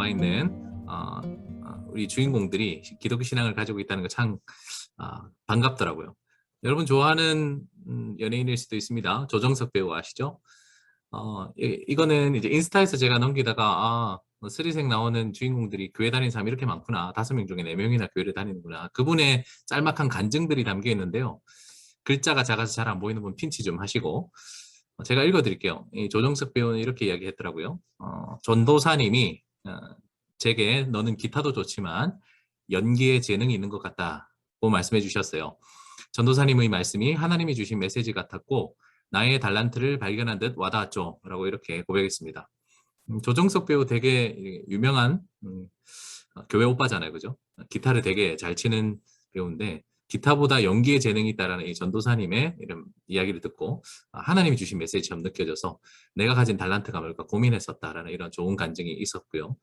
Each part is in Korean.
나와 있는 우리 주인공들이 기독교 신앙을 가지고 있다는 거 참 반갑더라고요. 여러분 좋아하는 연예인일 수도 있습니다. 조정석 배우 아시죠? 이거는 이제 인스타에서 제가 넘기다가 스리생 나오는 주인공들이 교회 다니는 사람이 이렇게 많구나. 5명 중에 4명이나 교회를 다니는구나. 그분의 짤막한 간증들이 담겨 있는데요. 글자가 작아서 잘 안 보이는 분 핀치 좀 하시고 제가 읽어드릴게요. 이 조정석 배우는 이렇게 이야기했더라고요. 전도사님이 제게 너는 기타도 좋지만 연기에 재능이 있는 것 같다고 말씀해 주셨어요. 전도사님의 말씀이 하나님이 주신 메시지 같았고 나의 달란트를 발견한 듯 와닿았죠. 라고 이렇게 고백했습니다. 조정석 배우 되게 유명한 교회 오빠잖아요. 그죠? 기타를 되게 잘 치는 배우인데 기타보다 연기에 재능이 있다라는 이 전도사님의 이런 이야기를 듣고 하나님이 주신 메시지처럼 느껴져서 내가 가진 달란트가 뭘까 고민했었다라는 이런 좋은 간증이 있었고요.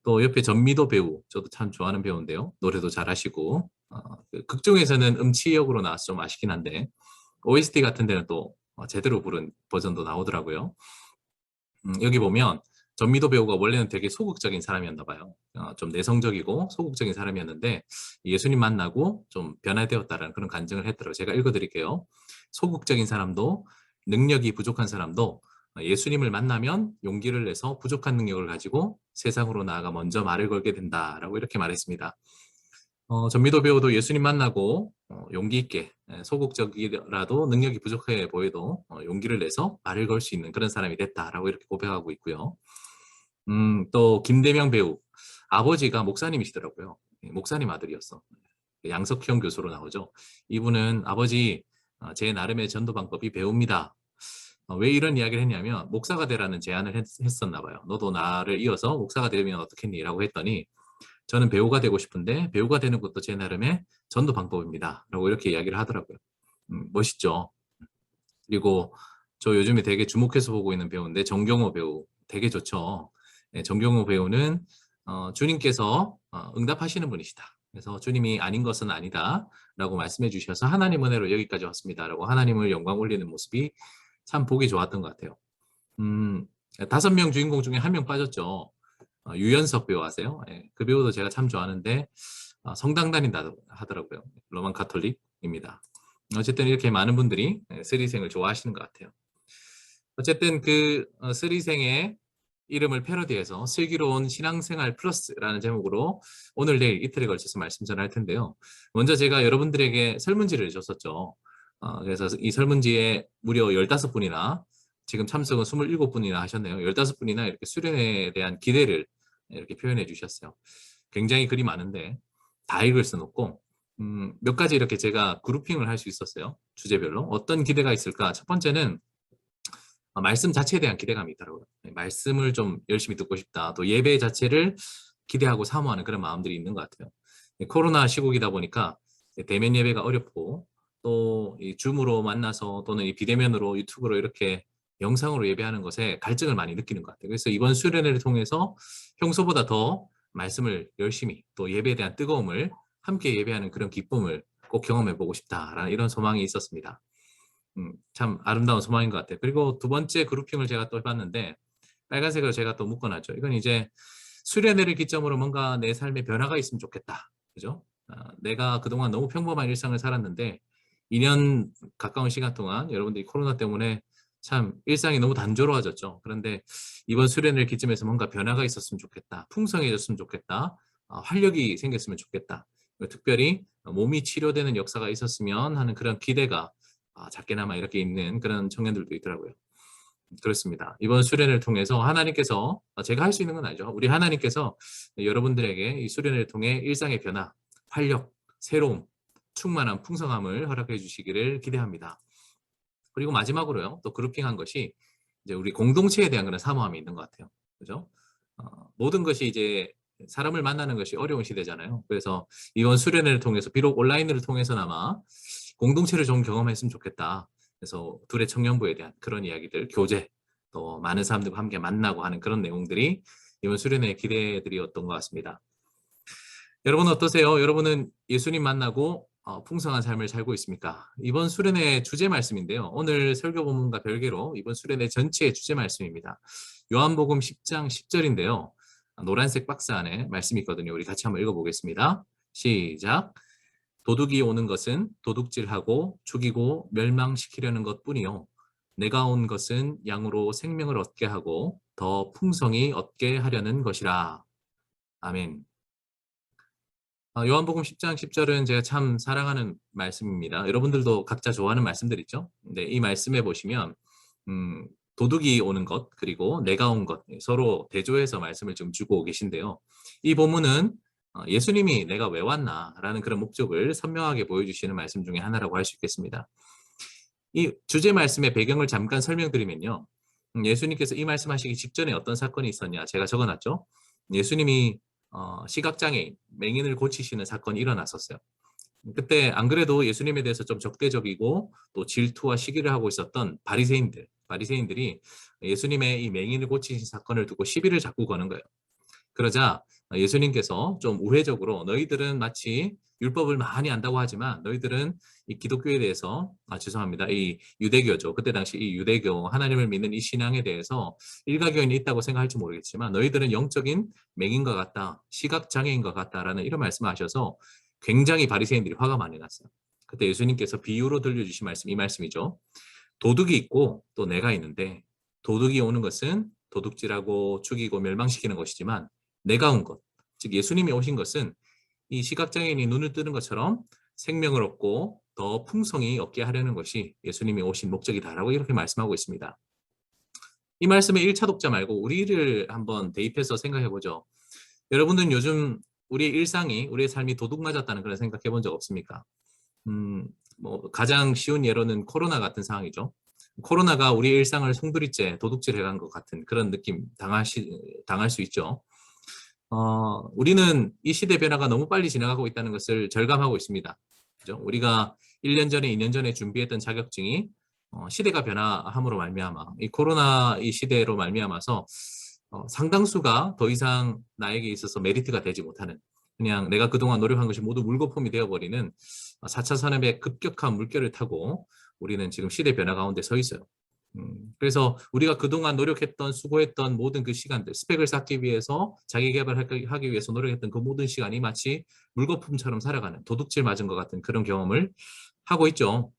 또 옆에 전미도 배우, 저도 참 좋아하는 배우인데요. 노래도 잘하시고 극중에서는 음치 역으로 나와서 좀 아쉽긴 한데 OST 같은 데는 또 제대로 부른 버전도 나오더라고요. 여기 보면 전미도 배우가 원래는 되게 소극적인 사람이었나 봐요. 좀 내성적이고 소극적인 사람이었는데 예수님 만나고 좀 변화되었다라는 그런 간증을 했더라고요. 제가 읽어드릴게요. 소극적인 사람도 능력이 부족한 사람도 예수님을 만나면 용기를 내서 부족한 능력을 가지고 세상으로 나아가 먼저 말을 걸게 된다라고 이렇게 말했습니다. 전미도 배우도 예수님 만나고 용기 있게 소극적이라도 능력이 부족해 보여도 용기를 내서 말을 걸 수 있는 그런 사람이 됐다라고 이렇게 고백하고 있고요. 또 김대명 배우 아버지가 목사님이시더라고요. 목사님 아들이었어. 양석형 교수로 나오죠. 이분은 아버지 제 나름의 전도 방법이 배웁니다. 왜 이런 이야기를 했냐면 목사가 되라는 제안을 했었나 봐요. 너도 나를 이어서 목사가 되면 어떻겠니? 라고 했더니 저는 배우가 되고 싶은데 배우가 되는 것도 제 나름의 전도 방법입니다. 라고 이렇게 이야기를 하더라고요. 멋있죠. 그리고 저 요즘에 되게 주목해서 보고 있는 배우인데 정경호 배우 되게 좋죠. 네, 정경호 배우는 주님께서 응답하시는 분이시다. 그래서 주님이 아닌 것은 아니다 라고 말씀해 주셔서 하나님 은혜로 여기까지 왔습니다. 라고 하나님을 영광 올리는 모습이 참 보기 좋았던 것 같아요. 5명 주인공 중에 1명 빠졌죠. 유연석 배우 아세요? 예, 그 배우도 제가 참 좋아하는데 성당 다닌다 하더라고요. 로만 가톨릭입니다. 어쨌든 이렇게 많은 분들이 스리생을 좋아하시는 것 같아요. 어쨌든 그 스리생의 이름을 패러디해서 슬기로운 신앙생활 플러스라는 제목으로 오늘 내일 이틀에 걸쳐서 말씀 전할 텐데요. 먼저 제가 여러분들에게 설문지를 줬었죠. 그래서 이 설문지에 무려 15분이나 지금 참석은 27분이나 하셨네요. 15분이나 이렇게 수련회에 대한 기대를 이렇게 표현해 주셨어요. 굉장히 글이 많은데 다 읽을 수는 없고 몇 가지 이렇게 제가 그룹핑을 할 수 있었어요. 주제별로. 어떤 기대가 있을까? 첫 번째는 말씀 자체에 대한 기대감이 있더라고요. 말씀을 좀 열심히 듣고 싶다. 또 예배 자체를 기대하고 사모하는 그런 마음들이 있는 것 같아요. 코로나 시국이다 보니까 대면 예배가 어렵고 또 이 줌으로 만나서 또는 이 비대면으로 유튜브로 이렇게 영상으로 예배하는 것에 갈증을 많이 느끼는 것 같아요. 그래서 이번 수련회를 통해서 평소보다 더 말씀을 열심히 또 예배에 대한 뜨거움을 함께 예배하는 그런 기쁨을 꼭 경험해 보고 싶다라는 이런 소망이 있었습니다. 참 아름다운 소망인 것 같아요. 그리고 두 번째 그룹핑을 제가 또 해봤는데 빨간색으로 제가 또 묶어놨죠. 이건 이제 수련회를 기점으로 뭔가 내 삶에 변화가 있으면 좋겠다. 그죠? 내가 그동안 너무 평범한 일상을 살았는데 2년 가까운 시간 동안 여러분들이 코로나 때문에 참 일상이 너무 단조로워졌죠. 그런데 이번 수련회를 기점해서 뭔가 변화가 있었으면 좋겠다. 풍성해졌으면 좋겠다. 활력이 생겼으면 좋겠다. 특별히 몸이 치료되는 역사가 있었으면 하는 그런 기대가 작게나마 이렇게 있는 그런 청년들도 있더라고요. 그렇습니다. 이번 수련을 통해서 하나님께서 제가 할 수 있는 건 아니죠. 우리 하나님께서 여러분들에게 이 수련을 통해 일상의 변화, 활력, 새로움, 충만한 풍성함을 허락해 주시기를 기대합니다. 그리고 마지막으로요. 또 그룹핑한 것이 이제 우리 공동체에 대한 그런 사모함이 있는 것 같아요. 그죠? 모든 것이 이제 사람을 만나는 것이 어려운 시대잖아요. 그래서 이번 수련회를 통해서 비록 온라인을 통해서나마 공동체를 좀 경험했으면 좋겠다. 그래서 둘의 청년부에 대한 그런 이야기들, 교제, 또 많은 사람들과 함께 만나고 하는 그런 내용들이 이번 수련회의 기대들이었던 것 같습니다. 여러분 어떠세요? 여러분은 예수님 만나고 풍성한 삶을 살고 있습니까? 이번 수련회 주제 말씀인데요. 오늘 설교 본문과 별개로 이번 수련회 전체의 주제 말씀입니다. 요한복음 10장 10절인데요. 노란색 박스 안에 말씀이 있거든요. 우리 같이 한번 읽어보겠습니다. 시작. 도둑이 오는 것은 도둑질하고 죽이고 멸망시키려는 것뿐이요. 내가 온 것은 양으로 생명을 얻게 하고 더 풍성히 얻게 하려는 것이라. 아멘. 요한복음 10장 10절은 제가 참 사랑하는 말씀입니다. 여러분들도 각자 좋아하는 말씀들 있죠? 근데 이 말씀에 보시면 도둑이 오는 것 그리고 내가 온 것 서로 대조해서 말씀을 좀 주고 계신데요. 이 본문은 예수님이 내가 왜 왔나라는 그런 목적을 선명하게 보여주시는 말씀 중에 하나라고 할 수 있겠습니다. 이 주제 말씀의 배경을 잠깐 설명드리면요. 예수님께서 이 말씀하시기 직전에 어떤 사건이 있었냐 제가 적어놨죠. 예수님이 시각장애인, 맹인을 고치시는 사건이 일어났었어요. 그때 안 그래도 예수님에 대해서 좀 적대적이고 또 질투와 시기를 하고 있었던 바리새인들이 예수님의 이 맹인을 고치신 사건을 두고 시비를 자꾸 거는 거예요. 그러자 예수님께서 좀 우회적으로 너희들은 마치 율법을 많이 안다고 하지만 너희들은 이 기독교에 대해서 죄송합니다. 이 유대교죠. 그때 당시 이 유대교 하나님을 믿는 이 신앙에 대해서 일가견이 있다고 생각할지 모르겠지만 너희들은 영적인 맹인과 같다. 시각장애인과 같다라는 이런 말씀하셔서 굉장히 바리새인들이 화가 많이 났어요. 그때 예수님께서 비유로 들려주신 말씀 이 말씀이죠. 도둑이 있고 또 내가 있는데 도둑이 오는 것은 도둑질하고 죽이고 멸망시키는 것이지만 내가 온 것, 즉 예수님이 오신 것은 이 시각장애인이 눈을 뜨는 것처럼 생명을 얻고 더 풍성히 얻게 하려는 것이 예수님이 오신 목적이다라고 이렇게 말씀하고 있습니다. 이 말씀의 1차 독자 말고 우리를 한번 대입해서 생각해 보죠. 여러분들은 요즘 우리의 일상이, 우리의 삶이 도둑 맞았다는 그런 생각해 본 적 없습니까? 가장 쉬운 예로는 코로나 같은 상황이죠. 코로나가 우리의 일상을 송두리째 도둑질 해간 것 같은 그런 느낌 당할 수 있죠. 우리는 이 시대 변화가 너무 빨리 지나가고 있다는 것을 절감하고 있습니다. 그죠? 우리가 1년 전에, 2년 전에 준비했던 자격증이 시대가 변화함으로 말미암아 이 코로나 이 시대로 말미암아서 상당수가 더 이상 나에게 있어서 메리트가 되지 못하는 그냥 내가 그동안 노력한 것이 모두 물거품이 되어버리는 4차 산업의 급격한 물결을 타고 우리는 지금 시대 변화 가운데 서 있어요. 그래서 우리가 그동안 노력했던 수고했던 모든 그 시간들 스펙을 쌓기 위해서 자기 개발하기 위해서 노력했던 그 모든 시간이 마치 물거품처럼 살아가는 도둑질 맞은 것 같은 그런 경험을 하고 있죠.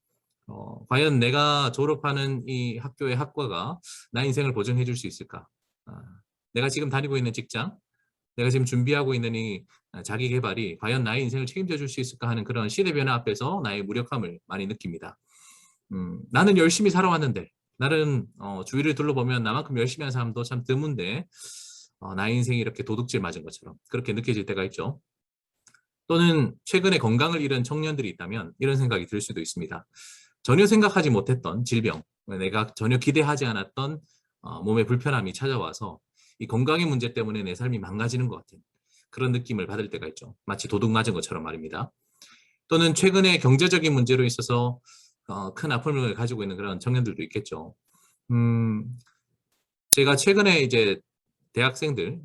과연 내가 졸업하는 이 학교의 학과가 나 인생을 보증해 줄 수 있을까? 내가 지금 다니고 있는 직장, 내가 지금 준비하고 있는 이 자기 개발이 과연 나의 인생을 책임져 줄 수 있을까 하는 그런 시대 변화 앞에서 나의 무력함을 많이 느낍니다. 나는 열심히 살아왔는데 나름 주위를 둘러보면 나만큼 열심히 한 사람도 참 드문데 나의 인생이 이렇게 도둑질 맞은 것처럼 그렇게 느껴질 때가 있죠. 또는 최근에 건강을 잃은 청년들이 있다면 이런 생각이 들 수도 있습니다. 전혀 생각하지 못했던 질병, 내가 전혀 기대하지 않았던 몸의 불편함이 찾아와서 이 건강의 문제 때문에 내 삶이 망가지는 것 같은 그런 느낌을 받을 때가 있죠. 마치 도둑 맞은 것처럼 말입니다. 또는 최근에 경제적인 문제로 있어서 큰 아픔을 가지고 있는 그런 청년들도 있겠죠. 제가 최근에 이제 대학생들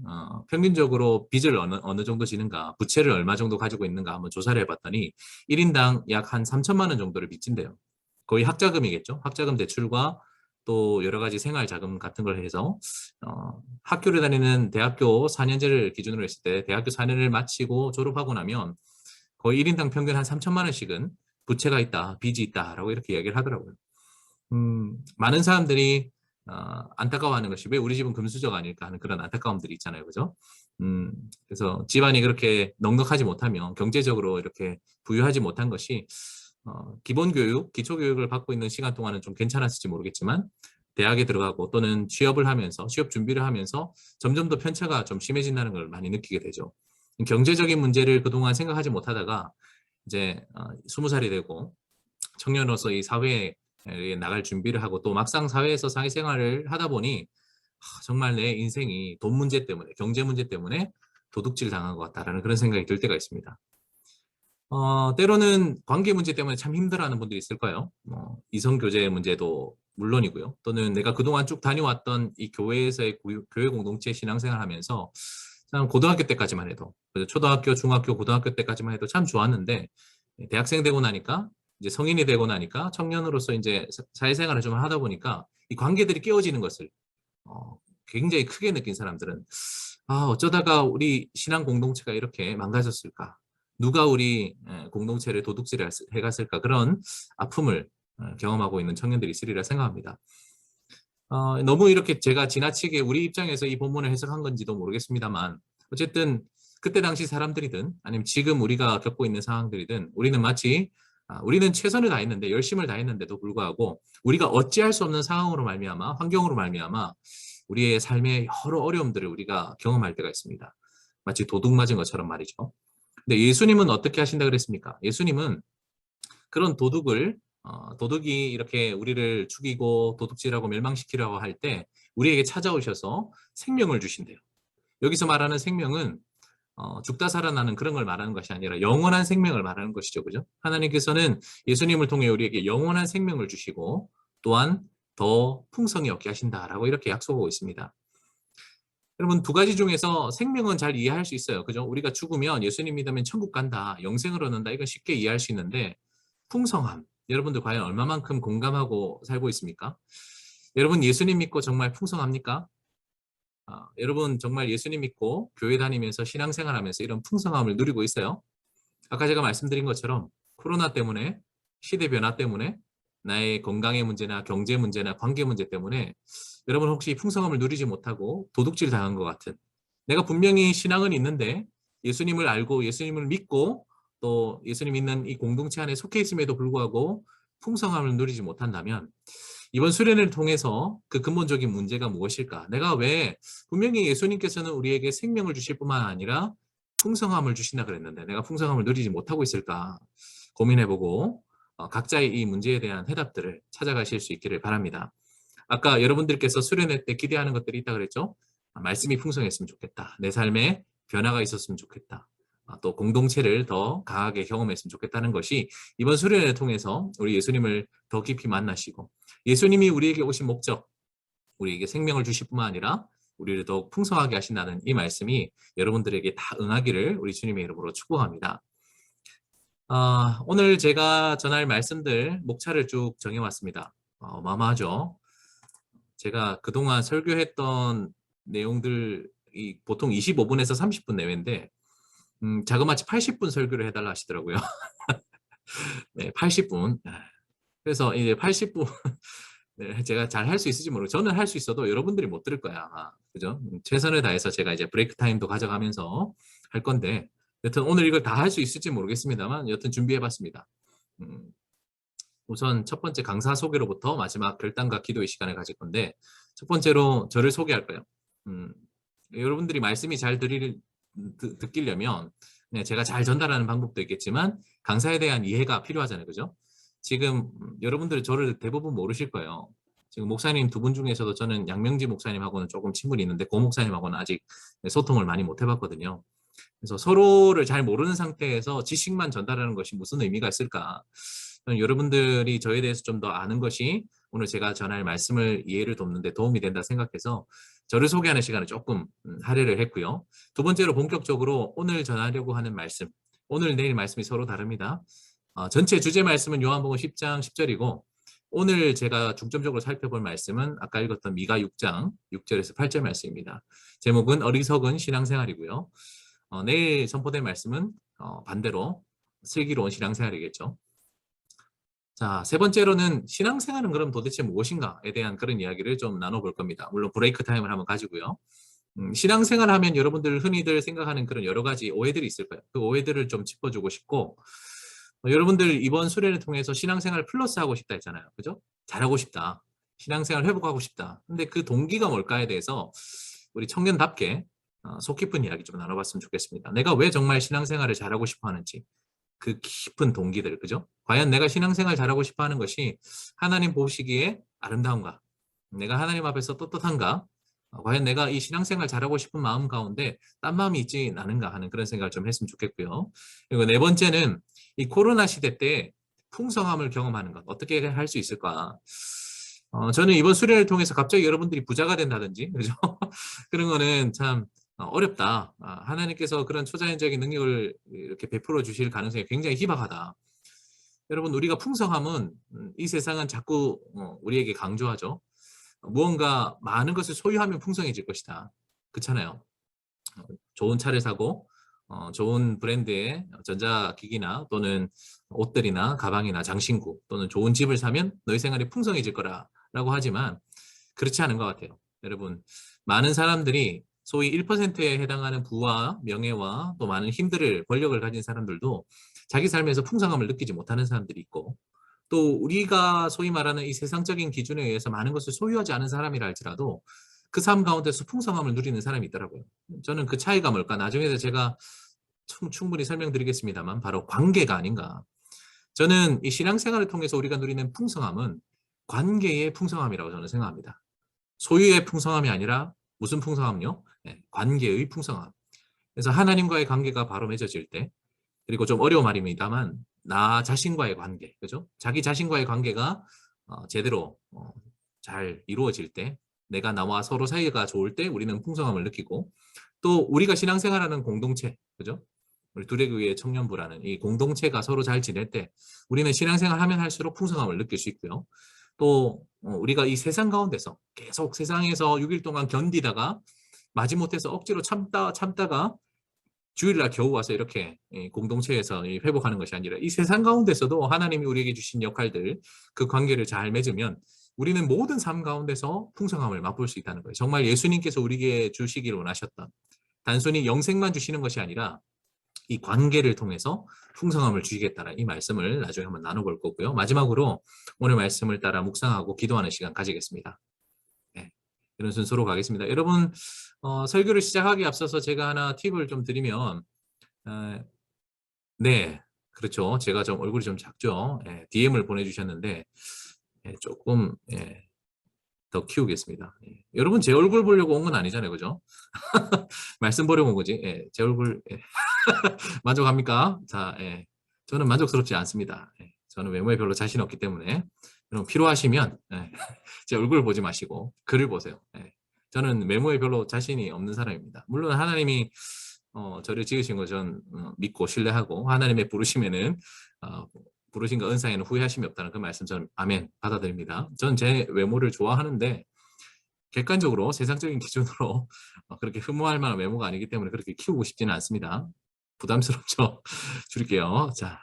평균적으로 빚을 어느 정도 지는가, 부채를 얼마 정도 가지고 있는가 한번 조사를 해봤더니 1인당 약 한 3천만 원 정도를 빚진대요. 거의 학자금이겠죠. 학자금 대출과 또 여러 가지 생활 자금 같은 걸 해서 학교를 다니는 대학교 4년제를 기준으로 했을 때 대학교 4년을 마치고 졸업하고 나면 거의 1인당 평균 한 3천만 원씩은 부채가 있다, 빚이 있다라고 이렇게 얘기를 하더라고요. 많은 사람들이 안타까워하는 것이 왜 우리 집은 금수저가 아닐까 하는 그런 안타까움들이 있잖아요. 그죠? 그래서 집안이 그렇게 넉넉하지 못하면 경제적으로 이렇게 부유하지 못한 것이 기본교육, 기초교육을 받고 있는 시간 동안은 좀 괜찮았을지 모르겠지만 대학에 들어가고 또는 취업을 하면서 취업 준비를 하면서 점점 더 편차가 좀 심해진다는 걸 많이 느끼게 되죠. 경제적인 문제를 그동안 생각하지 못하다가 이제 20살이 되고 청년으로서 이 사회에 나갈 준비를 하고 또 막상 사회에서 사회생활을 하다 보니 정말 내 인생이 돈 문제 때문에 경제 문제 때문에 도둑질 당한 것 같다라는 그런 생각이 들 때가 있습니다. 때로는 관계 문제 때문에 참 힘들어하는 분들이 있을 거예요. 이성 교제 문제도 물론이고요. 또는 내가 그동안 쭉 다녀왔던 이 교회에서의 교회 공동체 신앙생활 하면서 참 고등학교 때까지만 해도 초등학교, 중학교, 고등학교 때까지만 해도 참 좋았는데 대학생 되고 나니까 이제 성인이 되고 나니까 청년으로서 이제 사회생활을 좀 하다 보니까 이 관계들이 깨어지는 것을 굉장히 크게 느낀 사람들은 어쩌다가 우리 신앙 공동체가 이렇게 망가졌을까? 누가 우리 공동체를 도둑질을 해갔을까? 그런 아픔을 경험하고 있는 청년들이 있으리라 생각합니다. 너무 이렇게 제가 지나치게 우리 입장에서 이 본문을 해석한 건지도 모르겠습니다만 어쨌든 그때 당시 사람들이든 아니면 지금 우리가 겪고 있는 상황들이든 우리는 마치 우리는 최선을 다했는데 열심을 다했는데도 불구하고 우리가 어찌할 수 없는 상황으로 말미암아 환경으로 말미암아 우리의 삶의 여러 어려움들을 우리가 경험할 때가 있습니다. 마치 도둑 맞은 것처럼 말이죠. 근데 예수님은 어떻게 하신다 그랬습니까? 예수님은 그런 도둑이 이렇게 우리를 죽이고 도둑질하고 멸망시키려고 할 때 우리에게 찾아오셔서 생명을 주신대요. 여기서 말하는 생명은 죽다 살아나는 그런 걸 말하는 것이 아니라 영원한 생명을 말하는 것이죠. 그죠? 하나님께서는 예수님을 통해 우리에게 영원한 생명을 주시고 또한 더 풍성히 얻게 하신다라고 이렇게 약속하고 있습니다. 여러분 두 가지 중에서 생명은 잘 이해할 수 있어요. 그죠? 우리가 죽으면 예수님 믿으면 천국 간다, 영생을 얻는다 이건 쉽게 이해할 수 있는데 풍성함, 여러분들 과연 얼마만큼 공감하고 살고 있습니까? 여러분 예수님 믿고 정말 풍성합니까? 여러분 정말 예수님 믿고 교회 다니면서 신앙생활하면서 이런 풍성함을 누리고 있어요? 아까 제가 말씀드린 것처럼 코로나 때문에 시대 변화 때문에 나의 건강의 문제나 경제 문제나 관계 문제 때문에 여러분 혹시 풍성함을 누리지 못하고 도둑질 당한 것 같은 내가 분명히 신앙은 있는데 예수님을 알고 예수님을 믿고 또 예수님 믿는 이 공동체 안에 속해 있음에도 불구하고 풍성함을 누리지 못한다면 이번 수련을 통해서 그 근본적인 문제가 무엇일까? 내가 왜 분명히 예수님께서는 우리에게 생명을 주실 뿐만 아니라 풍성함을 주신다 그랬는데 내가 풍성함을 누리지 못하고 있을까 고민해보고 각자의 이 문제에 대한 해답들을 찾아가실 수 있기를 바랍니다. 아까 여러분들께서 수련회 때 기대하는 것들이 있다 그랬죠? 말씀이 풍성했으면 좋겠다. 내 삶에 변화가 있었으면 좋겠다. 또 공동체를 더 강하게 경험했으면 좋겠다는 것이 이번 수련회를 통해서 우리 예수님을 더 깊이 만나시고 예수님이 우리에게 오신 목적, 우리에게 생명을 주실 뿐만 아니라 우리를 더욱 풍성하게 하신다는 이 말씀이 여러분들에게 다 응하기를 우리 주님의 이름으로 축복합니다. 오늘 제가 전할 말씀들 목차를 쭉 정해왔습니다. 어마어마하죠. 제가 그동안 설교했던 내용들이 보통 25분에서 30분 내외인데 자그마치 80분 설교를 해달라 하시더라고요. 네, 80분. 그래서 이제 80분 네, 제가 잘 할 수 있을지 모르고 저는 할 수 있어도 여러분들이 못 들을 거야 아마. 그죠? 최선을 다해서 제가 이제 브레이크 타임도 가져가면서 할 건데 여튼 오늘 이걸 다 할 수 있을지 모르겠습니다만 여튼 준비해봤습니다. 우선 첫 번째 강사 소개로부터 마지막 결단과 기도의 시간을 가질 건데 첫 번째로 저를 소개할 거예요. 여러분들이 말씀이 잘 듣기려면 네, 제가 잘 전달하는 방법도 있겠지만 강사에 대한 이해가 필요하잖아요. 그죠? 지금 여러분들이 저를 대부분 모르실 거예요. 지금 목사님 두 분 중에서도 저는 양명지 목사님하고는 조금 친분이 있는데 고 목사님하고는 아직 소통을 많이 못 해봤거든요. 그래서 서로를 잘 모르는 상태에서 지식만 전달하는 것이 무슨 의미가 있을까? 여러분들이 저에 대해서 좀 더 아는 것이 오늘 제가 전할 말씀을 이해를 돕는 데 도움이 된다 생각해서 저를 소개하는 시간을 조금 할애를 했고요. 두 번째로 본격적으로 오늘 전하려고 하는 말씀, 오늘 내일 말씀이 서로 다릅니다. 전체 주제 말씀은 요한복음 10장 10절이고 오늘 제가 중점적으로 살펴볼 말씀은 아까 읽었던 미가 6장 6절에서 8절 말씀입니다. 제목은 어리석은 신앙생활이고요. 내일 선포될 말씀은 반대로 슬기로운 신앙생활이겠죠. 자, 세 번째로는 신앙생활은 그럼 도대체 무엇인가에 대한 그런 이야기를 좀 나눠볼 겁니다. 물론 브레이크 타임을 한번 가지고요. 신앙생활 하면 여러분들 흔히들 생각하는 그런 여러 가지 오해들이 있을 거예요. 그 오해들을 좀 짚어주고 싶고 여러분들 이번 수련을 통해서 신앙생활 플러스 하고 싶다 했잖아요. 그죠? 잘하고 싶다. 신앙생활 회복하고 싶다. 근데 그 동기가 뭘까에 대해서 우리 청년답게 속 깊은 이야기 좀 나눠봤으면 좋겠습니다. 내가 왜 정말 신앙생활을 잘하고 싶어 하는지 그 깊은 동기들, 그죠? 과연 내가 신앙생활 잘하고 싶어 하는 것이 하나님 보시기에 아름다운가? 내가 하나님 앞에서 떳떳한가? 과연 내가 이 신앙생활 잘하고 싶은 마음 가운데 딴 마음이 있지 않은가 하는 그런 생각을 좀 했으면 좋겠고요. 그리고 네 번째는 이 코로나 시대 때 풍성함을 경험하는 것 어떻게 할 수 있을까? 저는 이번 수련을 통해서 갑자기 여러분들이 부자가 된다든지 그죠? 그런 거는 참 어렵다. 하나님께서 그런 초자연적인 능력을 이렇게 베풀어 주실 가능성이 굉장히 희박하다. 여러분 우리가 풍성함은 이 세상은 자꾸 우리에게 강조하죠. 무언가 많은 것을 소유하면 풍성해질 것이다. 그렇잖아요. 좋은 차를 사고 좋은 브랜드의 전자기기나 또는 옷들이나 가방이나 장신구 또는 좋은 집을 사면 너희 생활이 풍성해질 거라고 하지만 그렇지 않은 것 같아요. 여러분, 많은 사람들이 소위 1%에 해당하는 부와 명예와 또 많은 힘들을 권력을 가진 사람들도 자기 삶에서 풍성함을 느끼지 못하는 사람들이 있고 또 우리가 소위 말하는 이 세상적인 기준에 의해서 많은 것을 소유하지 않은 사람이라 할지라도 그 삶 가운데서 풍성함을 누리는 사람이 있더라고요. 저는 그 차이가 뭘까? 나중에 제가 충분히 설명드리겠습니다만 바로 관계가 아닌가. 저는 이 신앙생활을 통해서 우리가 누리는 풍성함은 관계의 풍성함이라고 저는 생각합니다. 소유의 풍성함이 아니라 무슨 풍성함요? 네, 관계의 풍성함. 그래서 하나님과의 관계가 바로 맺어질 때 그리고 좀 어려운 말입니다만 나 자신과의 관계, 그죠? 자기 자신과의 관계가 제대로 잘 이루어질 때 내가 나와 서로 사이가 좋을 때 우리는 풍성함을 느끼고 또 우리가 신앙생활하는 공동체, 그죠? 우리 두레교회 청년부라는 이 공동체가 서로 잘 지낼 때 우리는 신앙생활 하면 할수록 풍성함을 느낄 수 있고요. 또 우리가 이 세상 가운데서 계속 세상에서 6일 동안 견디다가 마지못해서 억지로 참다가 주일날 겨우 와서 이렇게 공동체에서 회복하는 것이 아니라 이 세상 가운데서도 하나님이 우리에게 주신 역할들 그 관계를 잘 맺으면 우리는 모든 삶 가운데서 풍성함을 맛볼 수 있다는 거예요. 정말 예수님께서 우리에게 주시기를 원하셨던 단순히 영생만 주시는 것이 아니라 이 관계를 통해서 풍성함을 주시겠다는 이 말씀을 나중에 한번 나눠볼 거고요. 마지막으로 오늘 말씀을 따라 묵상하고 기도하는 시간 가지겠습니다. 네, 이런 순서로 가겠습니다. 여러분 설교를 시작하기 앞서서 제가 하나 팁을 좀 드리면 네, 그렇죠. 제가 좀 얼굴이 좀 작죠. DM을 보내주셨는데 조금 더 키우겠습니다. 여러분 제 얼굴 보려고 온 건 아니잖아요. 그죠? 말씀 보려고 온 거지. 제 얼굴 만족합니까? 자, 저는 만족스럽지 않습니다. 저는 외모에 별로 자신 없기 때문에 여러분 필요하시면 제 얼굴 보지 마시고 글을 보세요. 저는 외모에 별로 자신이 없는 사람입니다. 물론 하나님이 저를 지으신 거 전 믿고 신뢰하고 하나님의 부르심에는 부르심과 은사에는 후회하심이 없다는 그 말씀 저는 아멘 받아들입니다. 전 제 외모를 좋아하는데 객관적으로 세상적인 기준으로 그렇게 흠모할 만한 외모가 아니기 때문에 그렇게 키우고 싶지는 않습니다. 부담스럽죠? 줄일게요. 자,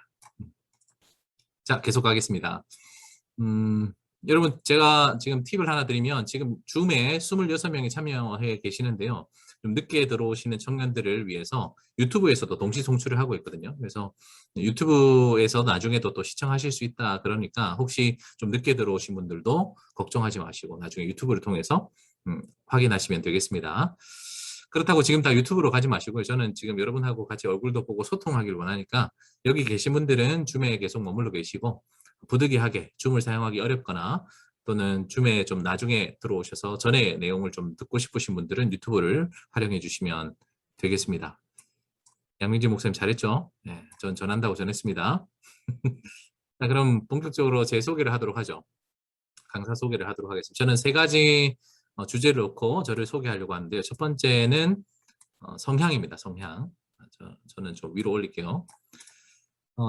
계속 가겠습니다. 여러분 제가 지금 팁을 하나 드리면 지금 줌에 26명이 참여해 계시는데요. 좀 늦게 들어오시는 청년들을 위해서 유튜브에서도 동시 송출을 하고 있거든요. 그래서 유튜브에서 나중에도 또 시청하실 수 있다 그러니까 혹시 좀 늦게 들어오신 분들도 걱정하지 마시고 나중에 유튜브를 통해서 확인하시면 되겠습니다. 그렇다고 지금 다 유튜브로 가지 마시고요. 저는 지금 여러분하고 같이 얼굴도 보고 소통하길 원하니까 여기 계신 분들은 줌에 계속 머물러 계시고 부득이하게 줌을 사용하기 어렵거나 또는 줌에 좀 나중에 들어오셔서 전에 내용을 좀 듣고 싶으신 분들은 유튜브를 활용해 주시면 되겠습니다. 양민지 목사님 잘했죠? 네, 전 전한다고 전했습니다. 자, 그럼 본격적으로 제 소개를 하도록 하죠. 강사 소개를 하도록 하겠습니다. 저는 세 가지 주제를 놓고 저를 소개하려고 하는데요. 첫 번째는 성향입니다. 성향. 저는 좀 위로 올릴게요.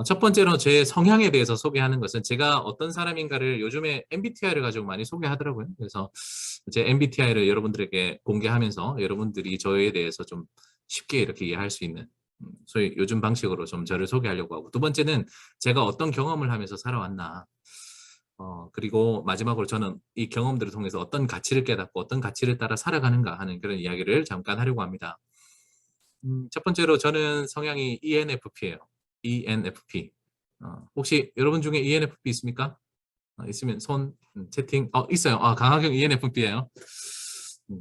첫 번째로 제 성향에 대해서 소개하는 것은 제가 어떤 사람인가를 요즘에 MBTI를 가지고 많이 소개하더라고요. 그래서 제 MBTI를 여러분들에게 공개하면서 여러분들이 저에 대해서 좀 쉽게 이렇게 이해할 수 있는 소위 요즘 방식으로 좀 저를 소개하려고 하고 두 번째는 제가 어떤 경험을 하면서 살아왔나 그리고 마지막으로 저는 이 경험들을 통해서 어떤 가치를 깨닫고 어떤 가치를 따라 살아가는가 하는 그런 이야기를 잠깐 하려고 합니다. 첫 번째로 저는 성향이 ENFP예요. ENFP. 혹시 여러분 중에 ENFP 있습니까? 있으면 손 채팅. 있어요. 강하경 ENFP예요.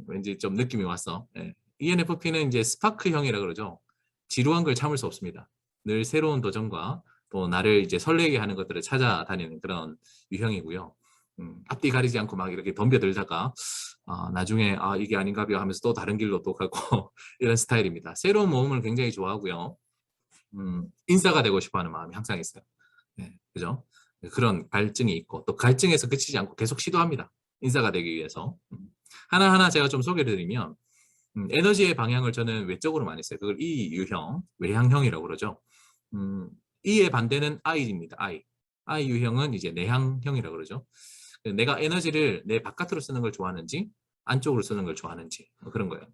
왠지 좀 느낌이 왔어. ENFP는 이제 스파크형이라 그러죠. 지루한 걸 참을 수 없습니다. 늘 새로운 도전과 또 나를 이제 설레게 하는 것들을 찾아다니는 그런 유형이고요. 앞뒤 가리지 않고 막 이렇게 덤벼들다가 나중에 이게 아닌가벼 하면서 또 다른 길로 또 가고 이런 스타일입니다. 새로운 모험을 굉장히 좋아하고요. 인싸가 되고 싶어하는 마음이 항상 있어요. 그죠? 그런 갈증이 있고 또 갈증에서 그치지 않고 계속 시도합니다. 인싸가 되기 위해서. 하나하나 제가 좀 소개를 드리면 에너지의 방향을 저는 외적으로 많이 써요. 그걸 E 유형, 외향형이라고 그러죠. E의 반대는 I입니다. I 유형은 이제 내향형이라고 그러죠. 내가 에너지를 내 바깥으로 쓰는 걸 좋아하는지 안쪽으로 쓰는 걸 좋아하는지 그런 거예요.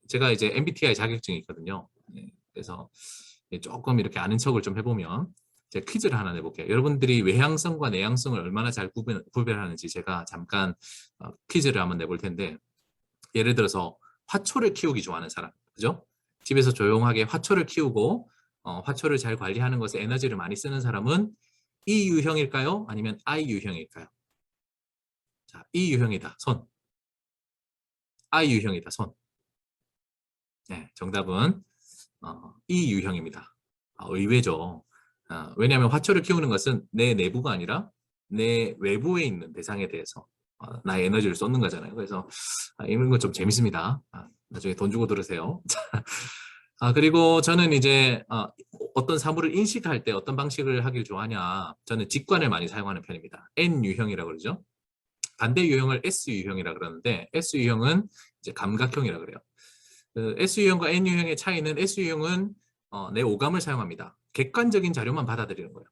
제가 이제 MBTI 자격증이 있거든요. 네, 그래서 조금 이렇게 아는 척을 좀 해보면 제가 퀴즈를 하나 내볼게요. 여러분들이 외향성과 내향성을 얼마나 잘 구별하는지 제가 잠깐 퀴즈를 한번 내볼 텐데, 예를 들어서 화초를 키우기 좋아하는 사람, 그죠? 집에서 조용하게 화초를 키우고 화초를 잘 관리하는 것에 에너지를 많이 쓰는 사람은 E 유형일까요? 아니면 I 유형일까요? 자, E 유형이다. 손. I 유형이다. 손. 네, 정답은 E 유형입니다. 의외죠. 왜냐하면 화초를 키우는 것은 내 내부가 아니라 내 외부에 있는 대상에 대해서 나의 에너지를 쏟는 거잖아요. 그래서 이런 건 좀 재밌습니다. 나중에 돈 주고 들으세요. 그리고 저는 이제 어떤 사물을 인식할 때 어떤 방식을 하길 좋아하냐. 저는 직관을 많이 사용하는 편입니다. N 유형이라고 그러죠. 반대 유형을 S 유형이라 그러는데, S 유형은 이제 감각형이라 그래요. 그 S 유형과 N 유형의 차이는, S 유형은 내 오감을 사용합니다. 객관적인 자료만 받아들이는 거예요.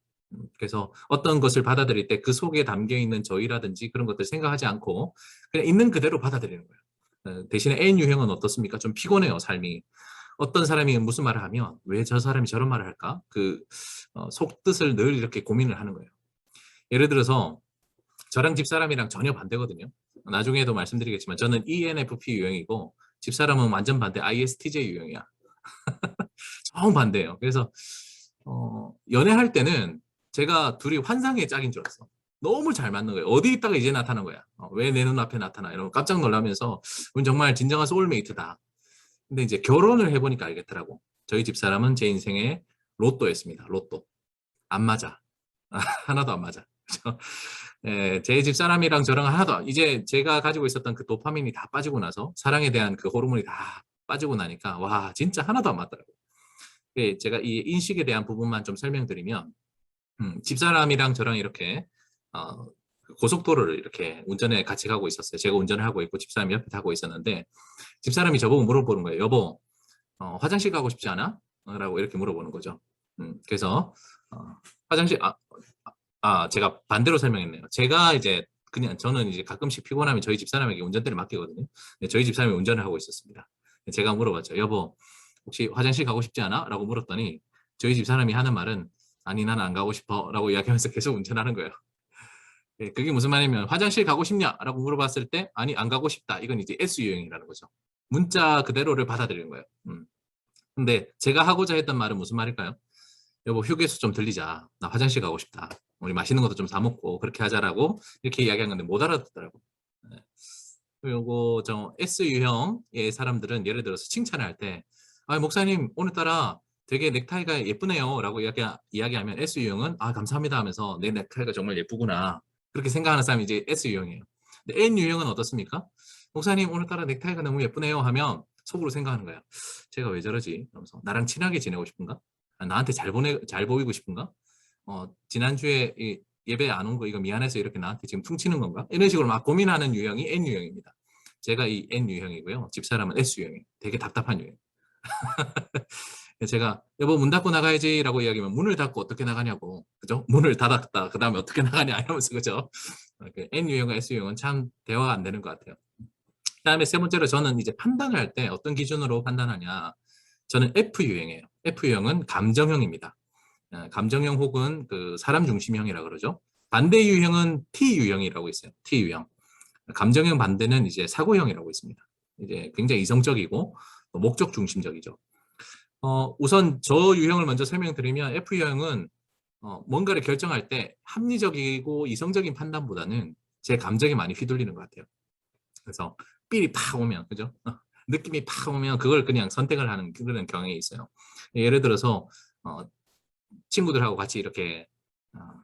그래서 어떤 것을 받아들일 때 그 속에 담겨 있는 저희라든지 그런 것들 생각하지 않고 그냥 있는 그대로 받아들이는 거예요. 대신에 N 유형은 어떻습니까? 좀 피곤해요, 삶이. 어떤 사람이 무슨 말을 하면 왜 저 사람이 저런 말을 할까? 그 속뜻을 늘 이렇게 고민을 하는 거예요. 예를 들어서 저랑 집사람이랑 전혀 반대거든요. 나중에도 말씀드리겠지만 저는 ENFP 유형이고 집사람은 완전 반대 ISTJ 유형이야. 정반대예요. 그래서 연애할 때는 제가 둘이 환상의 짝인 줄 알았어. 너무 잘 맞는 거예요. 어디 있다가 이제 나타난 거야. 왜 내 눈앞에 나타나? 이러면 깜짝 놀라면서 우린 정말 진정한 소울메이트다. 근데 이제 결혼을 해보니까 알겠더라고. 저희 집사람은 제 인생의 로또였습니다. 로또. 안 맞아. 하나도 안 맞아. 제 집사람이랑 저랑 하나도 이제 제가 가지고 있었던 그 도파민이 다 빠지고 나서 사랑에 대한 그 호르몬이 다 빠지고 나니까 와 진짜 하나도 안 맞더라고요. 제가 이 인식에 대한 부분만 좀 설명드리면 집사람이랑 저랑 이렇게 고속도로를 이렇게 운전에 같이 가고 있었어요. 제가 운전을 하고 있고 집사람이 옆에 타고 있었는데 집사람이 저보고 물어보는 거예요. 여보, 화장실 가고 싶지 않아? 라고 이렇게 물어보는 거죠. 그래서 화장실 제가 반대로 설명했네요. 제가 이제 그냥 저는 이제 가끔씩 피곤하면 저희 집사람에게 운전대를 맡기거든요. 저희 집사람이 운전을 하고 있었습니다. 제가 물어봤죠. 여보, 혹시 화장실 가고 싶지 않아? 라고 물었더니 저희 집사람이 하는 말은 아니 난 안 가고 싶어 라고 이야기하면서 계속 운전하는 거예요. 그게 무슨 말이냐면 화장실 가고 싶냐? 라고 물어봤을 때 아니 안 가고 싶다. 이건 이제 S 유형이라는 거죠. 문자 그대로를 받아들이는 거예요. 근데 제가 하고자 했던 말은 무슨 말일까요? 여보 휴게소 좀 들리자. 나 화장실 가고 싶다. 우리 맛있는 것도 좀 사 먹고 그렇게 하자라고 이렇게 이야기한 건데 못 알아듣더라고. 네. 그리고 저 S 유형의 사람들은 예를 들어서 칭찬을 할 때, 목사님 오늘따라 되게 넥타이가 예쁘네요라고 이야기하면 S 유형은 감사합니다 하면서 내 넥타이가 정말 예쁘구나 그렇게 생각하는 사람이 이제 S 유형이에요. 근데 N 유형은 어떻습니까? 목사님 오늘따라 넥타이가 너무 예쁘네요 하면 속으로 생각하는 거야. 제가 왜 저러지? 그러면서 나랑 친하게 지내고 싶은가? 나한테 잘 보이고 싶은가? 지난주에 예배 안 온 거 이거 미안해서 이렇게 나한테 지금 퉁치는 건가? 이런 식으로 막 고민하는 유형이 N 유형입니다. 제가 이 N 유형이고요. 집사람은 S 유형이에요. 되게 답답한 유형. 제가 여보 문 닫고 나가야지 라고 이야기하면 문을 닫고 어떻게 나가냐고. 그죠? 문을 닫았다. 그 다음에 어떻게 나가냐 이러면서 그죠? N 유형과 S 유형은 참 대화가 안 되는 것 같아요. 그 다음에 세 번째로 저는 이제 판단을 할 때 어떤 기준으로 판단하냐. 저는 F 유형이에요. F 유형은 감정형입니다. 감정형 혹은 그 사람 중심형이라 그러죠. 반대 유형은 T 유형이라고 있어요. T 유형. 감정형 반대는 이제 사고형이라고 있습니다. 이제 굉장히 이성적이고 목적 중심적이죠. 우선 저 유형을 먼저 설명드리면 F 유형은 뭔가를 결정할 때 합리적이고 이성적인 판단보다는 제 감정에 많이 휘둘리는 것 같아요. 그래서 삘이 팍 오면 그죠? 느낌이 팍 오면 그걸 그냥 선택을 하는 그런 경향이 있어요. 예를 들어서 친구들하고 같이 이렇게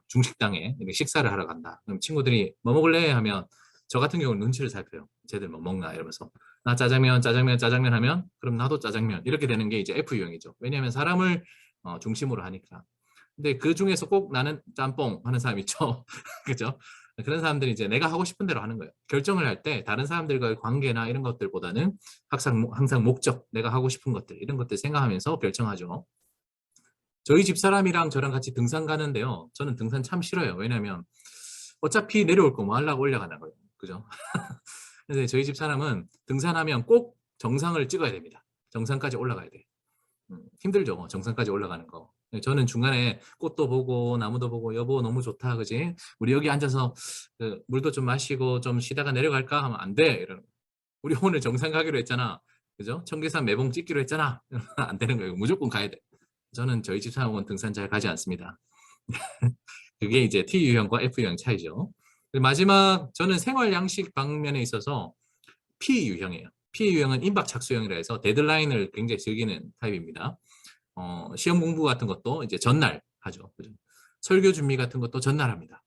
중식당에 이렇게 식사를 하러 간다. 그럼 친구들이 뭐 먹을래? 하면 저 같은 경우는 눈치를 살펴요. 쟤들 뭐 먹나 이러면서 나 짜장면 하면 그럼 나도 짜장면 이렇게 되는 게 이제 F 유형이죠. 왜냐하면 사람을 중심으로 하니까. 근데 그 중에서 꼭 나는 짬뽕 하는 사람 있죠. 그죠? 그런 사람들이 이제 내가 하고 싶은 대로 하는 거예요. 결정을 할 때 다른 사람들과의 관계나 이런 것들보다는 항상 목적, 내가 하고 싶은 것들 이런 것들 생각하면서 결정하죠. 저희 집사람이랑 저랑 같이 등산 가는데요. 저는 등산 참 싫어요. 왜냐하면 어차피 내려올 거 뭐 하려고 올라가는 거예요. 그죠? 근데 저희 집 사람은 등산하면 꼭 정상을 찍어야 됩니다. 정상까지 올라가야 돼. 힘들죠. 정상까지 올라가는 거. 저는 중간에 꽃도 보고 나무도 보고 여보 너무 좋다 그지? 우리 여기 앉아서 그 물도 좀 마시고 좀 쉬다가 내려갈까 하면 안 돼. 이러는 거예요. 우리 오늘 정상 가기로 했잖아. 그죠? 청계산 매봉 찍기로 했잖아. 안 되는 거예요. 무조건 가야 돼. 저는 저희 집 사람은 등산 잘 가지 않습니다. 그게 이제 T 유형과 F 유형 차이죠. 마지막 저는 생활 양식 방면에 있어서 P 유형이에요. P 유형은 임박 착수형이라 해서 데드라인을 굉장히 즐기는 타입입니다. 시험 공부 같은 것도 이제 전날 하죠. 그죠? 설교 준비 같은 것도 전날 합니다.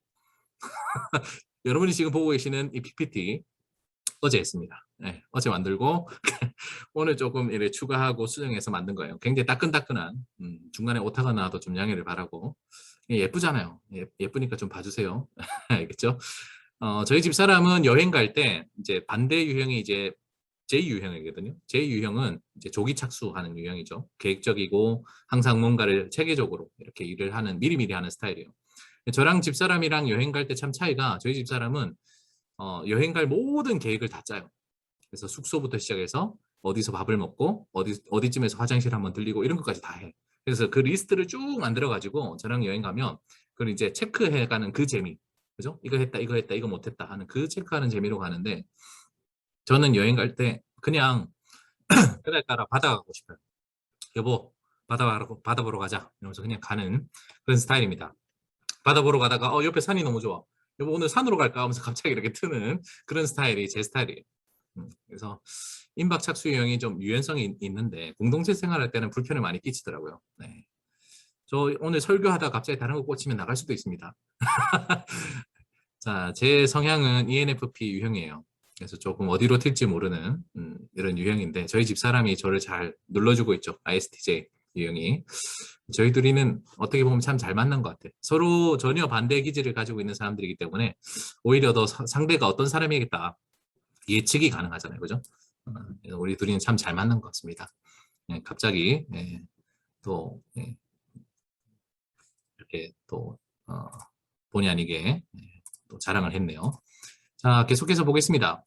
여러분이 지금 보고 계시는 이 PPT 어제 했습니다. 네, 어제 만들고 오늘 조금 이렇게 추가하고 수정해서 만든 거예요. 굉장히 따끈따끈한 중간에 오타가 나와도 좀 양해를 바라고 예쁘잖아요. 예쁘니까 좀 봐주세요. 알겠죠? 저희 집 사람은 여행 갈 때 이제 반대 유형이 이제 J 유형이거든요. J 유형은 이제 조기 착수하는 유형이죠. 계획적이고 항상 뭔가를 체계적으로 이렇게 일을 하는 미리미리 하는 스타일이에요. 저랑 집사람이랑 여행 갈 때 참 차이가 저희 집사람은 여행 갈 모든 계획을 다 짜요. 그래서 숙소부터 시작해서 어디서 밥을 먹고 어디쯤에서 화장실 한번 들리고 이런 것까지 다 해. 그래서 그 리스트를 쭉 만들어 가지고 저랑 여행 가면 그걸 이제 체크해 가는 그 재미. 그죠? 이거 했다, 이거 했다, 이거 못했다 하는 그 체크하는 재미로 가는데 저는 여행 갈 때 그냥 그날따라 바다 가고 싶어요. 여보, 바다 보러 가자. 이러면서 그냥 가는 그런 스타일입니다. 바다 보러 가다가 옆에 산이 너무 좋아. 여보 오늘 산으로 갈까 하면서 갑자기 이렇게 트는 그런 스타일이 제 스타일이에요. 그래서 임박 착수 유형이 좀 유연성이 있는데 공동체 생활할 때는 불편을 많이 끼치더라고요. 네. 저 오늘 설교하다 갑자기 다른 거 꽂히면 나갈 수도 있습니다. 자, 제 성향은 ENFP 유형이에요. 그래서 조금 어디로 튈지 모르는 이런 유형인데 저희 집 사람이 저를 잘 눌러주고 있죠. ISTJ 유형이. 저희 둘이는 어떻게 보면 참 잘 맞는 것 같아요. 서로 전혀 반대 기질을 가지고 있는 사람들이기 때문에 오히려 더 상대가 어떤 사람이겠다 예측이 가능하잖아요. 그죠? 그래서 우리 둘이는 참 잘 맞는 것 같습니다. 갑자기 또 이렇게 또 본의 아니게 또 자랑을 했네요. 자, 계속해서 보겠습니다.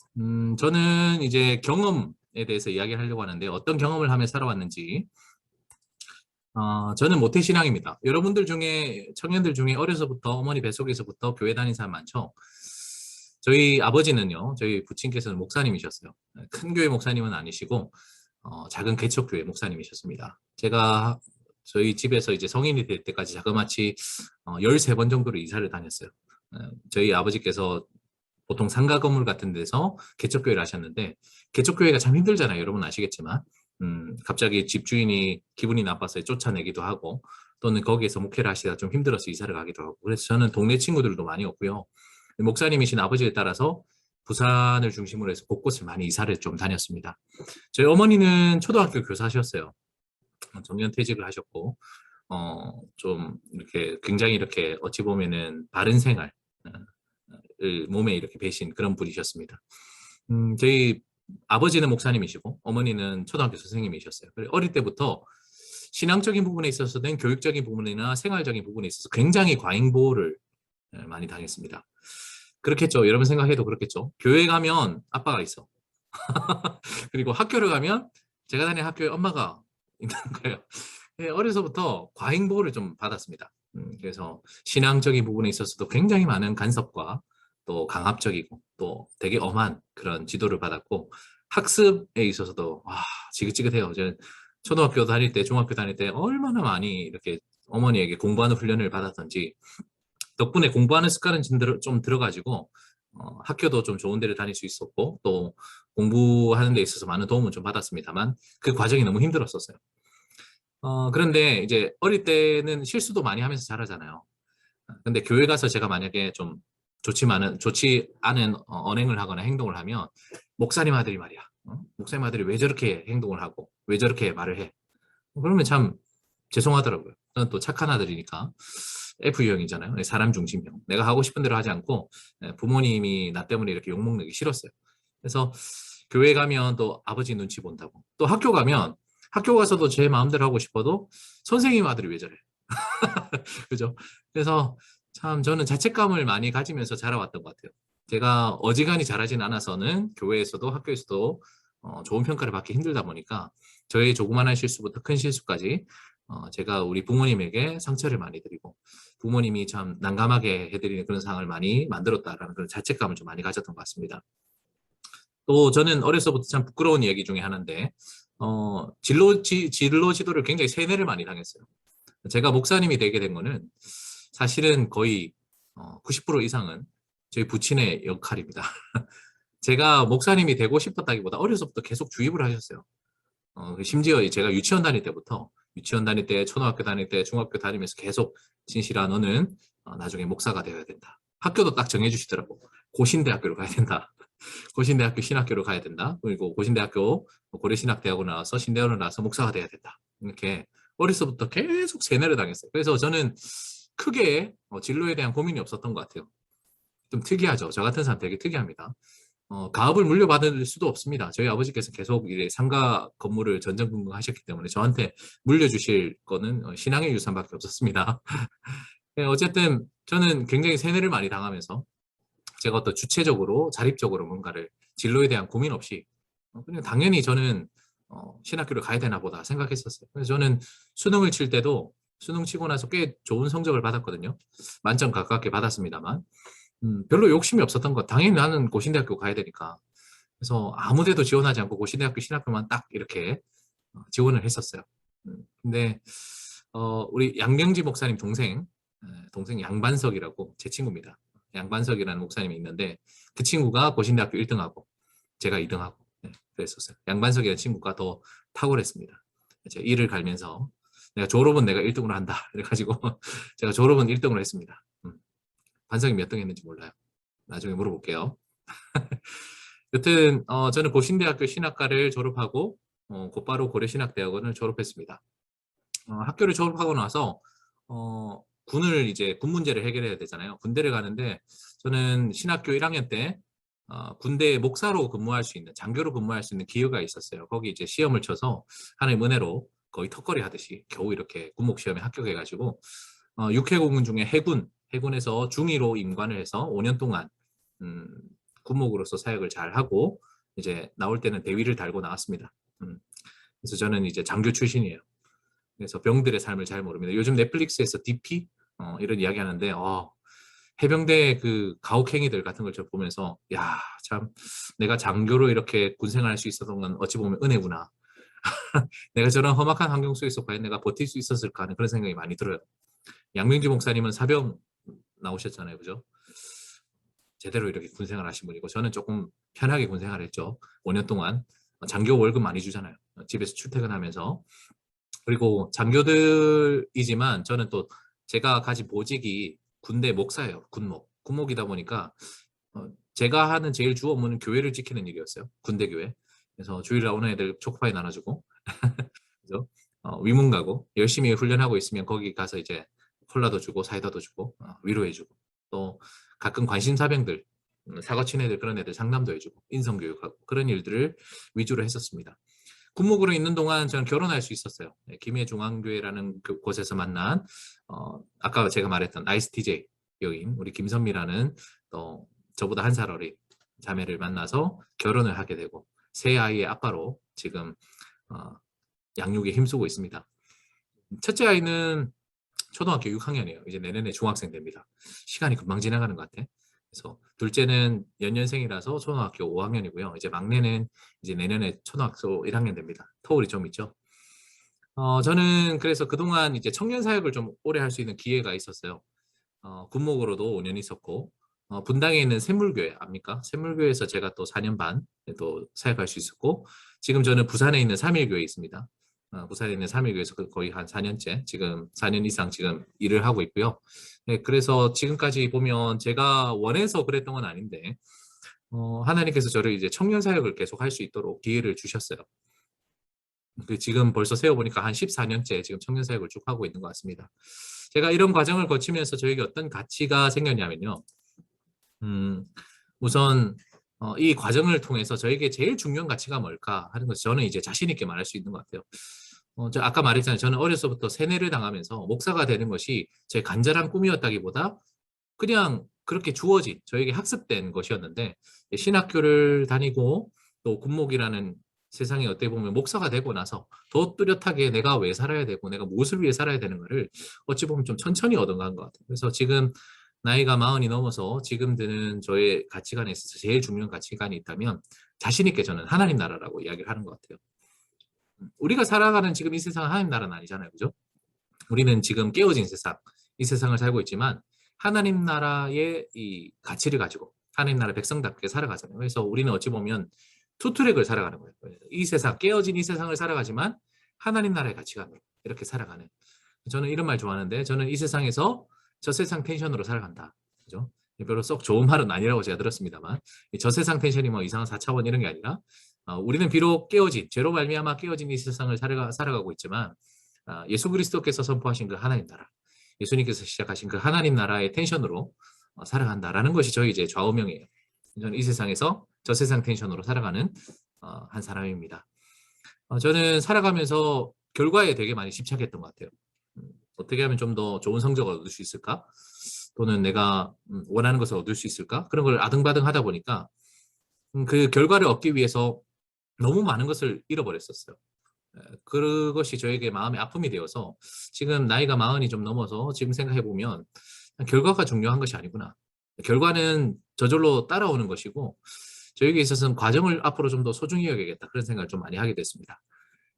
저는 이제 경험에 대해서 이야기를 하려고 하는데 어떤 경험을 하며 살아왔는지 저는 모태신앙입니다. 여러분들 중에 청년들 중에 어려서부터 어머니 뱃속에서부터 교회 다닌 사람 많죠? 저희 아버지는요. 저희 부친께서는 목사님이셨어요. 큰 교회 목사님은 아니시고 작은 개척교회 목사님이셨습니다. 제가 저희 집에서 이제 성인이 될 때까지 자그마치 13번 정도로 이사를 다녔어요. 저희 아버지께서 보통 상가 건물 같은 데서 개척교회를 하셨는데 개척교회가 참 힘들잖아요. 여러분 아시겠지만 갑자기 집주인이 기분이 나빠서 쫓아내기도 하고 또는 거기에서 목회를 하시다가 좀 힘들어서 이사를 가기도 하고 그래서 저는 동네 친구들도 많이 없고요. 목사님이신 아버지에 따라서 부산을 중심으로 해서 곳곳을 많이 이사를 좀 다녔습니다. 저희 어머니는 초등학교 교사셨어요. 정년 퇴직을 하셨고 좀 이렇게 굉장히 이렇게 어찌 보면은 바른 생활 몸에 이렇게 배신 그런 분이셨습니다. 저희 아버지는 목사님이시고 어머니는 초등학교 선생님이셨어요. 어릴 때부터 신앙적인 부분에 있어서는 교육적인 부분이나 생활적인 부분에 있어서 굉장히 과잉보호를 많이 당했습니다. 그렇겠죠. 여러분 생각해도 그렇겠죠. 교회 가면 아빠가 있어. 그리고 학교를 가면 제가 다니는 학교에 엄마가 있는 거예요. 어려서부터 과잉보호를 좀 받았습니다. 그래서 신앙적인 부분에 있어서도 굉장히 많은 간섭과 또 강압적이고 또 되게 엄한 그런 지도를 받았고 학습에 있어서도 지긋지긋해요. 저는 초등학교 다닐 때 중학교 다닐 때 얼마나 많이 이렇게 어머니에게 공부하는 훈련을 받았던지 덕분에 공부하는 습관은 좀 들어가지고 학교도 좀 좋은 데를 다닐 수 있었고 또 공부하는 데 있어서 많은 도움을 좀 받았습니다만 그 과정이 너무 힘들었었어요. 그런데 이제 어릴 때는 실수도 많이 하면서 자라잖아요. 근데 교회 가서 제가 만약에 좀 좋지 않은 언행을 하거나 행동을 하면 목사님 아들이 말이야. 목사님 아들이 왜 저렇게 행동을 하고 왜 저렇게 말을 해. 그러면 참 죄송하더라고요. 저는 또 착한 아들이니까 F유형이잖아요. 사람 중심형. 내가 하고 싶은 대로 하지 않고 부모님이 나 때문에 이렇게 욕먹는 게 싫었어요. 그래서 교회 가면 또 아버지 눈치 본다고. 또 학교 가면 학교 가서도 제 마음대로 하고 싶어도 선생님 아들이 왜 저래. 그죠? 그래서 참 저는 자책감을 많이 가지면서 자라왔던 것 같아요. 제가 어지간히 잘하진 않아서는 교회에서도 학교에서도 좋은 평가를 받기 힘들다 보니까 저의 조그마한 실수부터 큰 실수까지 제가 우리 부모님에게 상처를 많이 드리고 부모님이 참 난감하게 해드리는 그런 상황을 많이 만들었다라는 그런 자책감을 좀 많이 가졌던 것 같습니다. 또 저는 어려서부터 참 부끄러운 얘기 중에 하나인데 진로 지도를 굉장히 세뇌를 많이 당했어요. 제가 목사님이 되게 된 거는 사실은 거의 90% 이상은 저희 부친의 역할입니다. 제가 목사님이 되고 싶었다기보다 어려서부터 계속 주입을 하셨어요. 심지어 제가 유치원 다닐 때부터 유치원 다닐 때, 초등학교 다닐 때, 중학교 다니면서 계속 진실아 너는 나중에 목사가 되어야 된다. 학교도 딱 정해주시더라고. 고신대학교를 가야 된다. 고신대학교 신학교로 가야 된다. 그리고 고신대학교 고려신학대학원 나와서 신대원을 나와서 목사가 돼야 된다. 이렇게 어려서부터 계속 세뇌를 당했어요. 그래서 저는 크게 진로에 대한 고민이 없었던 것 같아요. 좀 특이하죠. 저 같은 사람 되게 특이합니다. 가업을 물려받을 수도 없습니다. 저희 아버지께서 계속 이래 상가 건물을 전전긍긍하셨기 때문에 저한테 물려주실 거는 신앙의 유산밖에 없었습니다. 네, 어쨌든 저는 굉장히 세뇌를 많이 당하면서 제가 어떤 주체적으로 자립적으로 뭔가를 진로에 대한 고민 없이 그냥 당연히 저는 신학교를 가야 되나 보다 생각했었어요. 그래서 저는 수능을 칠 때도 수능 치고 나서 꽤 좋은 성적을 받았거든요. 만점 가깝게 받았습니다만 별로 욕심이 없었던 것. 당연히 나는 고신대학교 가야 되니까. 그래서 아무 데도 지원하지 않고 고신대학교 신학교만 딱 이렇게 지원을 했었어요. 근데 우리 양명지 목사님 동생 양반석이라고 제 친구입니다. 양반석이라는 목사님이 있는데 그 친구가 고신대학교 1등하고 제가 2등하고 그랬었어요. 양반석이라는 친구가 더 탁월했습니다. 제가 이를 갈면서 내가 졸업은 내가 1등으로 한다. 그래가지고 제가 졸업은 1등으로 했습니다. 반석이 몇 등 했는지 몰라요. 나중에 물어볼게요. 여튼 저는 고신대학교 신학과를 졸업하고 곧바로 고려신학대학원을 졸업했습니다. 학교를 졸업하고 나서 군을 이제 군 문제를 해결해야 되잖아요. 군대를 가는데 저는 신학교 1학년 때 군대 목사로 근무할 수 있는 장교로 근무할 수 있는 기회가 있었어요. 거기 이제 시험을 쳐서 하나의 은혜로 거의 턱걸이 하듯이 겨우 이렇게 군목 시험에 합격해가지고 육해공군 중에 해군에서 중위로 임관을 해서 5년 동안 군목으로서 사역을 잘 하고 이제 나올 때는 대위를 달고 나왔습니다. 그래서 저는 이제 장교 출신이에요. 그래서 병들의 삶을 잘 모릅니다. 요즘 넷플릭스에서 DP 이런 이야기 하는데 해병대 그 가혹행위들 같은 걸 저 보면서 야, 참 내가 장교로 이렇게 군생활할 수 있었던 건 어찌 보면 은혜구나. 내가 저런 험악한 환경 속에서 과연 내가 버틸 수 있었을까 하는 그런 생각이 많이 들어요. 양명지 목사님은 사병 나오셨잖아요. 그죠? 제대로 이렇게 군생활 하신 분이고 저는 조금 편하게 군생활 했죠. 5년 동안 장교 월급 많이 주잖아요. 집에서 출퇴근하면서. 그리고 장교들이지만 저는 또 제가 가진 보직이 군대 목사예요. 군목이다 보니까 제가 하는 제일 주 업무는 교회를 지키는 일이었어요. 군대 교회. 그래서 주일 나오는 애들 초코파이 나눠주고 그죠? 위문 가고 열심히 훈련하고 있으면 거기 가서 이제 콜라도 주고 사이다도 주고 위로해주고 또 가끔 관심사병들 사고친 애들 그런 애들 상담도 해주고 인성교육하고 그런 일들을 위주로 했었습니다. 군목으로 있는 동안 저는 결혼할 수 있었어요. 김해중앙교회라는 그 곳에서 만난 아까 제가 말했던 ISTJ 여인 우리 김선미라는 또 저보다 한 살 어린 자매를 만나서 결혼을 하게 되고 세 아이의 아빠로 지금 양육에 힘쓰고 있습니다. 첫째 아이는 초등학교 6학년이에요. 이제 내년에 중학생 됩니다. 시간이 금방 지나가는 것 같아. 그래서 둘째는 연년생이라서 초등학교 5학년이고요. 이제 막내는 이제 내년에 초등학교 1학년 됩니다. 터울이 좀 있죠. 저는 그래서 그동안 이제 청년 사역을 좀 오래 할 수 있는 기회가 있었어요. 군목으로도 5년 있었고 분당에 있는 샘물교회 압니까? 샘물교회에서 제가 또 4년 반 또 사역할 수 있었고 지금 저는 부산에 있는 3일교회에 있습니다. 부산에 있는 3일교회에서 거의 한 4년째 지금 4년 이상 지금 일을 하고 있고요. 네, 그래서 지금까지 보면 제가 원해서 그랬던 건 아닌데 하나님께서 저를 이제 청년 사역을 계속 할 수 있도록 기회를 주셨어요. 지금 벌써 세어보니까 한 14년째 지금 청년 사역을 쭉 하고 있는 것 같습니다. 제가 이런 과정을 거치면서 저에게 어떤 가치가 생겼냐면요. 우선 이 과정을 통해서 저에게 제일 중요한 가치가 뭘까 하는 것을 저는 이제 자신 있게 말할 수 있는 것 같아요. 저 아까 말했잖아요. 저는 어려서부터 세뇌를 당하면서 목사가 되는 것이 제 간절한 꿈이었다기보다 그냥 그렇게 주어진 저에게 학습된 것이었는데 신학교를 다니고 또 군목이라는 세상에 어떻게 보면 목사가 되고 나서 더 뚜렷하게 내가 왜 살아야 되고 내가 무엇을 위해 살아야 되는 것을 어찌 보면 좀 천천히 얻어간 것 같아요. 그래서 지금 나이가 40이 넘어서 지금 드는 저의 가치관에 있어서 제일 중요한 가치관이 있다면 자신 있게 저는 하나님 나라라고 이야기를 하는 것 같아요. 우리가 살아가는 지금 이 세상은 하나님 나라는 아니잖아요. 그죠? 우리는 지금 깨어진 세상, 이 세상을 살고 있지만 하나님 나라의 이 가치를 가지고 하나님 나라 백성답게 살아가잖아요. 그래서 우리는 어찌 보면 투트랙을 살아가는 거예요. 이 세상, 깨어진 이 세상을 살아가지만 하나님 나라의 가치관으로 이렇게 살아가는. 저는 이런 말 좋아하는데 저는 이 세상에서 저 세상 텐션으로 살아간다. 그죠? 별로 썩 좋은 말은 아니라고 제가 들었습니다만 저 세상 텐션이 뭐 이상한 4차원 이런 게 아니라 우리는 비록 깨어진, 죄로 말미암아 깨어진 이 세상을 살아가고 있지만 예수 그리스도께서 선포하신 그 하나님 나라, 예수님께서 시작하신 그 하나님 나라의 텐션으로 살아간다라는 것이 저희 이제 좌우명이에요. 저는 이 세상에서 저 세상 텐션으로 살아가는 한 사람입니다. 저는 살아가면서 결과에 되게 많이 집착했던 것 같아요. 어떻게 하면 좀 더 좋은 성적을 얻을 수 있을까? 또는 내가 원하는 것을 얻을 수 있을까? 그런 걸 아등바등 하다 보니까 그 결과를 얻기 위해서 너무 많은 것을 잃어버렸었어요. 그것이 저에게 마음의 아픔이 되어서 지금 나이가 40이 좀 넘어서 지금 생각해보면 결과가 중요한 것이 아니구나. 결과는 저절로 따라오는 것이고 저에게 있어서는 과정을 앞으로 좀 더 소중히 여겨야겠다. 그런 생각을 좀 많이 하게 됐습니다.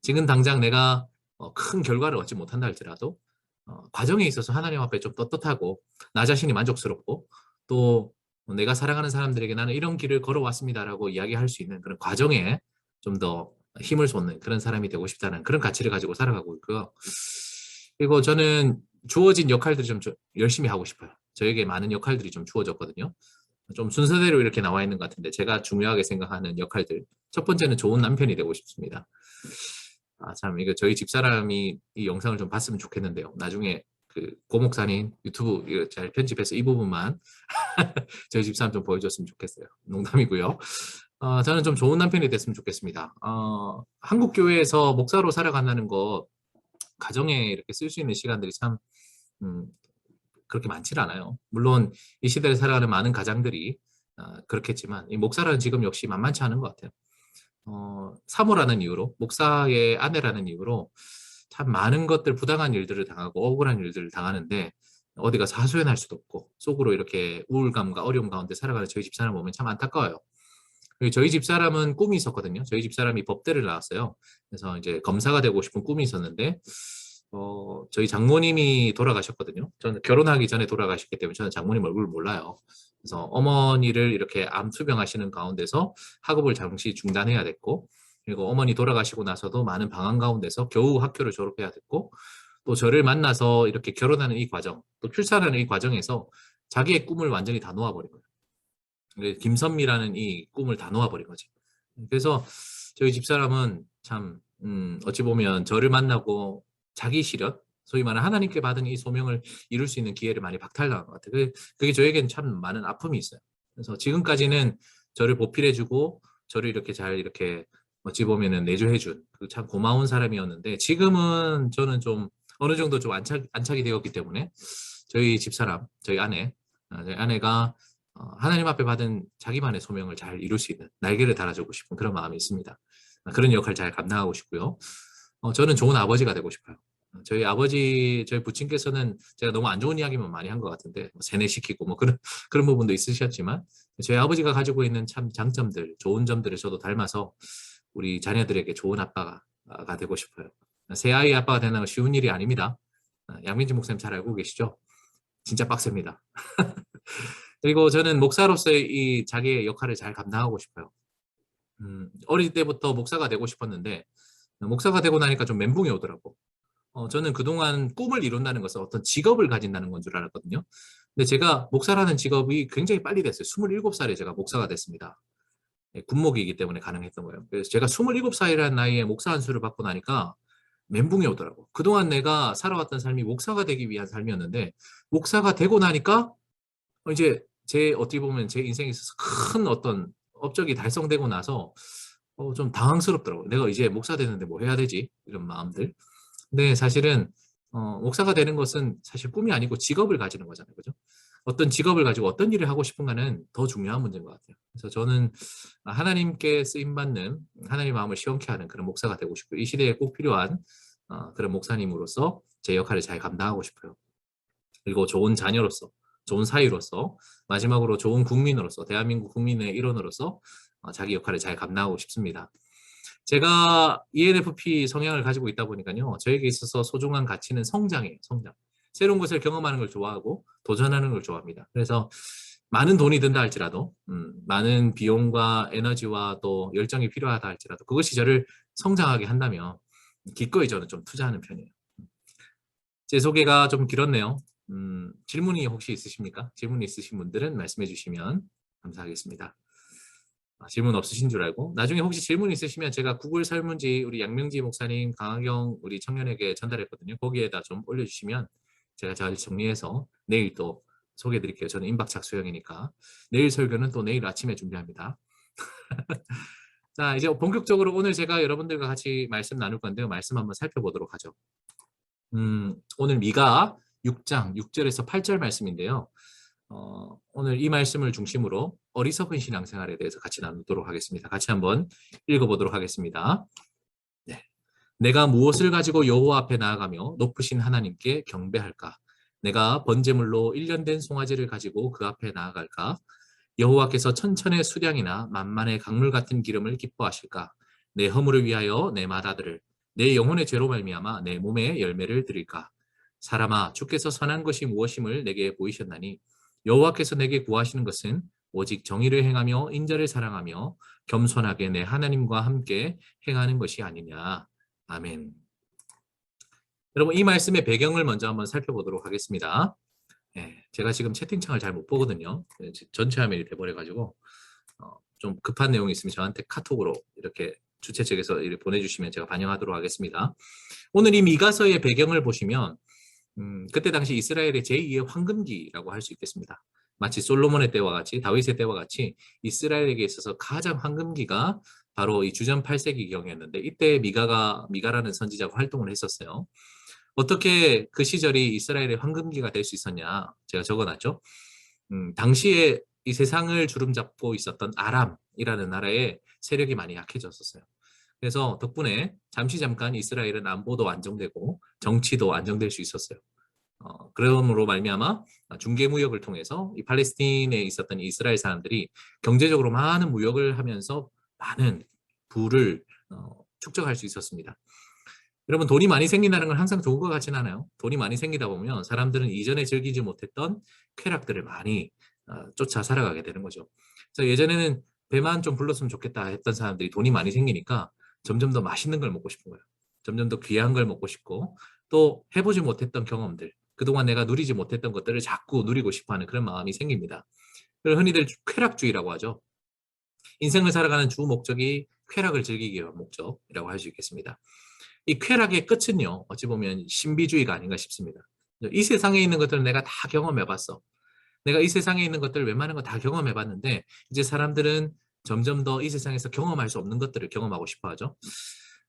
지금 당장 내가 큰 결과를 얻지 못한다 할지라도 과정에 있어서 하나님 앞에 좀 떳떳하고 나 자신이 만족스럽고 또 내가 사랑하는 사람들에게 나는 이런 길을 걸어왔습니다라고 이야기할 수 있는 그런 과정에 좀 더 힘을 쏟는 그런 사람이 되고 싶다는 그런 가치를 가지고 살아가고 있고요. 그리고 저는 주어진 역할들이 좀 열심히 하고 싶어요. 저에게 많은 역할들이 좀 주어졌거든요. 좀 순서대로 이렇게 나와 있는 것 같은데 제가 중요하게 생각하는 역할들. 첫 번째는 좋은 남편이 되고 싶습니다. 참 이거 저희 집사람이 이 영상을 좀 봤으면 좋겠는데요. 나중에 그 고목사님 유튜브 이거 잘 편집해서 이 부분만 저희 집사람 좀 보여줬으면 좋겠어요. 농담이고요. 저는 좀 좋은 남편이 됐으면 좋겠습니다. 한국 교회에서 목사로 살아간다는 거 가정에 이렇게 쓸 수 있는 시간들이 참 그렇게 많지 않아요. 물론 이 시대를 살아가는 많은 가장들이 그렇겠지만 이 목사라는 직업 역시 만만치 않은 것 같아요. 사모라는 이유로 목사의 아내라는 이유로 참 많은 것들 부당한 일들을 당하고 억울한 일들을 당하는데 어디 가서 하소연할 수도 없고 속으로 이렇게 우울감과 어려움 가운데 살아가는 저희 집사람 보면 참 안타까워요. 저희 집사람은 꿈이 있었거든요. 저희 집사람이 법대를 나왔어요. 그래서 이제 검사가 되고 싶은 꿈이 있었는데 저희 장모님이 돌아가셨거든요. 저는 결혼하기 전에 돌아가셨기 때문에 저는 장모님 얼굴을 몰라요. 그래서 어머니를 이렇게 암 투병하시는 가운데서 학업을 잠시 중단해야 됐고 그리고 어머니 돌아가시고 나서도 많은 방황 가운데서 겨우 학교를 졸업해야 됐고 또 저를 만나서 이렇게 결혼하는 이 과정 또 출산하는 이 과정에서 자기의 꿈을 완전히 다 놓아버린 거예요. 김선미라는 이 꿈을 다 놓아버린 거지. 그래서 저희 집사람은 참 어찌 보면 저를 만나고 자기 실현, 소위 말하는 하나님께 받은 이 소명을 이룰 수 있는 기회를 많이 박탈당한 것 같아요. 그게 저에게는 참 많은 아픔이 있어요. 그래서 지금까지는 저를 보필해주고 저를 이렇게 잘 이렇게 어찌 보면은 내조해준 그 참 고마운 사람이었는데 지금은 저는 좀 어느 정도 좀 안착이 되었기 때문에 저희 집사람, 저희 아내가 하나님 앞에 받은 자기만의 소명을 잘 이룰 수 있는 날개를 달아주고 싶은 그런 마음이 있습니다. 그런 역할을 잘 감당하고 싶고요. 저는 좋은 아버지가 되고 싶어요. 저희 아버지, 저희 부친께서는 제가 너무 안 좋은 이야기만 많이 한 것 같은데 세뇌시키고 뭐 그런 부분도 있으셨지만 저희 아버지가 가지고 있는 참 장점들, 좋은 점들을 저도 닮아서 우리 자녀들에게 좋은 아빠가 되고 싶어요. 새 아이 아빠가 되는 건 쉬운 일이 아닙니다. 양민지 목사님 잘 알고 계시죠? 진짜 빡셉니다. 그리고 저는 목사로서의 이 자기의 역할을 잘 감당하고 싶어요. 어릴 때부터 목사가 되고 싶었는데 목사가 되고 나니까 좀 멘붕이 오더라고. 저는 그동안 꿈을 이룬다는 것은 어떤 직업을 가진다는 건 줄 알았거든요. 근데 제가 목사라는 직업이 굉장히 빨리 됐어요. 27살에 제가 목사가 됐습니다. 군목이기 때문에 가능했던 거예요. 그래서 제가 27살이라는 나이에 목사 안수를 받고 나니까 멘붕이 오더라고. 그동안 내가 살아왔던 삶이 목사가 되기 위한 삶이었는데 목사가 되고 나니까 이제 어떻게 보면 제 인생에 있어서 큰 어떤 업적이 달성되고 나서 좀 당황스럽더라고요. 내가 이제 목사 되는데 뭐 해야 되지? 이런 마음들. 근데 사실은 목사가 되는 것은 사실 꿈이 아니고 직업을 가지는 거잖아요. 그죠? 어떤 직업을 가지고 어떤 일을 하고 싶은가는 더 중요한 문제인 것 같아요. 그래서 저는 하나님께 쓰임받는 하나님 마음을 시원케 하는 그런 목사가 되고 싶고 이 시대에 꼭 필요한 그런 목사님으로서 제 역할을 잘 감당하고 싶어요. 그리고 좋은 자녀로서, 좋은 사위로서, 마지막으로 좋은 국민으로서, 대한민국 국민의 일원으로서 자기 역할을 잘 감당하고 싶습니다. 제가 ENFP 성향을 가지고 있다 보니까요. 저에게 있어서 소중한 가치는 성장이에요. 성장. 새로운 것을 경험하는 걸 좋아하고 도전하는 걸 좋아합니다. 그래서 많은 돈이 든다 할지라도 많은 비용과 에너지와 또 열정이 필요하다 할지라도 그것이 저를 성장하게 한다면 기꺼이 저는 좀 투자하는 편이에요. 제 소개가 좀 길었네요. 질문이 혹시 있으십니까? 질문 있으신 분들은 말씀해 주시면 감사하겠습니다. 질문 없으신 줄 알고 나중에 혹시 질문 있으시면 제가 구글 설문지 우리 양명지 목사님 강하경 우리 청년에게 전달했거든요. 거기에다 좀 올려주시면 제가 잘 정리해서 내일 또 소개해 드릴게요. 저는 임박착수형이니까 내일 설교는 또 내일 아침에 준비합니다. 자, 이제 본격적으로 오늘 제가 여러분들과 같이 말씀 나눌 건데요. 말씀 한번 살펴보도록 하죠. 오늘 미가 6장 6절에서 8절 말씀인데요. 오늘 이 말씀을 중심으로 어리석은 신앙생활에 대해서 같이 나누도록 하겠습니다. 같이 한번 읽어보도록 하겠습니다. 네. 내가 무엇을 가지고 여호와 앞에 나아가며 높으신 하나님께 경배할까? 내가 번제물로 1년 된 송아지를 가지고 그 앞에 나아갈까? 여호와께서 천천의 수량이나 만만의 강물 같은 기름을 기뻐하실까? 내 허물을 위하여 내 맏아들을 내 영혼의 죄로 말미암아 내 몸에 열매를 드릴까? 사람아, 주께서 선한 것이 무엇임을 내게 보이셨나니 여호와께서 내게 구하시는 것은 오직 정의를 행하며 인자를 사랑하며 겸손하게 내 하나님과 함께 행하는 것이 아니냐. 아멘. 여러분, 이 말씀의 배경을 먼저 한번 살펴보도록 하겠습니다. 제가 지금 채팅창을 잘 못 보거든요. 전체 화면이 돼버려가지고 좀 급한 내용이 있으면 저한테 카톡으로 이렇게 주최 측에서 보내주시면 제가 반영하도록 하겠습니다. 오늘 이 미가서의 배경을 보시면 그때 당시 이스라엘의 제2의 황금기라고 할 수 있겠습니다. 마치 솔로몬의 때와 같이 다윗의 때와 같이 이스라엘에게 있어서 가장 황금기가 바로 이 주전 8세기경이었는데 이때 미가라는 선지자가 활동을 했었어요. 어떻게 그 시절이 이스라엘의 황금기가 될 수 있었냐 제가 적어놨죠. 당시에 이 세상을 주름잡고 있었던 아람이라는 나라의 세력이 많이 약해졌었어요. 그래서 덕분에 잠깐 이스라엘은 안보도 안정되고 정치도 안정될 수 있었어요. 그러므로 말미암아 중개무역을 통해서 이 팔레스틴에 있었던 이스라엘 사람들이 경제적으로 많은 무역을 하면서 많은 부를 축적할 수 있었습니다. 여러분, 돈이 많이 생긴다는 건 항상 좋은 것 같진 않아요. 돈이 많이 생기다 보면 사람들은 이전에 즐기지 못했던 쾌락들을 많이 쫓아 살아가게 되는 거죠. 그래서 예전에는 배만 좀 불렀으면 좋겠다 했던 사람들이 돈이 많이 생기니까 점점 더 맛있는 걸 먹고 싶은 거예요. 점점 더 귀한 걸 먹고 싶고 또 해보지 못했던 경험들, 그동안 내가 누리지 못했던 것들을 자꾸 누리고 싶어하는 그런 마음이 생깁니다. 그걸 흔히들 쾌락주의라고 하죠. 인생을 살아가는 주 목적이 쾌락을 즐기기 위한 목적이라고 할 수 있겠습니다. 이 쾌락의 끝은요, 어찌 보면 신비주의가 아닌가 싶습니다. 이 세상에 있는 것들은 내가 다 경험해봤어. 내가 이 세상에 있는 것들 웬만한 거 다 경험해봤는데 이제 사람들은 점점 더 이 세상에서 경험할 수 없는 것들을 경험하고 싶어 하죠.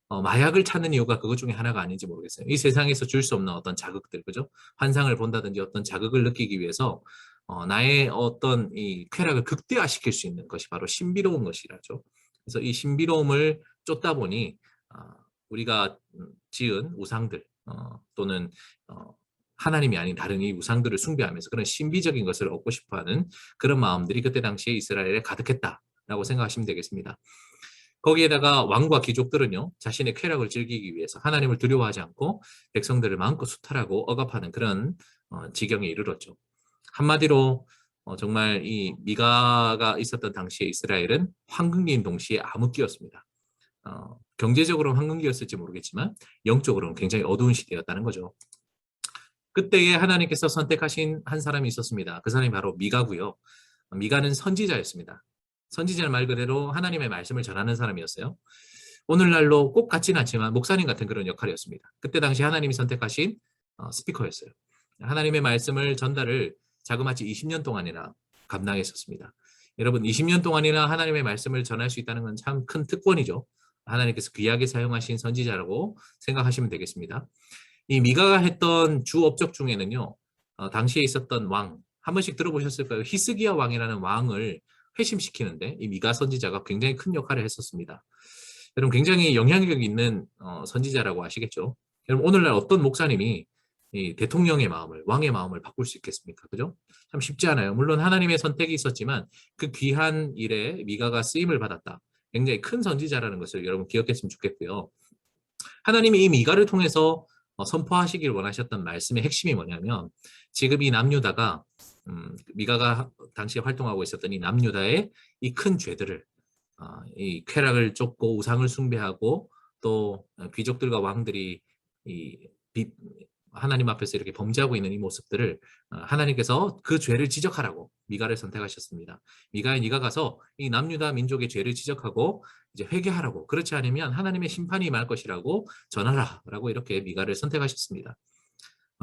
마약을 찾는 이유가 그것 중에 하나가 아닌지 모르겠어요. 이 세상에서 줄 수 없는 어떤 자극들, 그죠? 환상을 본다든지 어떤 자극을 느끼기 위해서 나의 어떤 이 쾌락을 극대화시킬 수 있는 것이 바로 신비로운 것이라죠. 그래서 이 신비로움을 쫓다 보니 우리가 지은 우상들 또는 하나님이 아닌 다른 이 우상들을 숭배하면서 그런 신비적인 것을 얻고 싶어하는 그런 마음들이 그때 당시에 이스라엘에 가득했다라고 생각하시면 되겠습니다. 거기에다가 왕과 귀족들은요, 자신의 쾌락을 즐기기 위해서 하나님을 두려워하지 않고 백성들을 마음껏 수탈하고 억압하는 그런 지경에 이르렀죠. 한마디로 정말 이 미가가 있었던 당시에 이스라엘은 황금기인 동시에 암흑기였습니다. 경제적으로는 황금기였을지 모르겠지만 영적으로는 굉장히 어두운 시대였다는 거죠. 그때에 하나님께서 선택하신 한 사람이 있었습니다. 그 사람이 바로 미가고요. 미가는 선지자였습니다. 선지자는 말 그대로 하나님의 말씀을 전하는 사람이었어요. 오늘날로 꼭 같지는 않지만 목사님 같은 그런 역할이었습니다. 그때 당시 하나님이 선택하신 스피커였어요. 하나님의 말씀을 전달을 자그마치 20년 동안이나 감당했었습니다. 여러분, 20년 동안이나 하나님의 말씀을 전할 수 있다는 건 참 큰 특권이죠. 하나님께서 귀하게 사용하신 선지자라고 생각하시면 되겠습니다. 이 미가가 했던 주 업적 중에는요, 당시에 있었던 왕, 한 번씩 들어보셨을 거예요. 히스기야 왕이라는 왕을 회심시키는데 이 미가 선지자가 굉장히 큰 역할을 했었습니다. 여러분 굉장히 영향력 있는 선지자라고 아시겠죠? 여러분 오늘날 어떤 목사님이 이 대통령의 마음을, 왕의 마음을 바꿀 수 있겠습니까? 그죠? 참 쉽지 않아요. 물론 하나님의 선택이 있었지만 그 귀한 일에 미가가 쓰임을 받았다. 굉장히 큰 선지자라는 것을 여러분 기억했으면 좋겠고요. 하나님이 이 미가를 통해서 선포하시길 원하셨던 말씀의 핵심이 뭐냐면 지금 이 남유다가 미가가 당시에 활동하고 있었던 이 남유다의 이 큰 죄들을 이 쾌락을 쫓고 우상을 숭배하고 또 귀족들과 왕들이 이 하나님 앞에서 이렇게 범죄하고 있는 이 모습들을 하나님께서 그 죄를 지적하라고 미가를 선택하셨습니다. 미가야 네가 가서 이 남유다 민족의 죄를 지적하고 이제 회개하라고, 그렇지 않으면 하나님의 심판이 임할 것이라고 전하라라고 이렇게 미가를 선택하셨습니다.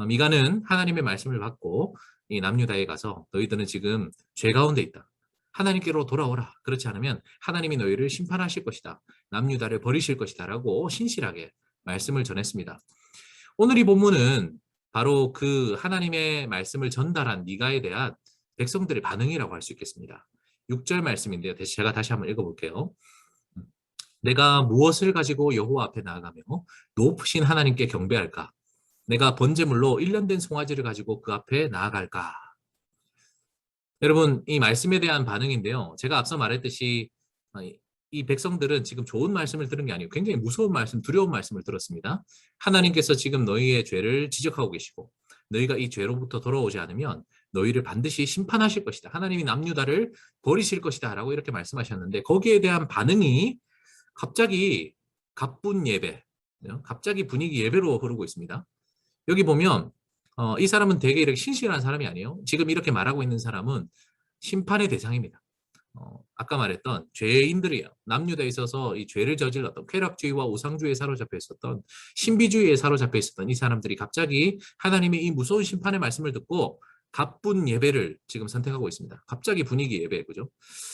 미가는 하나님의 말씀을 받고 이 남유다에 가서 너희들은 지금 죄 가운데 있다. 하나님께로 돌아오라. 그렇지 않으면 하나님이 너희를 심판하실 것이다. 남유다를 버리실 것이다. 라고 신실하게 말씀을 전했습니다. 오늘 이 본문은 바로 그 하나님의 말씀을 전달한 미가에 대한 백성들의 반응이라고 할 수 있겠습니다. 6절 말씀인데요. 제가 다시 한번 읽어볼게요. 내가 무엇을 가지고 여호와 앞에 나아가며 높으신 하나님께 경배할까? 내가 번제물로 1년 된 송아지를 가지고 그 앞에 나아갈까? 여러분 이 말씀에 대한 반응인데요. 제가 앞서 말했듯이 이 백성들은 지금 좋은 말씀을 들은 게 아니고 굉장히 무서운 말씀, 두려운 말씀을 들었습니다. 하나님께서 지금 너희의 죄를 지적하고 계시고 너희가 이 죄로부터 돌아오지 않으면 너희를 반드시 심판하실 것이다. 하나님이 남유다를 버리실 것이다 라고 이렇게 말씀하셨는데 거기에 대한 반응이 갑자기 갑분 예배, 갑자기 분위기 예배로 흐르고 있습니다. 여기 보면 이 사람은 되게 이렇게 신실한 사람이 아니에요. 지금 이렇게 말하고 있는 사람은 심판의 대상입니다. 아까 말했던 죄인들이에요. 남유다에 있어서 이 죄를 저질렀던 쾌락주의와 우상주의에 사로잡혀 있었던 신비주의에 사로잡혀 있었던 이 사람들이 갑자기 하나님의 이 무서운 심판의 말씀을 듣고 갑분 예배를 지금 선택하고 있습니다. 갑자기 분위기 예배, 그죠?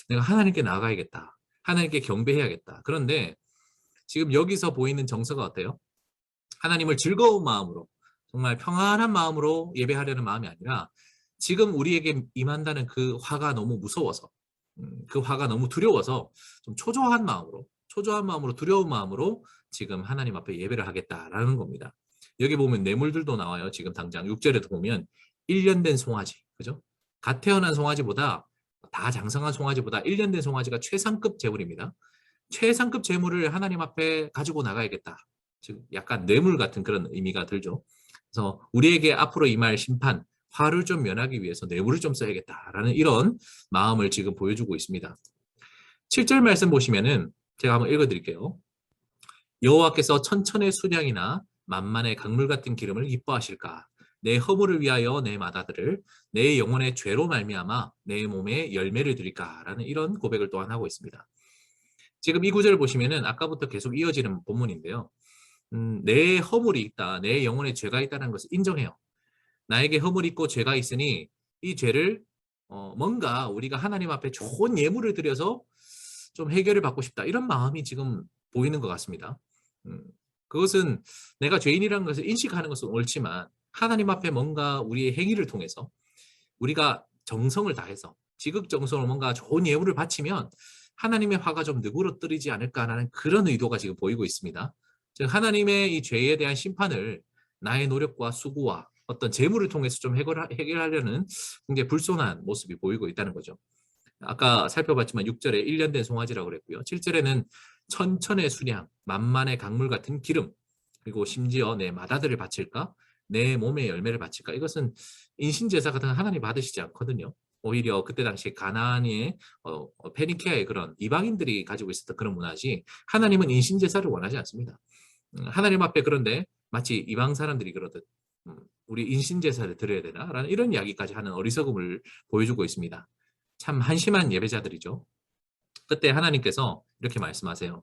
내가 하나님께 나아가야겠다. 하나님께 경배해야겠다. 그런데 지금 여기서 보이는 정서가 어때요? 하나님을 즐거운 마음으로 정말 평안한 마음으로 예배하려는 마음이 아니라 지금 우리에게 임한다는 그 화가 너무 무서워서 그 화가 너무 두려워서 좀 초조한 마음으로 두려운 마음으로 지금 하나님 앞에 예배를 하겠다라는 겁니다. 여기 보면 뇌물들도 나와요. 지금 당장 6절에도 보면 1년 된 송아지, 그죠? 갓 태어난 송아지보다 다 장성한 송아지보다 1년 된 송아지가 최상급 제물입니다. 최상급 제물을 하나님 앞에 가지고 나가야겠다. 즉 약간 뇌물 같은 그런 의미가 들죠. 그래서 우리에게 앞으로 임할 심판, 화를 좀 면하기 위해서 뇌물을 좀 써야겠다라는 이런 마음을 지금 보여주고 있습니다. 7절 말씀 보시면은 제가 한번 읽어드릴게요. 여호와께서 천천의 순양이나 만만의 강물 같은 기름을 기뻐하실까? 내 허물을 위하여 내 마다들을 내 영혼의 죄로 말미암아 내 몸에 열매를 드릴까라는 이런 고백을 또한 하고 있습니다. 지금 이 구절을 보시면은 아까부터 계속 이어지는 본문인데요. 내 허물이 있다, 내 영혼의 죄가 있다는 것을 인정해요. 나에게 허물이 있고 죄가 있으니 이 죄를 뭔가 우리가 하나님 앞에 좋은 예물을 드려서 좀 해결을 받고 싶다. 이런 마음이 지금 보이는 것 같습니다. 그것은 내가 죄인이라는 것을 인식하는 것은 옳지만 하나님 앞에 뭔가 우리의 행위를 통해서 우리가 정성을 다해서 지극정성으로 뭔가 좋은 예물을 바치면 하나님의 화가 좀 누그러뜨리지 않을까라는 그런 의도가 지금 보이고 있습니다. 즉 하나님의 이 죄에 대한 심판을 나의 노력과 수고와 어떤 재물을 통해서 좀 해결하려는 굉장히 불손한 모습이 보이고 있다는 거죠. 아까 살펴봤지만 6절에 1년 된 송아지라고 그랬고요. 7절에는 천천의 순양, 만만의 강물 같은 기름, 그리고 심지어 내 마다들을 바칠까? 내 몸의 열매를 바칠까? 이것은 인신제사 같은 건 하나님 받으시지 않거든요. 오히려 그때 당시 가나안의 페니케아의 그런 이방인들이 가지고 있었던 그런 문화지 하나님은 인신제사를 원하지 않습니다. 하나님 앞에 그런데 마치 이방 사람들이 그러듯 우리 인신제사를 드려야 되나? 라는 이런 이야기까지 하는 어리석음을 보여주고 있습니다. 참 한심한 예배자들이죠. 그때 하나님께서 이렇게 말씀하세요.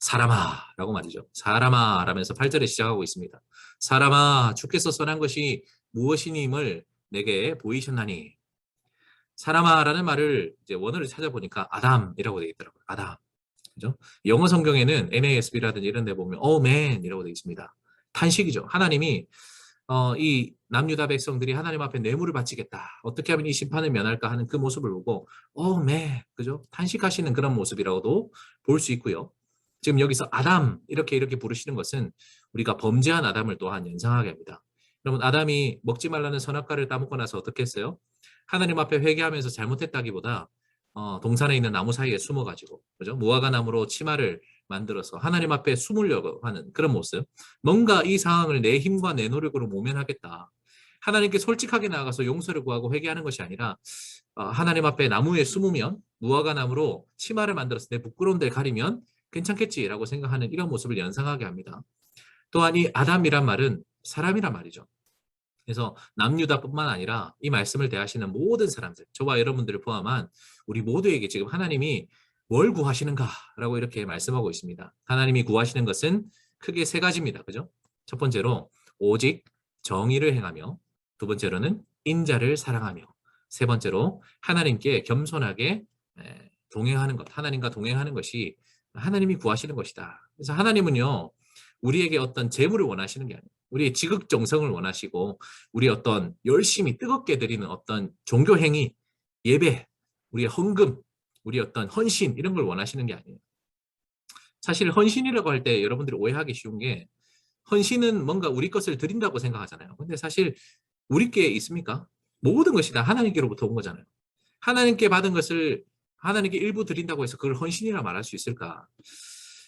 사람아 라고 말이죠. 사람아 라면서 8절에 시작하고 있습니다. 사람아 주께서 선한 것이 무엇이님을 내게 보이셨나니. 사람아 라는 말을 이제 원어를 찾아보니까 아담이라고 되어 있더라고요. 아담. 그죠? 영어 성경에는 NASB라든지 이런 데 보면 oh man 이라고 되어 있습니다. 탄식이죠. 하나님이 이 남유다 백성들이 하나님 앞에 뇌물을 바치겠다. 어떻게 하면 이 심판을 면할까 하는 그 모습을 보고 네, 그죠? 탄식하시는 그런 모습이라고도 볼 수 있고요. 지금 여기서 아담 이렇게 부르시는 것은 우리가 범죄한 아담을 또한 연상하게 합니다. 여러분 아담이 먹지 말라는 선악과를 따먹고 나서 어떻게 했어요? 하나님 앞에 회개하면서 잘못했다기보다 동산에 있는 나무 사이에 숨어가지고 그죠? 무화과 나무로 치마를 만들어서 하나님 앞에 숨으려고 하는 그런 모습. 뭔가 이 상황을 내 힘과 내 노력으로 모면하겠다. 하나님께 솔직하게 나아가서 용서를 구하고 회개하는 것이 아니라 하나님 앞에 나무에 숨으면 무화과 나무로 치마를 만들어서 내 부끄러운 데를 가리면 괜찮겠지라고 생각하는 이런 모습을 연상하게 합니다. 또한 이 아담이란 말은 사람이란 말이죠. 그래서 남유다뿐만 아니라 이 말씀을 대하시는 모든 사람들, 저와 여러분들을 포함한 우리 모두에게 지금 하나님이 뭘 구하시는가라고 이렇게 말씀하고 있습니다. 하나님이 구하시는 것은 크게 세 가지입니다. 그죠? 첫 번째로 오직 정의를 행하며, 두 번째로는 인자를 사랑하며, 세 번째로 하나님께 겸손하게 동행하는 것, 하나님과 동행하는 것이 하나님이 구하시는 것이다. 그래서 하나님은요, 우리에게 어떤 재물을 원하시는 게 아니에요. 우리의 지극정성을 원하시고 우리 어떤 열심히 뜨겁게 드리는 어떤 종교 행위, 예배, 우리의 헌금, 우리 어떤 헌신 이런 걸 원하시는 게 아니에요. 사실 헌신이라고 할 때 여러분들이 오해하기 쉬운 게 헌신은 뭔가 우리 것을 드린다고 생각하잖아요. 근데 사실 우리께 있습니까? 모든 것이 다 하나님께로부터 온 거잖아요. 하나님께 받은 것을 하나님께 일부 드린다고 해서 그걸 헌신이라 말할 수 있을까?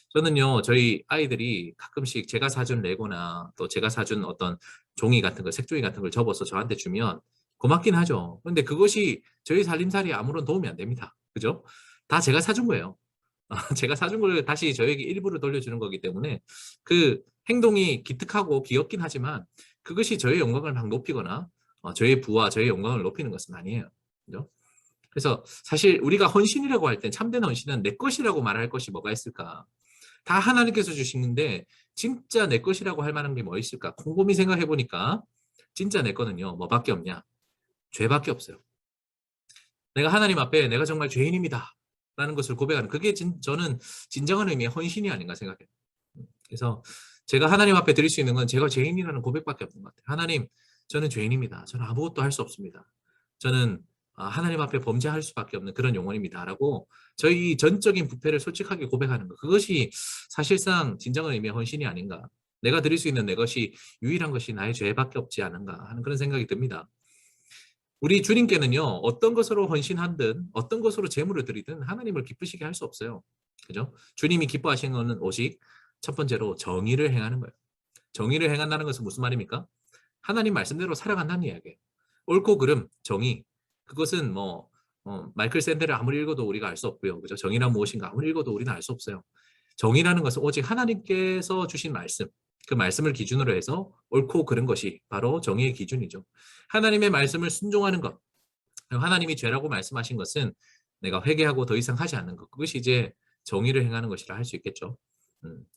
저는요, 저희 아이들이 가끔씩 제가 사준 레고나 또 제가 사준 어떤 종이 같은 거, 색종이 같은 걸 접어서 저한테 주면 고맙긴 하죠. 근데 그것이 저희 살림살이에 아무런 도움이 안 됩니다. 그죠? 다 제가 사준 거예요. 제가 사준 걸 다시 저에게 일부를 돌려주는 거기 때문에 그 행동이 기특하고 귀엽긴 하지만 그것이 저의 영광을 막 높이거나 저의 부와 저의 영광을 높이는 것은 아니에요. 그죠? 그래서 사실 우리가 헌신이라고 할 땐 참된 헌신은 내 것이라고 말할 것이 뭐가 있을까? 다 하나님께서 주시는데 진짜 내 것이라고 할 만한 게 뭐 있을까? 곰곰이 생각해 보니까 진짜 내 거는요. 뭐밖에 없냐? 죄밖에 없어요. 내가 하나님 앞에 내가 정말 죄인입니다. 라는 것을 고백하는 그게 저는 진정한 의미의 헌신이 아닌가 생각해요. 그래서 제가 하나님 앞에 드릴 수 있는 건 제가 죄인이라는 고백밖에 없는 것 같아요. 하나님, 저는 죄인입니다. 저는 아무것도 할 수 없습니다. 저는 하나님 앞에 범죄할 수밖에 없는 그런 영혼입니다. 라고 저희 전적인 부패를 솔직하게 고백하는 것. 그것이 사실상 진정한 의미의 헌신이 아닌가. 내가 드릴 수 있는 내 것이 유일한 것이 나의 죄밖에 없지 않은가 하는 그런 생각이 듭니다. 우리 주님께는요, 어떤 것으로 헌신하든 어떤 것으로 재물을 드리든 하나님을 기쁘시게 할 수 없어요. 그죠? 주님이 기뻐하시는 것은 오직 첫 번째로 정의를 행하는 거예요. 정의를 행한다는 것은 무슨 말입니까? 하나님 말씀대로 살아간다는 이야기예요. 옳고 그름, 정의. 그것은 마이클 샌델을 아무리 읽어도 우리가 알 수 없고요. 그죠? 정의란 무엇인가 아무리 읽어도 우리는 알 수 없어요. 정의라는 것은 오직 하나님께서 주신 말씀, 그 말씀을 기준으로 해서 옳고 그른 것이 바로 정의의 기준이죠. 하나님의 말씀을 순종하는 것, 하나님이 죄라고 말씀하신 것은 내가 회개하고 더 이상 하지 않는 것, 그것이 이제 정의를 행하는 것이라 할 수 있겠죠.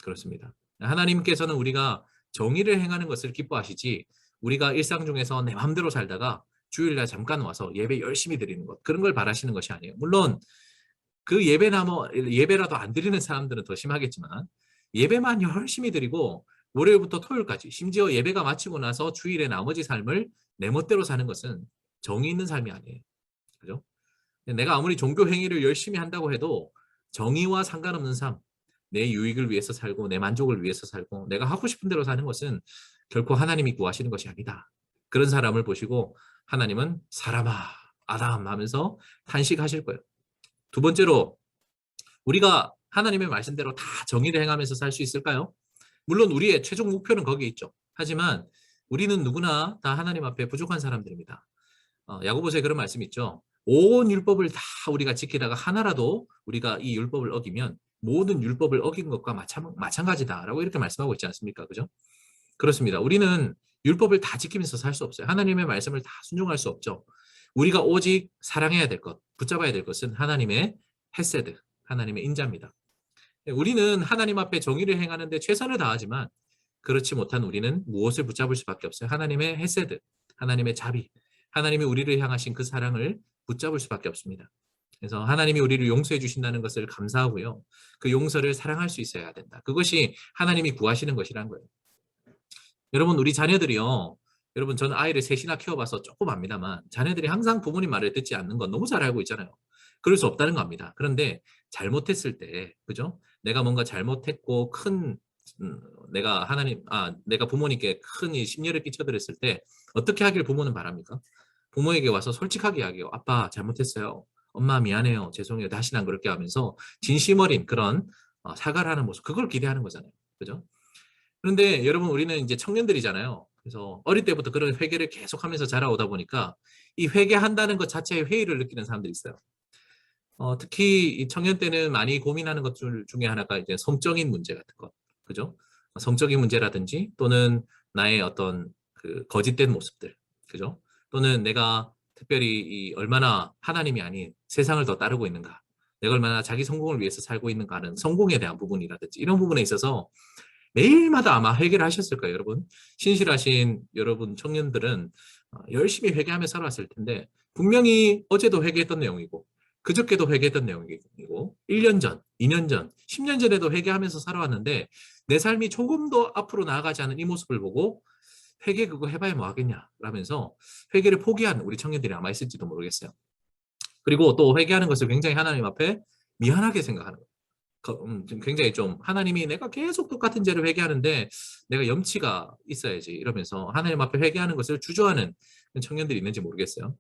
그렇습니다. 하나님께서는 우리가 정의를 행하는 것을 기뻐하시지 우리가 일상 중에서 내 마음대로 살다가 주일날 잠깐 와서 예배 열심히 드리는 것, 그런 걸 바라시는 것이 아니에요. 물론 그 예배라도 안 드리는 사람들은 더 심하겠지만 예배만 열심히 드리고 월요일부터 토요일까지 심지어 예배가 마치고 나서 주일의 나머지 삶을 내 멋대로 사는 것은 정의 있는 삶이 아니에요. 그죠? 내가 아무리 종교 행위를 열심히 한다고 해도 정의와 상관없는 삶, 내 유익을 위해서 살고 내 만족을 위해서 살고 내가 하고 싶은 대로 사는 것은 결코 하나님이 구하시는 것이 아니다. 그런 사람을 보시고 하나님은 사람아, 아담 하면서 탄식하실 거예요. 두 번째로 우리가 하나님의 말씀대로 다 정의를 행하면서 살 수 있을까요? 물론 우리의 최종 목표는 거기에 있죠. 하지만 우리는 누구나 다 하나님 앞에 부족한 사람들입니다. 야고보서에 그런 말씀이 있죠. 온 율법을 다 우리가 지키다가 하나라도 우리가 이 율법을 어기면 모든 율법을 어긴 것과 마찬가지다라고 이렇게 말씀하고 있지 않습니까? 그죠? 그렇습니다. 우리는 율법을 다 지키면서 살 수 없어요. 하나님의 말씀을 다 순종할 수 없죠. 우리가 오직 사랑해야 될 것, 붙잡아야 될 것은 하나님의 헤세드, 하나님의 인자입니다. 우리는 하나님 앞에 정의를 행하는데 최선을 다하지만 그렇지 못한 우리는 무엇을 붙잡을 수밖에 없어요. 하나님의 헤세드, 하나님의 자비, 하나님이 우리를 향하신 그 사랑을 붙잡을 수밖에 없습니다. 그래서 하나님이 우리를 용서해 주신다는 것을 감사하고요. 그 용서를 사랑할 수 있어야 된다. 그것이 하나님이 구하시는 것이란 거예요. 여러분, 우리 자녀들이요, 여러분 저는 아이를 셋이나 키워봐서 조금 압니다만 자녀들이 항상 부모님 말을 듣지 않는 건 너무 잘 알고 있잖아요. 그럴 수 없다는 겁니다. 그런데 잘못했을 때, 그죠? 내가 뭔가 잘못했고 큰 내가 내가 부모님께 큰 이 심려를 끼쳐드렸을 때 어떻게 하길 부모는 바랍니까? 부모에게 와서 솔직하게 이야기해요. 아빠 잘못했어요. 엄마 미안해요. 죄송해요. 다시는 안 그럴게 하면서 진심 어린 그런 사과를 하는 모습, 그걸 기대하는 거잖아요. 그죠? 그런데 여러분 우리는 이제 청년들이잖아요. 그래서 어릴 때부터 그런 회개를 계속하면서 자라오다 보니까 이 회개한다는 것 자체에 회의를 느끼는 사람들이 있어요. 특히 이 청년 때는 많이 고민하는 것들 중에 하나가 이제 성적인 문제 같은 것, 그죠? 성적인 문제라든지 또는 나의 어떤 그 거짓된 모습들, 그죠? 또는 내가 특별히 얼마나 하나님이 아닌 세상을 더 따르고 있는가, 내가 얼마나 자기 성공을 위해서 살고 있는가 하는 성공에 대한 부분이라든지 이런 부분에 있어서 매일마다 아마 회개를 하셨을 거예요, 여러분. 신실하신 여러분 청년들은 열심히 회개하며 살아왔을 텐데 분명히 어제도 회개했던 내용이고 그저께도 회개했던 내용이고 1년 전, 2년 전, 10년 전에도 회개하면서 살아왔는데 내 삶이 조금 더 앞으로 나아가지 않은 이 모습을 보고 회개 그거 해봐야 뭐 하겠냐 라면서 회개를 포기한 우리 청년들이 아마 있을지도 모르겠어요. 그리고 또 회개하는 것을 굉장히 하나님 앞에 미안하게 생각하는 거예요. 굉장히 좀 하나님이 내가 계속 똑같은 죄를 회개하는데 내가 염치가 있어야지 이러면서 하나님 앞에 회개하는 것을 주저하는 청년들이 있는지 모르겠어요.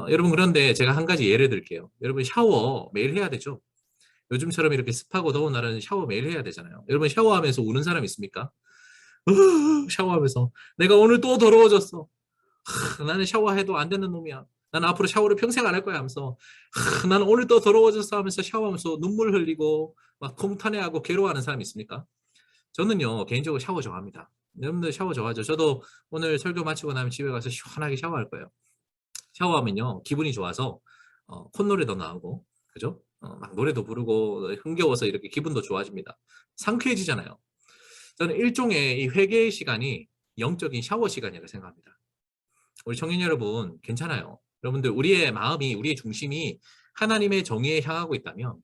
여러분 그런데 제가 한 가지 예를 들게요. 여러분 샤워 매일 해야 되죠? 요즘처럼 이렇게 습하고 더운 날은 샤워 매일 해야 되잖아요. 여러분 샤워하면서 우는 사람 있습니까? 샤워하면서 내가 오늘 또 더러워졌어. 나는 샤워해도 안 되는 놈이야. 나는 앞으로 샤워를 평생 안 할 거야 하면서 나는 오늘 또 더러워졌어 하면서 샤워하면서 눈물 흘리고 막 통탄해하고 괴로워하는 사람 있습니까? 저는요 개인적으로 샤워 좋아합니다. 여러분들 샤워 좋아하죠? 저도 오늘 설교 마치고 나면 집에 가서 시원하게 샤워할 거예요. 샤워하면요 기분이 좋아서 콧노래도 나오고 그죠? 막 노래도 부르고 흥겨워서 이렇게 기분도 좋아집니다. 상쾌해지잖아요. 저는 일종의 이 회개의 시간이 영적인 샤워 시간이라고 생각합니다. 우리 청년 여러분 괜찮아요. 여러분들 우리의 마음이 우리의 중심이 하나님의 정의에 향하고 있다면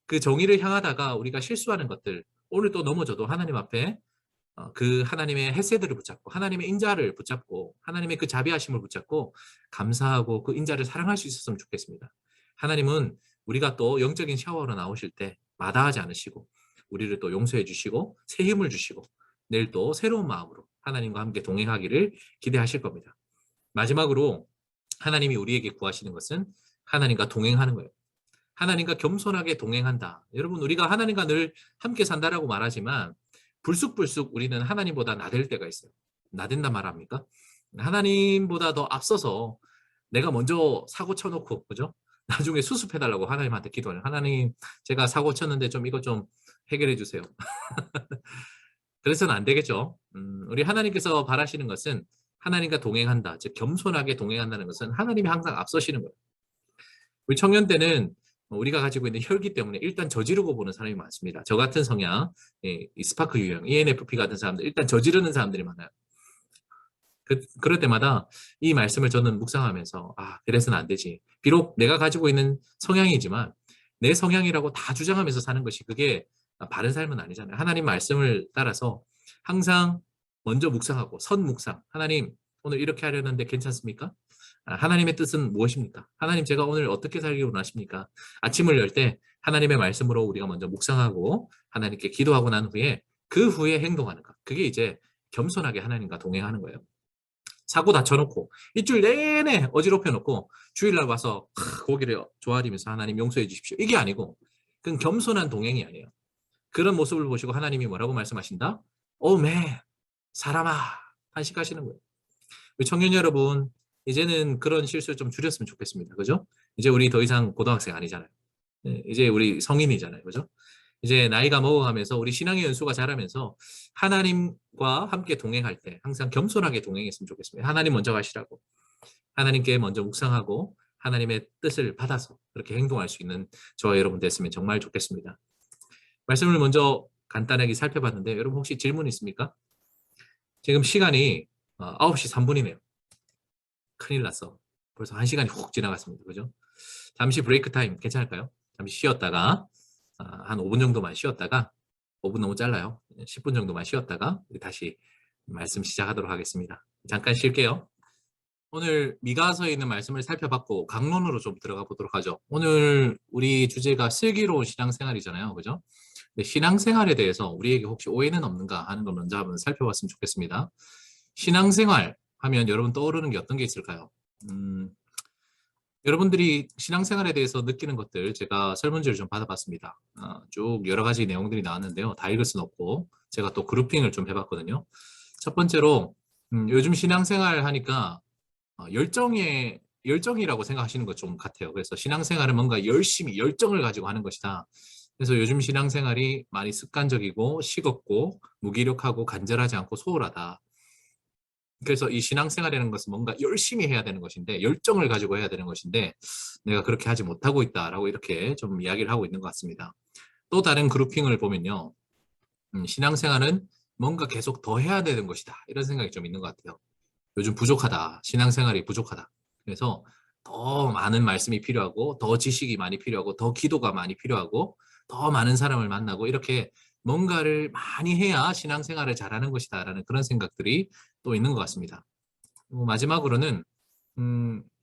그 정의를 향하다가 우리가 실수하는 것들 오늘 또 넘어져도 하나님 앞에 그 하나님의 헤세드를 붙잡고 하나님의 인자를 붙잡고 하나님의 그 자비하심을 붙잡고 감사하고 그 인자를 사랑할 수 있었으면 좋겠습니다. 하나님은 우리가 또 영적인 샤워로 나오실 때 마다하지 않으시고 우리를 또 용서해 주시고 새 힘을 주시고 내일 또 새로운 마음으로 하나님과 함께 동행하기를 기대하실 겁니다. 마지막으로 하나님이 우리에게 구하시는 것은 하나님과 동행하는 거예요. 하나님과 겸손하게 동행한다. 여러분 우리가 하나님과 늘 함께 산다라고 말하지만 불쑥불쑥 우리는 하나님보다 나댈 때가 있어요. 나댄다 말합니까? 하나님보다 더 앞서서 내가 먼저 사고 쳐놓고 그죠? 나중에 수습해달라고 하나님한테 기도하는 하나님 제가 사고 쳤는데 좀 이거 좀 해결해 주세요. 그래서는 안 되겠죠. 우리 하나님께서 바라시는 것은 하나님과 동행한다. 즉 겸손하게 동행한다는 것은 하나님이 항상 앞서시는 거예요. 우리 청년 때는 우리가 가지고 있는 혈기 때문에 일단 저지르고 보는 사람이 많습니다. 저 같은 성향, 이 스파크 유형, ENFP 같은 사람들 일단 저지르는 사람들이 많아요. 그럴 때마다 이 말씀을 저는 묵상하면서 그래서는 안 되지. 비록 내가 가지고 있는 성향이지만 내 성향이라고 다 주장하면서 사는 것이 그게 바른 삶은 아니잖아요. 하나님 말씀을 따라서 항상 먼저 묵상하고 선묵상. 하나님 오늘 이렇게 하려는데 괜찮습니까? 하나님의 뜻은 무엇입니까? 하나님 제가 오늘 어떻게 살기를 원하십니까? 아침을 열 때 하나님의 말씀으로 우리가 먼저 묵상하고 하나님께 기도하고 난 후에 그 후에 행동하는 것. 그게 이제 겸손하게 하나님과 동행하는 거예요. 사고 다쳐놓고 일주일 내내 어지럽혀 놓고 주일날 와서 고기를 조아리면서 하나님 용서해 주십시오. 이게 아니고 그건 겸손한 동행이 아니에요. 그런 모습을 보시고 하나님이 뭐라고 말씀하신다? 오메 사람아 한식하시는 거예요. 우리 청년 여러분 이제는 그런 실수를 좀 줄였으면 좋겠습니다. 그죠? 이제 우리 더 이상 고등학생 아니잖아요. 이제 우리 성인이잖아요. 그죠? 이제 나이가 먹어가면서 우리 신앙의 연수가 자라면서 하나님과 함께 동행할 때 항상 겸손하게 동행했으면 좋겠습니다. 하나님 먼저 가시라고. 하나님께 먼저 묵상하고 하나님의 뜻을 받아서 그렇게 행동할 수 있는 저와 여러분 됐으면 정말 좋겠습니다. 말씀을 먼저 간단하게 살펴봤는데 여러분 혹시 질문 있습니까? 지금 시간이 9시 3분이네요. 큰일 났어. 벌써 1시간이 훅 지나갔습니다. 그죠? 잠시 브레이크 타임 괜찮을까요? 잠시 쉬었다가 한 5분 정도만 쉬었다가 5분 너무 짧아요. 10분 정도만 쉬었다가 다시 말씀 시작하도록 하겠습니다. 잠깐 쉴게요. 오늘 미가서에 있는 말씀을 살펴봤고 강론으로 좀 들어가 보도록 하죠. 오늘 우리 주제가 슬기로운 신앙생활이잖아요. 그죠? 근데 신앙생활에 대해서 우리에게 혹시 오해는 없는가 하는 걸 먼저 한번 살펴봤으면 좋겠습니다. 신앙생활 하면 여러분 떠오르는 게 어떤 게 있을까요? 여러분들이 신앙생활에 대해서 느끼는 것들 제가 설문지를 좀 받아봤습니다. 쭉 여러 가지 내용들이 나왔는데요. 다 읽을 수는 없고 제가 또 그룹핑을 좀 해봤거든요. 첫 번째로 요즘 신앙생활 하니까 열정이라고 생각하시는 것 좀 같아요. 그래서 신앙생활은 뭔가 열심히 열정을 가지고 하는 것이다. 그래서 요즘 신앙생활이 많이 습관적이고 식었고 무기력하고 간절하지 않고 소홀하다. 그래서 이 신앙생활이라는 것은 뭔가 열심히 해야 되는 것인데 열정을 가지고 해야 되는 것인데 내가 그렇게 하지 못하고 있다라고 이렇게 좀 이야기를 하고 있는 것 같습니다. 또 다른 그룹핑을 보면요. 신앙생활은 뭔가 계속 더 해야 되는 것이다. 이런 생각이 좀 있는 것 같아요. 요즘 부족하다. 신앙생활이 부족하다. 그래서 더 많은 말씀이 필요하고 더 지식이 많이 필요하고 더 기도가 많이 필요하고 더 많은 사람을 만나고 이렇게 뭔가를 많이 해야 신앙생활을 잘하는 것이다 라는 그런 생각들이 또 있는 것 같습니다. 마지막으로는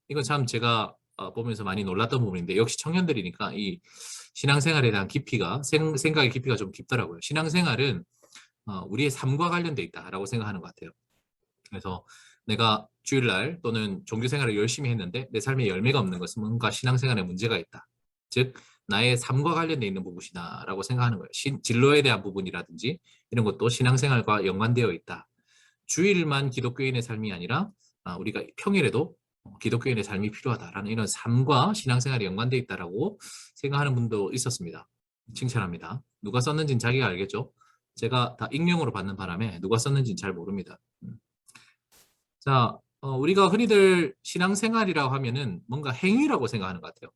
이건 참 제가 보면서 많이 놀랐던 부분인데 역시 청년들이니까 이 신앙생활에 대한 깊이가 생각의 깊이가 좀 깊더라고요. 신앙생활은 우리의 삶과 관련돼 있다라고 생각하는 것 같아요. 그래서 내가 주일날 또는 종교생활을 열심히 했는데 내 삶에 열매가 없는 것은 뭔가 신앙생활에 문제가 있다. 즉 나의 삶과 관련돼 있는 부분이다 라고 생각하는 거예요. 진로에 대한 부분이라든지 이런 것도 신앙생활과 연관되어 있다. 주일만 기독교인의 삶이 아니라 우리가 평일에도 기독교인의 삶이 필요하다라는 이런 삶과 신앙생활이 연관되어 있다라고 생각하는 분도 있었습니다. 칭찬합니다. 누가 썼는지는 자기가 알겠죠? 제가 다 익명으로 받는 바람에 누가 썼는지는 잘 모릅니다. 자, 우리가 흔히들 신앙생활이라고 하면은 뭔가 행위라고 생각하는 것 같아요.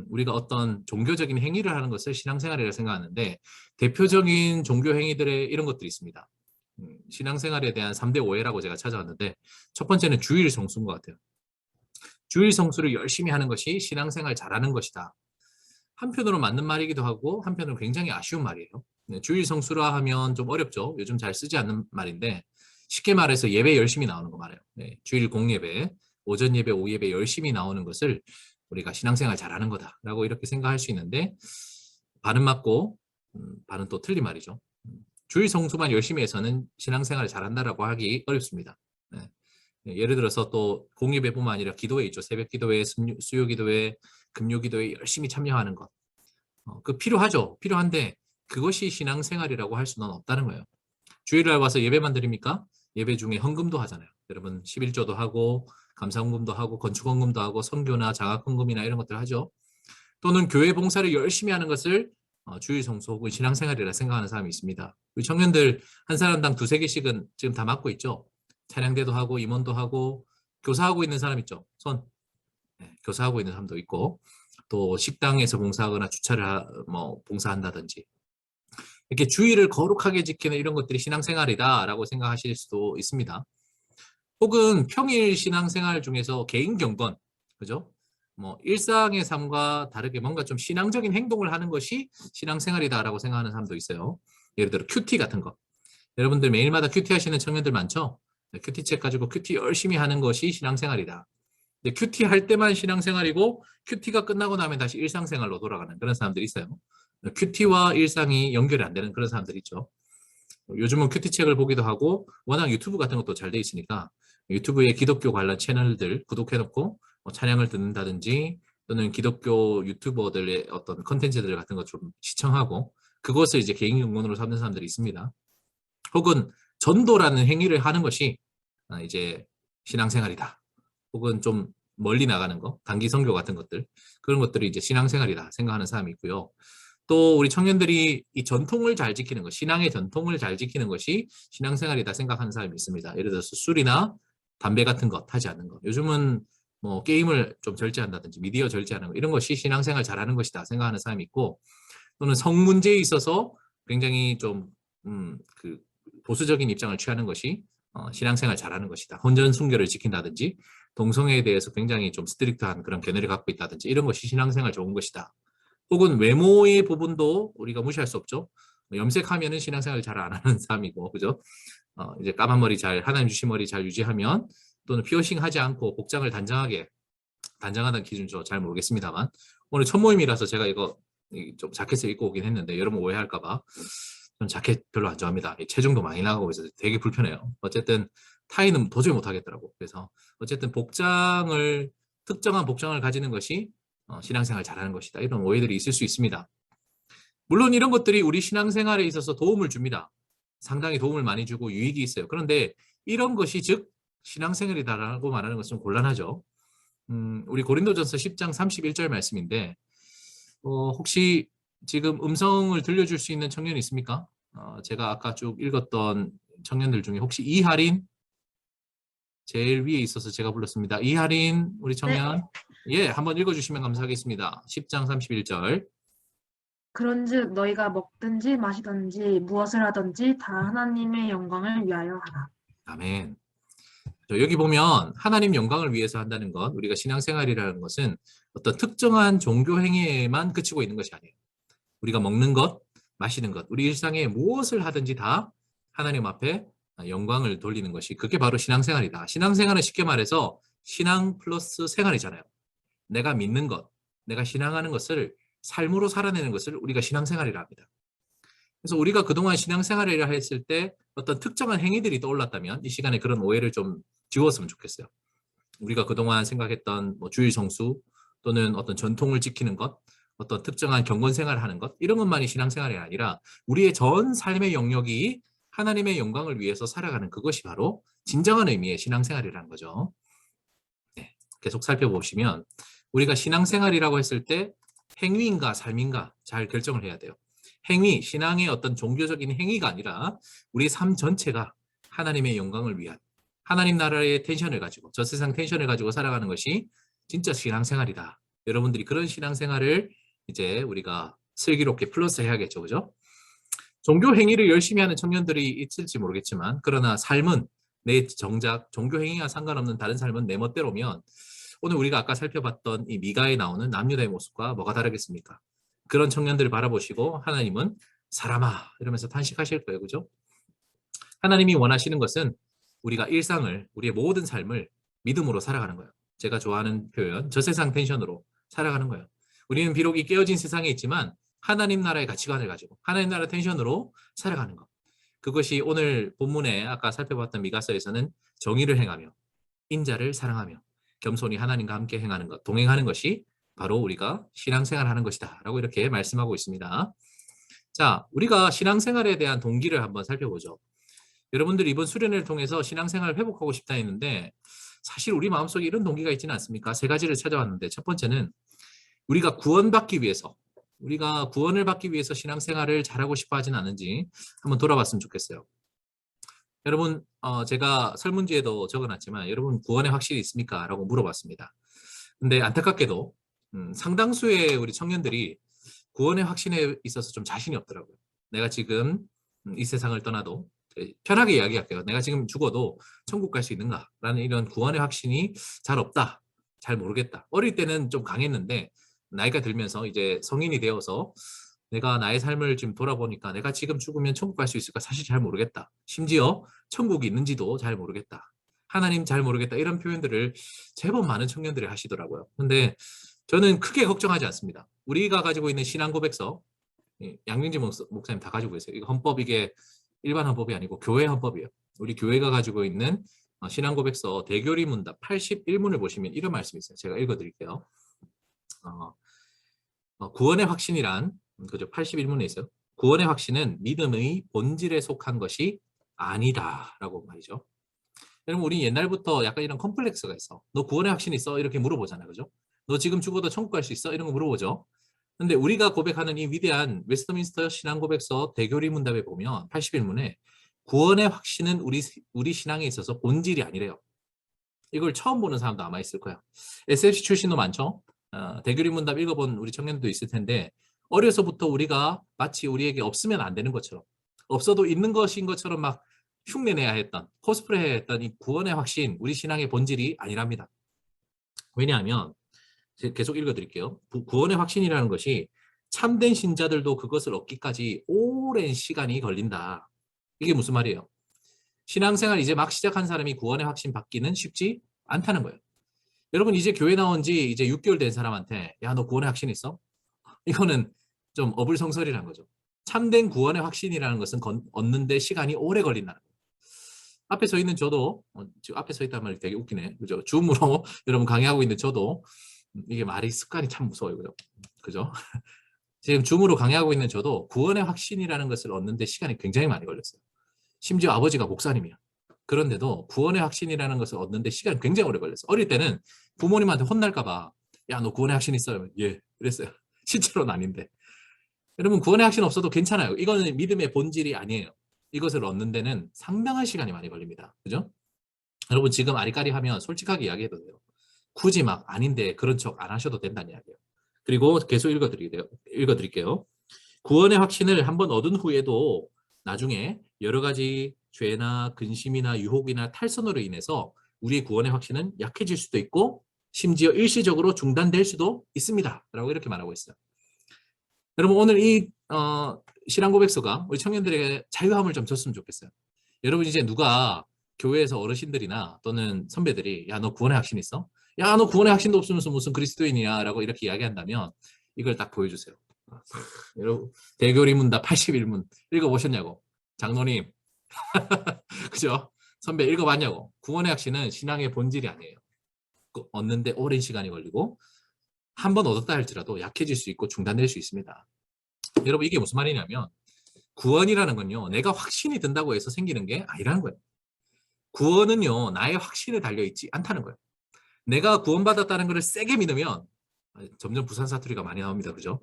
우리가 어떤 종교적인 행위를 하는 것을 신앙생활이라고 생각하는데 대표적인 종교 행위들의 이런 것들이 있습니다. 신앙생활에 대한 3대 오해라고 제가 찾아왔는데 첫 번째는 주일 성수인 것 같아요. 주일 성수를 열심히 하는 것이 신앙생활 잘하는 것이다. 한편으로 맞는 말이기도 하고 한편으로 굉장히 아쉬운 말이에요. 주일 성수라 하면 좀 어렵죠. 요즘 잘 쓰지 않는 말인데 쉽게 말해서 예배 열심히 나오는 거 말해요. 주일 공예배, 오전 예배, 오후 예배 열심히 나오는 것을 우리가 신앙생활 잘하는 거다라고 이렇게 생각할 수 있는데 반은 맞고 반은 또 틀린 말이죠. 주일 성수만 열심히 해서는 신앙생활을 잘한다라고 하기 어렵습니다. 예를 들어서 또 공예배뿐만 아니라 기도회 있죠. 새벽 기도회, 수요 기도회, 금요 기도회 열심히 참여하는 것. 그 필요하죠. 필요한데 그것이 신앙생활이라고 할 수는 없다는 거예요. 주일날 와서 예배만 드립니까? 예배 중에 헌금도 하잖아요. 여러분 11조도 하고 감사헌금도 하고 건축헌금도 하고 선교나 장학헌금이나 이런 것들 하죠. 또는 교회 봉사를 열심히 하는 것을 주일 성수 혹은 신앙생활이라 생각하는 사람이 있습니다. 우리 청년들 한 사람당 2-3개씩은 지금 다 맡고 있죠. 찬양대도 하고 임원도 하고 교사하고 있는 사람 있죠. 손. 교사하고 있는 사람도 있고 또 식당에서 봉사하거나 주차를 봉사한다든지 이렇게 주의를 거룩하게 지키는 이런 것들이 신앙생활이다라고 생각하실 수도 있습니다. 혹은 평일 신앙생활 중에서 개인 경건, 그죠? 일상의 삶과 다르게 뭔가 좀 신앙적인 행동을 하는 것이 신앙생활이다라고 생각하는 사람도 있어요. 예를 들어 큐티 같은 거. 여러분들 매일마다 큐티 하시는 청년들 많죠? 큐티 책 가지고 큐티 열심히 하는 것이 신앙생활이다. 근데 큐티 할 때만 신앙생활이고 큐티가 끝나고 나면 다시 일상생활로 돌아가는 그런 사람들이 있어요. 큐티와 일상이 연결이 안 되는 그런 사람들이 있죠. 요즘은 큐티 책을 보기도 하고 워낙 유튜브 같은 것도 잘 돼 있으니까 유튜브에 기독교 관련 채널들 구독해놓고 찬양을 듣는다든지 또는 기독교 유튜버들의 어떤 컨텐츠들 같은 것 좀 시청하고 그것을 이제 개인 연구원으로 삼는 사람들이 있습니다. 혹은 전도라는 행위를 하는 것이 이제 신앙생활이다. 혹은 좀 멀리 나가는 거, 단기 선교 같은 것들 그런 것들이 이제 신앙생활이다 생각하는 사람이 있고요. 또 우리 청년들이 이 전통을 잘 지키는 것, 신앙의 전통을 잘 지키는 것이 신앙생활이다 생각하는 사람이 있습니다. 예를 들어서 술이나 담배 같은 것 하지 않는 것. 요즘은 게임을 좀 절제한다든지 미디어 절제하는 것 이런 것이 신앙생활 잘하는 것이다 생각하는 사람이 있고 또는 성 문제에 있어서 굉장히 좀 보수적인 입장을 취하는 것이 신앙생활 잘하는 것이다. 혼전 순결을 지킨다든지 동성애에 대해서 굉장히 좀 스트릭트한 그런 견해를 갖고 있다든지 이런 것이 신앙생활 좋은 것이다. 혹은 외모의 부분도 우리가 무시할 수 없죠. 염색하면은 신앙생활 잘 안 하는 사람이고, 그죠? 이제 까만 머리 하나님 주신 머리 잘 유지하면, 또는 피어싱 하지 않고 복장을 단정하다는 기준 잘 모르겠습니다만, 오늘 첫 모임이라서 제가 이거 좀 자켓을 입고 오긴 했는데 여러분 오해할까봐 저는 자켓 별로 안 좋아합니다. 체중도 많이 나가고 있어서 되게 불편해요. 어쨌든 타이는 도저히 못하겠더라고. 그래서 어쨌든 특정한 복장을 가지는 것이 신앙생활 잘하는 것이다, 이런 오해들이 있을 수 있습니다. 물론 이런 것들이 우리 신앙생활에 있어서 도움을 줍니다. 상당히 도움을 많이 주고 유익이 있어요. 그런데 이런 것이 즉 신앙생활이다라고 말하는 것은 좀 곤란하죠. 우리 고린도전서 10장 31절 말씀인데, 혹시 지금 음성을 들려줄 수 있는 청년이 있습니까? 제가 아까 쭉 읽었던 청년들 중에 혹시 이하린, 제일 위에 있어서 제가 불렀습니다. 이하린 우리 청년, 예, 한번 읽어주시면 감사하겠습니다. 10장 31절. 그런즉 너희가 먹든지 마시든지 무엇을 하든지 다 하나님의 영광을 위하여 하라. 아멘. 여기 보면 하나님 영광을 위해서 한다는 것, 우리가 신앙생활이라는 것은 어떤 특정한 종교 행위에만 그치고 있는 것이 아니에요. 우리가 먹는 것, 마시는 것, 우리 일상에 무엇을 하든지 다 하나님 앞에 영광을 돌리는 것이, 그게 바로 신앙생활이다. 신앙생활은 쉽게 말해서 신앙 플러스 생활이잖아요. 내가 믿는 것, 내가 신앙하는 것을 삶으로 살아내는 것을 우리가 신앙생활이라 합니다. 그래서 우리가 그동안 신앙생활이라 했을 때 어떤 특정한 행위들이 떠올랐다면 이 시간에 그런 오해를 좀 지웠으면 좋겠어요. 우리가 그동안 생각했던 주일 성수, 또는 어떤 전통을 지키는 것, 어떤 특정한 경건생활을 하는 것, 이런 것만이 신앙생활이 아니라 우리의 전 삶의 영역이 하나님의 영광을 위해서 살아가는, 그것이 바로 진정한 의미의 신앙생활이라는 거죠. 네, 계속 살펴보시면 우리가 신앙생활이라고 했을 때 행위인가 삶인가 잘 결정을 해야 돼요. 행위, 신앙의 어떤 종교적인 행위가 아니라 우리 삶 전체가 하나님의 영광을 위한, 하나님 나라의 텐션을 가지고, 저 세상 텐션을 가지고 살아가는 것이 진짜 신앙생활이다. 여러분들이 그런 신앙생활을 이제 우리가 슬기롭게 플러스 해야겠죠, 그죠? 종교 행위를 열심히 하는 청년들이 있을지 모르겠지만, 그러나 삶은 내 정작 종교 행위와 상관없는 다른 삶은 내 멋대로면, 오늘 우리가 아까 살펴봤던 이 미가에 나오는 남유다의 모습과 뭐가 다르겠습니까? 그런 청년들을 바라보시고 하나님은 사람아 이러면서 탄식하실 거예요, 그죠? 하나님이 원하시는 것은 우리가 일상을, 우리의 모든 삶을 믿음으로 살아가는 거예요. 제가 좋아하는 표현, 저 세상 텐션으로 살아가는 거예요. 우리는 비록 이 깨어진 세상에 있지만 하나님 나라의 가치관을 가지고 하나님 나라 텐션으로 살아가는 것. 그것이 오늘 본문에 아까 살펴봤던 미가서에서는 정의를 행하며 인자를 사랑하며 겸손히 하나님과 함께 행하는 것, 동행하는 것이 바로 우리가 신앙생활하는 것이다 라고 이렇게 말씀하고 있습니다. 자, 우리가 신앙생활에 대한 동기를 한번 살펴보죠. 여러분들 이번 수련회를 통해서 신앙생활을 회복하고 싶다 했는데, 사실 우리 마음속에 이런 동기가 있지는 않습니까? 세 가지를 찾아왔는데, 첫 번째는 우리가 구원받기 위해서, 우리가 구원을 받기 위해서 신앙생활을 잘하고 싶어 하진 않은지 한번 돌아봤으면 좋겠어요. 여러분, 제가 설문지에도 적어놨지만 여러분 구원에 확실히 있습니까? 라고 물어봤습니다. 근데 안타깝게도 상당수의 우리 청년들이 구원의 확신에 있어서 좀 자신이 없더라고요. 내가 지금 이 세상을 떠나도, 편하게 이야기할게요. 내가 지금 죽어도 천국 갈 수 있는가? 라는 이런 구원의 확신이 잘 없다. 잘 모르겠다. 어릴 때는 좀 강했는데 나이가 들면서 이제 성인이 되어서 내가 나의 삶을 지금 돌아보니까 내가 지금 죽으면 천국 갈 수 있을까 사실 잘 모르겠다. 심지어 천국이 있는지도 잘 모르겠다. 하나님 잘 모르겠다. 이런 표현들을 제법 많은 청년들이 하시더라고요. 근데 저는 크게 걱정하지 않습니다. 우리가 가지고 있는 신앙 고백서, 양민지 목사님 다 가지고 있어요. 이거 헌법, 이게 일반 헌법이 아니고 교회 헌법이에요. 우리 교회가 가지고 있는 신앙 고백서 대교리 문답 81문을 보시면 이런 말씀이 있어요. 제가 읽어드릴게요. 구원의 확신이란, 그죠? 81문에 있어요. 구원의 확신은 믿음의 본질에 속한 것이 아니다라고 말이죠. 여러분, 우리 옛날부터 약간 이런 컴플렉스가 있어. 너 구원의 확신이 있어? 이렇게 물어보잖아요, 그죠? 너 지금 죽어도 천국 갈 수 있어? 이런 거 물어보죠. 근데 우리가 고백하는 이 위대한 웨스트민스터 신앙 고백서 대교리 문답에 보면 81문에 구원의 확신은 우리 신앙에 있어서 본질이 아니래요. 이걸 처음 보는 사람도 아마 있을 거야. SFC 출신도 많죠. 대교리 문답 읽어본 우리 청년도 있을 텐데, 어려서부터 우리가 마치 우리에게 없으면 안 되는 것처럼, 없어도 있는 것인 것처럼 막 흉내내야 했던, 코스프레 해야 했던 이 구원의 확신, 우리 신앙의 본질이 아니랍니다. 왜냐하면 계속 읽어드릴게요. 구원의 확신이라는 것이 참된 신자들도 그것을 얻기까지 오랜 시간이 걸린다. 이게 무슨 말이에요? 신앙생활 이제 막 시작한 사람이 구원의 확신 받기는 쉽지 않다는 거예요. 여러분 이제 교회 나온 지 이제 6개월 된 사람한테 야, 너 구원의 확신 있어? 이거는 좀 어불성설이라는 거죠. 참된 구원의 확신이라는 것은 얻는데 시간이 오래 걸린다는 거예요. 앞에 서 있는 저도 지금 앞에 서 있다는 말이 되게 웃기네. 그죠? 줌으로 여러분 강의하고 있는 저도 이게 말이 습관이 참 무서워요. 그죠? 그죠? 지금 줌으로 강의하고 있는 저도 구원의 확신이라는 것을 얻는데 시간이 굉장히 많이 걸렸어요. 심지어 아버지가 목사님이야. 그런데도 구원의 확신이라는 것을 얻는데 시간이 굉장히 오래 걸렸어요. 어릴 때는 부모님한테 혼날까봐 야, 너 구원의 확신 있어요? 예, 그랬어요. 실제로는 아닌데. 여러분 구원의 확신 없어도 괜찮아요. 이거는 믿음의 본질이 아니에요. 이것을 얻는 데는 상당한 시간이 많이 걸립니다. 그죠? 여러분 지금 아리까리 하면 솔직하게 이야기해도 돼요. 굳이 막 아닌데 그런 척 안 하셔도 된다는 이야기예요. 그리고 계속 읽어드릴게요. 구원의 확신을 한번 얻은 후에도 나중에 여러 가지 죄나 근심이나 유혹이나 탈선으로 인해서 우리의 구원의 확신은 약해질 수도 있고 심지어 일시적으로 중단될 수도 있습니다. 라고 이렇게 말하고 있어요. 여러분 오늘 이 신앙 고백서가 우리 청년들에게 자유함을 좀 줬으면 좋겠어요. 여러분 이제 누가 교회에서 어르신들이나 또는 선배들이 야, 너 구원의 확신 있어? 야, 너 구원의 확신도 없으면서 무슨 그리스도인이야? 라고 이렇게 이야기한다면 이걸 딱 보여주세요. 여러분 대교리문답 81문 읽어보셨냐고. 장로님 그죠? 선배 읽어봤냐고. 구원의 확신은 신앙의 본질이 아니에요. 얻는데 오랜 시간이 걸리고 한 번 얻었다 할지라도 약해질 수 있고 중단될 수 있습니다. 여러분 이게 무슨 말이냐면 구원이라는 건요 내가 확신이 든다고 해서 생기는 게 아니라는 거예요. 구원은요 나의 확신에 달려있지 않다는 거예요. 내가 구원받았다는 것을 세게 믿으면 점점 부산 사투리가 많이 나옵니다. 그죠?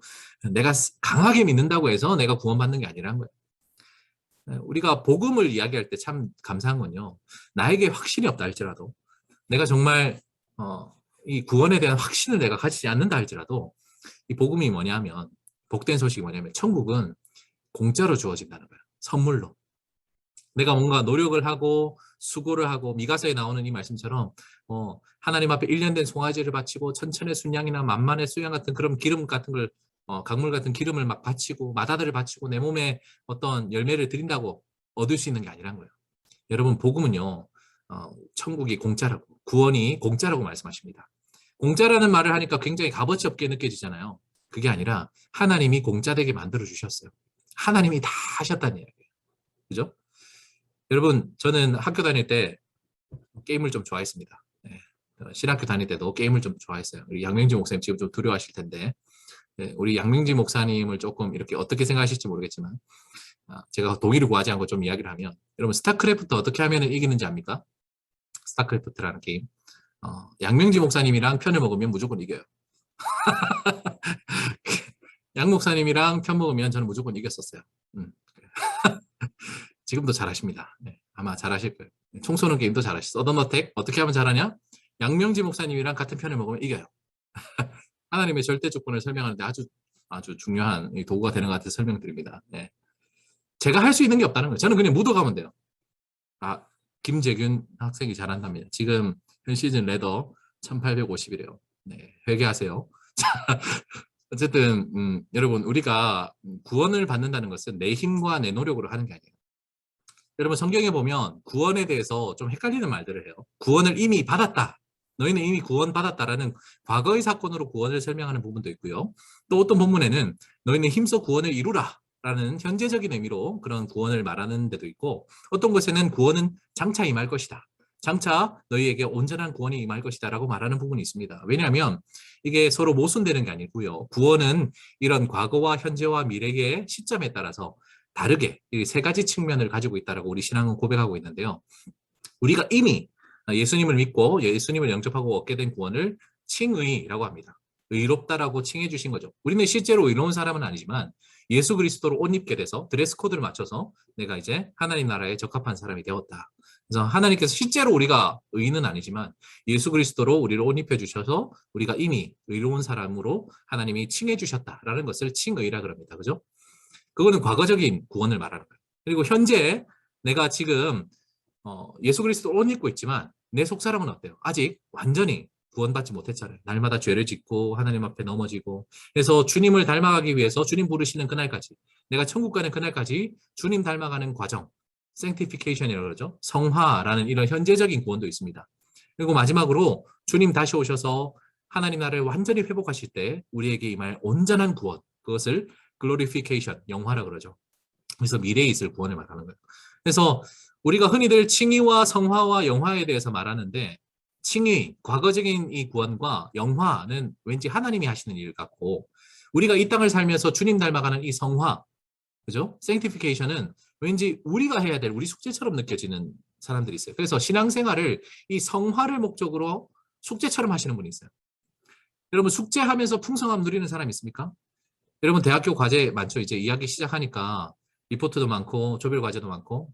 내가 강하게 믿는다고 해서 내가 구원받는 게 아니라는 거예요. 우리가 복음을 이야기할 때 참 감사한 건요 나에게 확신이 없다 할지라도 내가 정말 이 구원에 대한 확신을 내가 가지지 않는다 할지라도 이 복음이 뭐냐면 복된 소식이 뭐냐면 천국은 공짜로 주어진다는 거예요. 선물로. 내가 뭔가 노력을 하고 수고를 하고 미가서에 나오는 이 말씀처럼 하나님 앞에 1년 된 송아지를 바치고 천천의 순양이나 만만의 수양 같은 그런 기름 같은 걸 강물 같은 기름을 막 바치고 마다들을 바치고 내 몸에 어떤 열매를 드린다고 얻을 수 있는 게 아니란 거예요. 여러분 복음은요 천국이 공짜라고 구원이 공짜라고 말씀하십니다. 공짜라는 말을 하니까 굉장히 값어치 없게 느껴지잖아요. 그게 아니라 하나님이 공짜되게 만들어 주셨어요. 하나님이 다 하셨다는 이야기예요. 그죠? 여러분 저는 학교 다닐 때 게임을 좀 좋아했습니다. 네. 신학교 다닐 때도 게임을 좀 좋아했어요. 우리 양명지 목사님 지금 좀 두려워하실 텐데 네, 우리 양명지 목사님을 조금 이렇게 어떻게 생각하실지 모르겠지만 제가 동의를 구하지 않고 좀 이야기를 하면 여러분 스타크래프트 어떻게 하면 이기는지 압니까? 스타크래프트라는 게임 양명지 목사님이랑 편을 먹으면 무조건 이겨요. 양 목사님이랑 편 먹으면 저는 무조건 이겼었어요. 지금도 잘하십니다. 네, 아마 잘하실 거예요. 총 쏘는 게임도 잘하시죠. 서든어택 어떻게 하면 잘하냐? 양명지 목사님이랑 같은 편을 먹으면 이겨요. 하나님의 절대 조건을 설명하는데 아주 중요한 도구가 되는 것 같아서 설명드립니다. 네. 제가 할 수 있는 게 없다는 거예요. 저는 그냥 묻어가면 돼요. 김재균 학생이 잘한답니다. 지금 현 시즌 레더 1850이래요. 네, 회개하세요. 어쨌든 여러분 우리가 구원을 받는다는 것은 내 힘과 내 노력으로 하는 게 아니에요. 여러분 성경에 보면 구원에 대해서 좀 헷갈리는 말들을 해요. 구원을 이미 받았다. 너희는 이미 구원받았다라는 과거의 사건으로 구원을 설명하는 부분도 있고요. 또 어떤 본문에는 너희는 힘써 구원을 이루라 라는 현재적인 의미로 그런 구원을 말하는 데도 있고 어떤 곳에는 구원은 장차 임할 것이다. 장차 너희에게 온전한 구원이 임할 것이다 라고 말하는 부분이 있습니다. 왜냐하면 이게 서로 모순되는 게 아니고요. 구원은 이런 과거와 현재와 미래의 시점에 따라서 다르게 이 세 가지 측면을 가지고 있다라고 우리 신앙은 고백하고 있는데요. 우리가 이미 예수님을 믿고 예수님을 영접하고 얻게 된 구원을 칭의라고 합니다. 의롭다라고 칭해 주신 거죠. 우리는 실제로 의로운 사람은 아니지만 예수 그리스도로 옷 입게 돼서 드레스 코드를 맞춰서 내가 이제 하나님 나라에 적합한 사람이 되었다. 그래서 하나님께서 실제로 우리가 의인은 아니지만 예수 그리스도로 우리를 옷 입혀 주셔서 우리가 이미 의로운 사람으로 하나님이 칭해 주셨다라는 것을 칭의라 그럽니다. 그죠? 그거는 과거적인 구원을 말하는 거예요. 그리고 현재 내가 지금 예수 그리스도 옷 입고 있지만 내 속사람은 어때요? 아직 완전히 구원받지 못했잖아요. 날마다 죄를 짓고 하나님 앞에 넘어지고 그래서 주님을 닮아가기 위해서 주님 부르시는 그날까지 내가 천국 가는 그날까지 주님 닮아가는 과정 sanctification이라고 그러죠. 성화라는 이런 현재적인 구원도 있습니다. 그리고 마지막으로 주님 다시 오셔서 하나님 나라를 완전히 회복하실 때 우리에게 임할 온전한 구원, 그것을 glorification, 영화라 그러죠. 그래서 미래에 있을 구원을 말하는 거예요. 그래서 우리가 흔히들 칭의와 성화와 영화에 대해서 말하는데 칭의, 과거적인 이 구원과 영화는 왠지 하나님이 하시는 일 같고 우리가 이 땅을 살면서 주님 닮아가는 이 성화, 그죠? sanctification은 왠지 우리가 해야 될 우리 숙제처럼 느껴지는 사람들이 있어요. 그래서 신앙생활을 이 성화를 목적으로 숙제처럼 하시는 분이 있어요. 여러분 숙제하면서 풍성함 누리는 사람 있습니까? 여러분 대학교 과제 많죠? 이제 이야기 시작하니까 리포트도 많고 조별 과제도 많고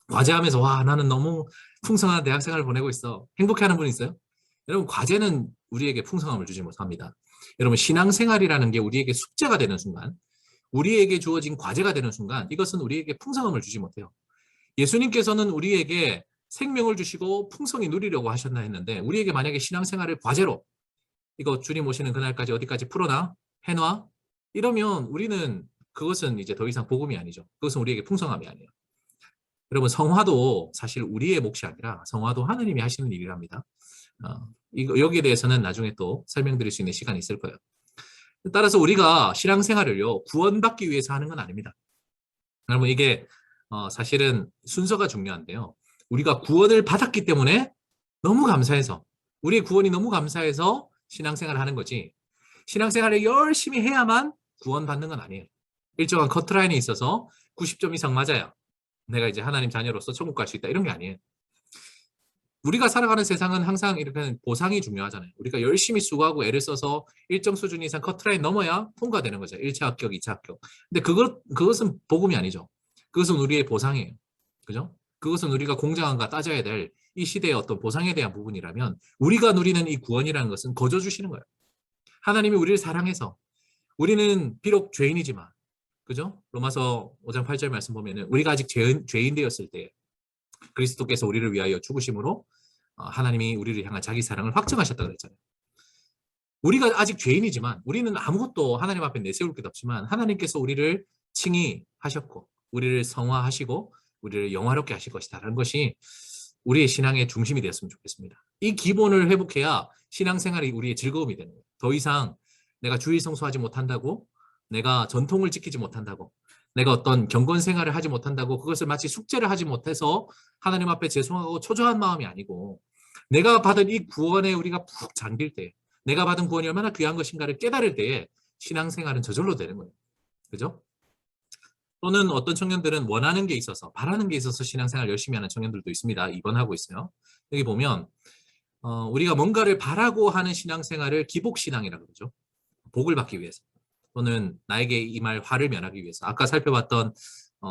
과제하면서 와 나는 너무 풍성한 대학생활을 보내고 있어. 행복해하는 분 있어요? 여러분 과제는 우리에게 풍성함을 주지 못합니다. 여러분 신앙생활이라는 게 우리에게 숙제가 되는 순간 우리에게 주어진 과제가 되는 순간 이것은 우리에게 풍성함을 주지 못해요. 예수님께서는 우리에게 생명을 주시고 풍성히 누리려고 하셨나 했는데 우리에게 만약에 신앙생활을 과제로 이거 주님 오시는 그날까지 어디까지 풀어놔? 해놔? 이러면 우리는 그것은 이제 더 이상 복음이 아니죠. 그것은 우리에게 풍성함이 아니에요. 여러분 성화도 사실 우리의 몫이 아니라 성화도 하나님이 하시는 일이랍니다. 여기에 대해서는 나중에 또 설명드릴 수 있는 시간이 있을 거예요. 따라서 우리가 신앙생활을요 구원받기 위해서 하는 건 아닙니다. 여러분 이게 사실은 순서가 중요한데요. 우리가 구원을 받았기 때문에 너무 감사해서 우리의 구원이 너무 감사해서 신앙생활을 하는 거지 신앙생활을 열심히 해야만 구원받는 건 아니에요. 일정한 커트라인이 있어서 90점 이상 맞아야 내가 이제 하나님 자녀로서 천국 갈 수 있다 이런 게 아니에요. 우리가 살아가는 세상은 항상 이렇게 보상이 중요하잖아요. 우리가 열심히 수고하고 애를 써서 일정 수준 이상 커트라인 넘어야 통과되는 거죠. 1차 합격, 2차 합격. 근데 그것은 복음이 아니죠. 그것은 우리의 보상이에요. 그죠? 그것은 우리가 공정함과 따져야 될 이 시대의 어떤 보상에 대한 부분이라면 우리가 누리는 이 구원이라는 것은 거저 주시는 거예요. 하나님이 우리를 사랑해서 우리는 비록 죄인이지만 그죠? 로마서 5장 8절 말씀 보면은 우리가 아직 죄인 되었을 때 그리스도께서 우리를 위하여 죽으심으로 하나님이 우리를 향한 자기 사랑을 확증하셨다고 그랬잖아요. 우리가 아직 죄인이지만 우리는 아무것도 하나님 앞에 내세울 게 없지만 하나님께서 우리를 칭의하셨고 우리를 성화하시고 우리를 영화롭게 하실 것이다라는 것이 우리의 신앙의 중심이 되었으면 좋겠습니다. 이 기본을 회복해야 신앙생활이 우리의 즐거움이 되는 거예요. 더 이상 내가 주일 성수하지 못한다고 내가 전통을 지키지 못한다고 내가 어떤 경건 생활을 하지 못한다고 그것을 마치 숙제를 하지 못해서 하나님 앞에 죄송하고 초조한 마음이 아니고 내가 받은 이 구원에 우리가 푹 잠길 때 내가 받은 구원이 얼마나 귀한 것인가를 깨달을 때에 신앙생활은 저절로 되는 거예요. 그죠? 또는 어떤 청년들은 원하는 게 있어서 바라는 게 있어서 신앙생활 열심히 하는 청년들도 있습니다. 입원하고 있어요. 여기 보면 우리가 뭔가를 바라고 하는 신앙생활을 기복신앙이라고 그러죠. 복을 받기 위해서 또는 나에게 임할 화를 면하기 위해서 아까 살펴봤던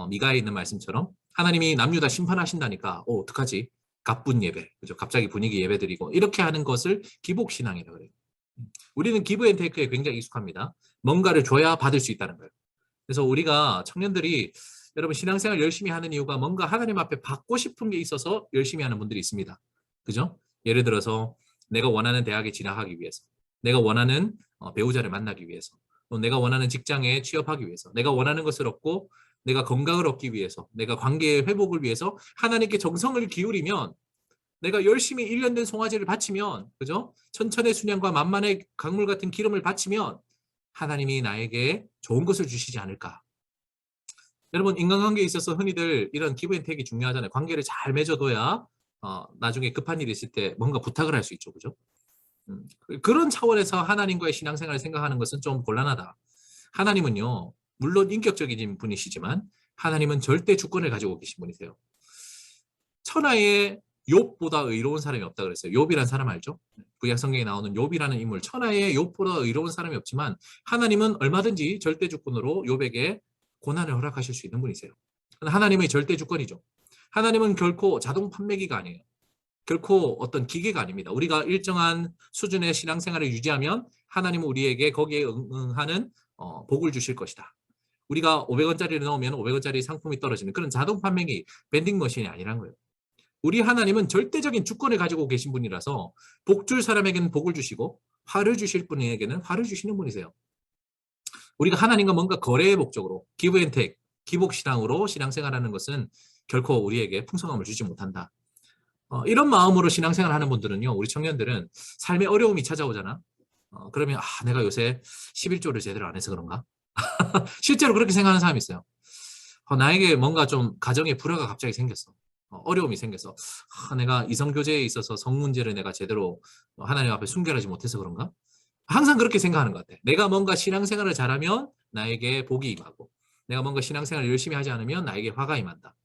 미가에 있는 말씀처럼 하나님이 남유 다 심판하신다니까 어떡하지? 갑분 예배, 그죠? 갑자기 분위기 예배 드리고 이렇게 하는 것을 기복신앙이라고 그래요. 우리는 기브 앤 테이크에 굉장히 익숙합니다. 뭔가를 줘야 받을 수 있다는 거예요. 그래서 우리가 청년들이 여러분 신앙생활 열심히 하는 이유가 뭔가 하나님 앞에 받고 싶은 게 있어서 열심히 하는 분들이 있습니다. 그죠? 예를 들어서 내가 원하는 대학에 진학하기 위해서 내가 원하는 배우자를 만나기 위해서 또 내가 원하는 직장에 취업하기 위해서 내가 원하는 것을 얻고 내가 건강을 얻기 위해서 내가 관계의 회복을 위해서 하나님께 정성을 기울이면 내가 열심히 1년 된 송아지를 바치면 그죠? 천천의 순양과 만만의 강물 같은 기름을 바치면 하나님이 나에게 좋은 것을 주시지 않을까. 여러분 인간관계에 있어서 흔히들 이런 기브앤테이크가 중요하잖아요. 관계를 잘 맺어둬야 나중에 급한 일이 있을 때 뭔가 부탁을 할 수 있죠. 그죠? 그런 차원에서 하나님과의 신앙생활을 생각하는 것은 좀 곤란하다. 하나님은요. 물론 인격적인 분이시지만 하나님은 절대 주권을 가지고 계신 분이세요. 천하에 욥보다 의로운 사람이 없다 그랬어요. 욥이라는 사람 알죠? 구약 성경에 나오는 욥이라는 인물. 천하에 욥보다 의로운 사람이 없지만 하나님은 얼마든지 절대 주권으로 욥에게 고난을 허락하실 수 있는 분이세요. 하나님의 절대 주권이죠. 하나님은 결코 자동 판매기가 아니에요. 결코 어떤 기계가 아닙니다. 우리가 일정한 수준의 신앙생활을 유지하면 하나님은 우리에게 거기에 응하는 복을 주실 것이다. 우리가 500원짜리를 넣으면 500원짜리 상품이 떨어지는 그런 자동 판매기 밴딩머신이 아니란 거예요. 우리 하나님은 절대적인 주권을 가지고 계신 분이라서 복 줄 사람에게는 복을 주시고 화를 주실 분에게는 화를 주시는 분이세요. 우리가 하나님과 뭔가 거래의 목적으로 기브 앤 테이크, 기복신앙으로 신앙생활하는 것은 결코 우리에게 풍성함을 주지 못한다. 이런 마음으로 신앙생활 하는 분들은요, 우리 청년들은 삶의 어려움이 찾아오잖아. 그러면 내가 요새 11조를 제대로 안 해서 그런가? 실제로 그렇게 생각하는 사람이 있어요. 나에게 뭔가 좀 가정에 불화가 갑자기 생겼어. 어려움이 생겨서 내가 이성교제에 있어서 성문제를 내가 제대로 하나님 앞에 순결하지 못해서 그런가? 항상 그렇게 생각하는 것 같아. 내가 뭔가 신앙생활을 잘하면 나에게 복이 임하고 내가 뭔가 신앙생활을 열심히 하지 않으면 나에게 화가 임한다.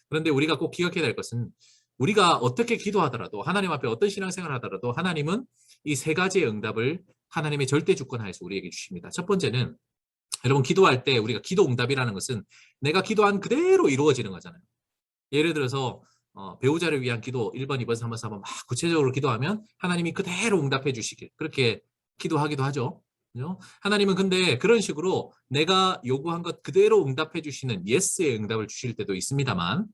그런데 우리가 꼭 기억해야 될 것은 우리가 어떻게 기도하더라도 하나님 앞에 어떤 신앙생활을 하더라도 하나님은 이 세 가지의 응답을 하나님의 절대 주권 하에서 우리에게 주십니다. 첫 번째는 여러분 기도할 때 우리가 기도 응답이라는 것은 내가 기도한 그대로 이루어지는 거잖아요. 예를 들어서 배우자를 위한 기도 1번, 2번, 3번, 4번 막 구체적으로 기도하면 하나님이 그대로 응답해 주시길 그렇게 기도하기도 하죠. 그죠? 하나님은 근데 그런 식으로 내가 요구한 것 그대로 응답해 주시는 예스의 응답을 주실 때도 있습니다만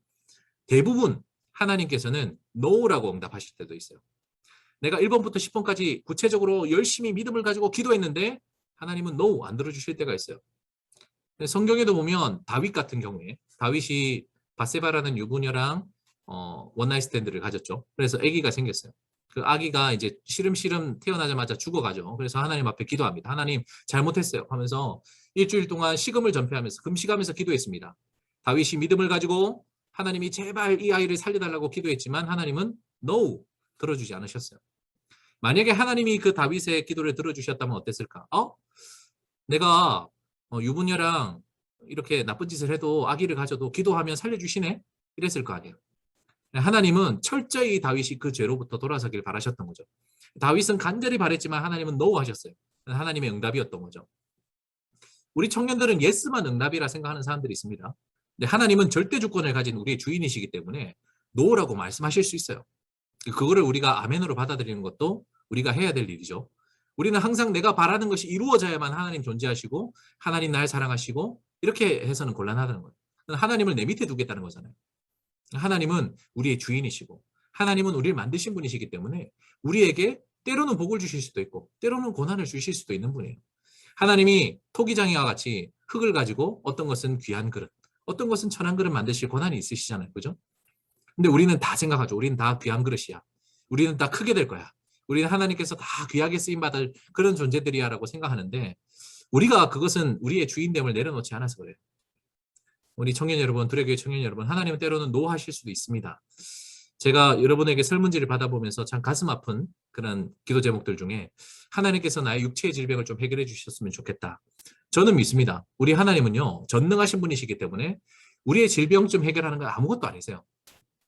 대부분 하나님께서는 no라고 응답하실 때도 있어요. 내가 1번부터 10번까지 구체적으로 열심히 믿음을 가지고 기도했는데 하나님은 no 안 들어주실 때가 있어요. 성경에도 보면 다윗 같은 경우에 다윗이 바세바라는 유부녀랑 원나잇 스탠드를 가졌죠. 그래서 아기가 생겼어요. 그 아기가 이제 시름시름 태어나자마자 죽어가죠. 그래서 하나님 앞에 기도합니다. 하나님 잘못했어요 하면서 일주일 동안 식음을 전폐하면서 금식하면서 기도했습니다. 다윗이 믿음을 가지고 하나님이 제발 이 아이를 살려달라고 기도했지만 하나님은 no 들어주지 않으셨어요. 만약에 하나님이 그 다윗의 기도를 들어주셨다면 어땠을까? 내가 유부녀랑 이렇게 나쁜 짓을 해도 아기를 가져도 기도하면 살려주시네? 이랬을 거 아니에요. 하나님은 철저히 다윗이 그 죄로부터 돌아서길 바라셨던 거죠. 다윗은 간절히 바랬지만 하나님은 노 하셨어요. 하나님의 응답이었던 거죠. 우리 청년들은 예스만 응답이라 생각하는 사람들이 있습니다. 근데 하나님은 절대 주권을 가진 우리의 주인이시기 때문에 노라고 말씀하실 수 있어요. 그거를 우리가 아멘으로 받아들이는 것도 우리가 해야 될 일이죠. 우리는 항상 내가 바라는 것이 이루어져야만 하나님 존재하시고 하나님 날 사랑하시고 이렇게 해서는 곤란하다는 거예요. 하나님을 내 밑에 두겠다는 거잖아요. 하나님은 우리의 주인이시고 하나님은 우리를 만드신 분이시기 때문에 우리에게 때로는 복을 주실 수도 있고 때로는 고난을 주실 수도 있는 분이에요. 하나님이 토기장이와 같이 흙을 가지고 어떤 것은 귀한 그릇, 어떤 것은 천한 그릇 만드실 권한이 있으시잖아요. 그죠? 근데 우리는 다 생각하죠. 우리는 다 귀한 그릇이야. 우리는 다 크게 될 거야. 우리는 하나님께서 다 귀하게 쓰임받을 그런 존재들이야 라고 생각하는데 우리가 그것은 우리의 주인됨을 내려놓지 않아서 그래요. 우리 청년 여러분, 두레교회 청년 여러분, 하나님은 때로는 노하실 수도 있습니다. 제가 여러분에게 설문지를 받아보면서 참 가슴 아픈 그런 기도 제목들 중에 하나님께서 나의 육체의 질병을 좀 해결해 주셨으면 좋겠다. 저는 믿습니다. 우리 하나님은요, 전능하신 분이시기 때문에 우리의 질병 좀 해결하는 건 아무것도 아니세요.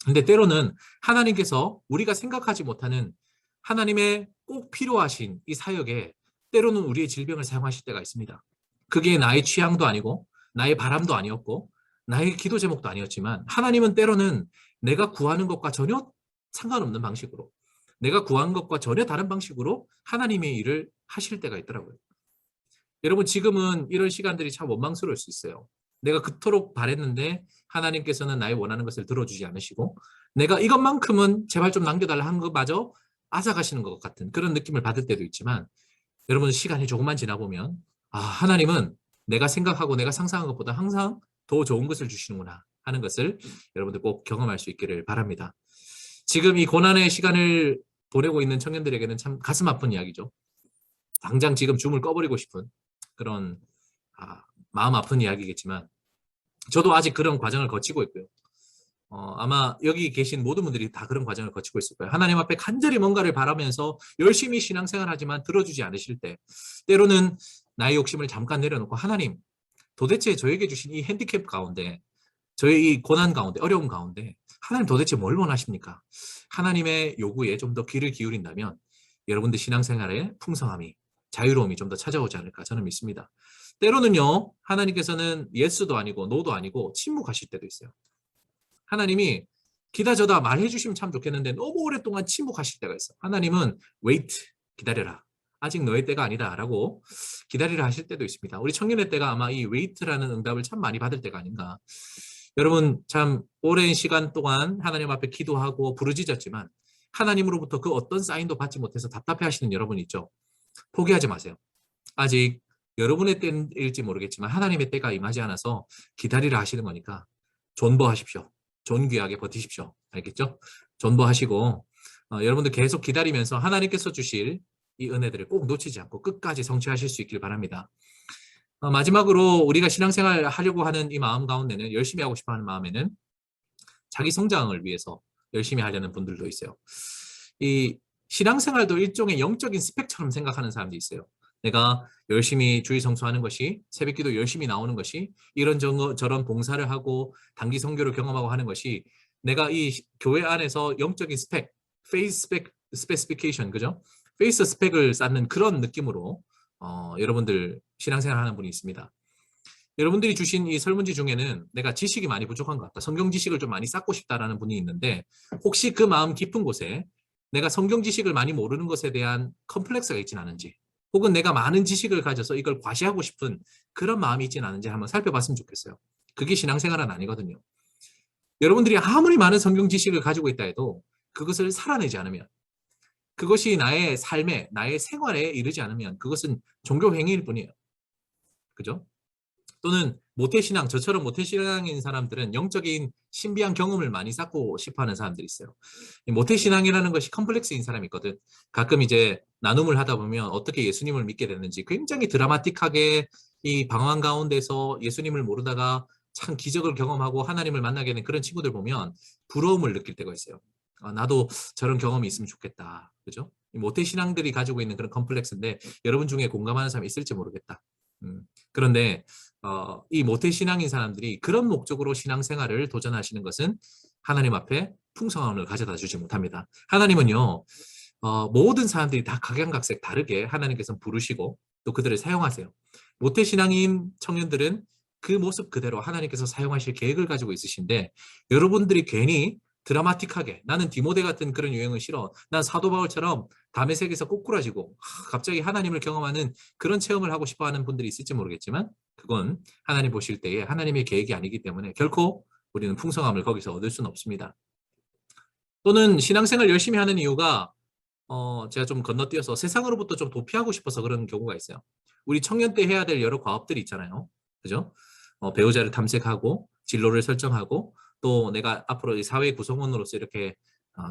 근데 때로는 하나님께서 우리가 생각하지 못하는 하나님의 꼭 필요하신 이 사역에 때로는 우리의 질병을 사용하실 때가 있습니다. 그게 나의 취향도 아니고 나의 바람도 아니었고 나의 기도 제목도 아니었지만 하나님은 때로는 내가 구하는 것과 전혀 상관없는 방식으로 내가 구한 것과 전혀 다른 방식으로 하나님의 일을 하실 때가 있더라고요. 여러분 지금은 이런 시간들이 참 원망스러울 수 있어요. 내가 그토록 바랬는데 하나님께서는 나의 원하는 것을 들어주지 않으시고 내가 이것만큼은 제발 좀 남겨달라 한 것마저 앗아가시는 것 같은 그런 느낌을 받을 때도 있지만 여러분 시간이 조금만 지나보면 하나님은 내가 생각하고 내가 상상한 것보다 항상 더 좋은 것을 주시는구나 하는 것을 여러분들 꼭 경험할 수 있기를 바랍니다. 지금 이 고난의 시간을 보내고 있는 청년들에게는 참 가슴 아픈 이야기죠. 당장 지금 줌을 꺼버리고 싶은 그런 마음 아픈 이야기겠지만 저도 아직 그런 과정을 거치고 있고요. 아마 여기 계신 모든 분들이 다 그런 과정을 거치고 있을 거예요. 하나님 앞에 간절히 뭔가를 바라면서 열심히 신앙생활하지만 들어주지 않으실 때 때로는 나의 욕심을 잠깐 내려놓고 하나님 도대체 저에게 주신 이 핸디캡 가운데 저의 이 고난 가운데 어려움 가운데 하나님 도대체 뭘 원하십니까? 하나님의 요구에 좀 더 귀를 기울인다면 여러분들 신앙생활에 풍성함이 자유로움이 좀 더 찾아오지 않을까 저는 믿습니다. 때로는요 하나님께서는 예스도 아니고 노도 아니고 침묵하실 때도 있어요. 하나님이 기다저다 말해 주시면 참 좋겠는데 너무 오랫동안 침묵하실 때가 있어요. 하나님은 wait, 기다려라. 아직 너의 때가 아니다 라고 기다리라 하실 때도 있습니다. 우리 청년의 때가 아마 이 wait라는 응답을 참 많이 받을 때가 아닌가. 여러분 참 오랜 시간 동안 하나님 앞에 기도하고 부르짖었지만 하나님으로부터 그 어떤 사인도 받지 못해서 답답해 하시는 여러분 있죠. 포기하지 마세요. 아직 여러분의 때일지 모르겠지만 하나님의 때가 임하지 않아서 기다리라 하시는 거니까 존버하십시오. 존귀하게 버티십시오. 알겠죠? 존버하시고 여러분들 계속 기다리면서 하나님께서 주실 이 은혜들을 꼭 놓치지 않고 끝까지 성취하실 수 있길 바랍니다. 마지막으로 우리가 신앙생활 하려고 하는 이 마음 가운데는 열심히 하고 싶어 하는 마음에는 자기 성장을 위해서 열심히 하려는 분들도 있어요. 이 신앙생활도 일종의 영적인 스펙처럼 생각하는 사람도 있어요. 내가 열심히 주일 성수하는 것이, 새벽기도 열심히 나오는 것이, 이런 저런 봉사를 하고 단기 선교를 경험하고 하는 것이 내가 이 교회 안에서 영적인 스펙, 페이스 스페시피케이션, 그죠? 페이스 스펙을 쌓는 그런 느낌으로 여러분들 신앙생활 하는 분이 있습니다. 여러분들이 주신 이 설문지 중에는 내가 지식이 많이 부족한 것 같다. 성경 지식을 좀 많이 쌓고 싶다라는 분이 있는데 혹시 그 마음 깊은 곳에 내가 성경 지식을 많이 모르는 것에 대한 컴플렉스가 있진 않은지, 혹은 내가 많은 지식을 가져서 이걸 과시하고 싶은 그런 마음이 있진 않은지 한번 살펴봤으면 좋겠어요. 그게 신앙생활은 아니거든요. 여러분들이 아무리 많은 성경 지식을 가지고 있다 해도 그것을 살아내지 않으면, 그것이 나의 삶에, 나의 생활에 이르지 않으면 그것은 종교 행위일 뿐이에요. 그죠? 또는 모태신앙, 저처럼 모태신앙인 사람들은 영적인 신비한 경험을 많이 쌓고 싶어하는 사람들이 있어요. 모태신앙이라는 것이 컴플렉스인 사람이 있거든. 가끔 이제 나눔을 하다 보면 어떻게 예수님을 믿게 됐는지 굉장히 드라마틱하게 이 방황 가운데서 예수님을 모르다가 참 기적을 경험하고 하나님을 만나게 된 그런 친구들 보면 부러움을 느낄 때가 있어요. 나도 저런 경험이 있으면 좋겠다. 그죠? 모태신앙들이 가지고 있는 그런 컴플렉스인데 여러분 중에 공감하는 사람이 있을지 모르겠다. 그런데 이 모태신앙인 사람들이 그런 목적으로 신앙생활을 도전하시는 것은 하나님 앞에 풍성함을 가져다 주지 못합니다. 하나님은요, 모든 사람들이 다 각양각색 다르게 하나님께서 부르시고 또 그들을 사용하세요. 모태신앙인 청년들은 그 모습 그대로 하나님께서 사용하실 계획을 가지고 있으신데 여러분들이 괜히 드라마틱하게 나는 디모데 같은 그런 유행은 싫어. 난 사도 바울처럼 담에색에서 꼬꾸라지고 갑자기 하나님을 경험하는 그런 체험을 하고 싶어하는 분들이 있을지 모르겠지만 그건 하나님 보실 때에 하나님의 계획이 아니기 때문에 결코 우리는 풍성함을 거기서 얻을 수는 없습니다. 또는 신앙생활 열심히 하는 이유가 제가 좀 건너뛰어서 세상으로부터 좀 도피하고 싶어서 그런 경우가 있어요. 우리 청년 때 해야 될 여러 과업들이 있잖아요. 그죠? 배우자를 탐색하고 진로를 설정하고 또 내가 앞으로 사회 구성원으로서 이렇게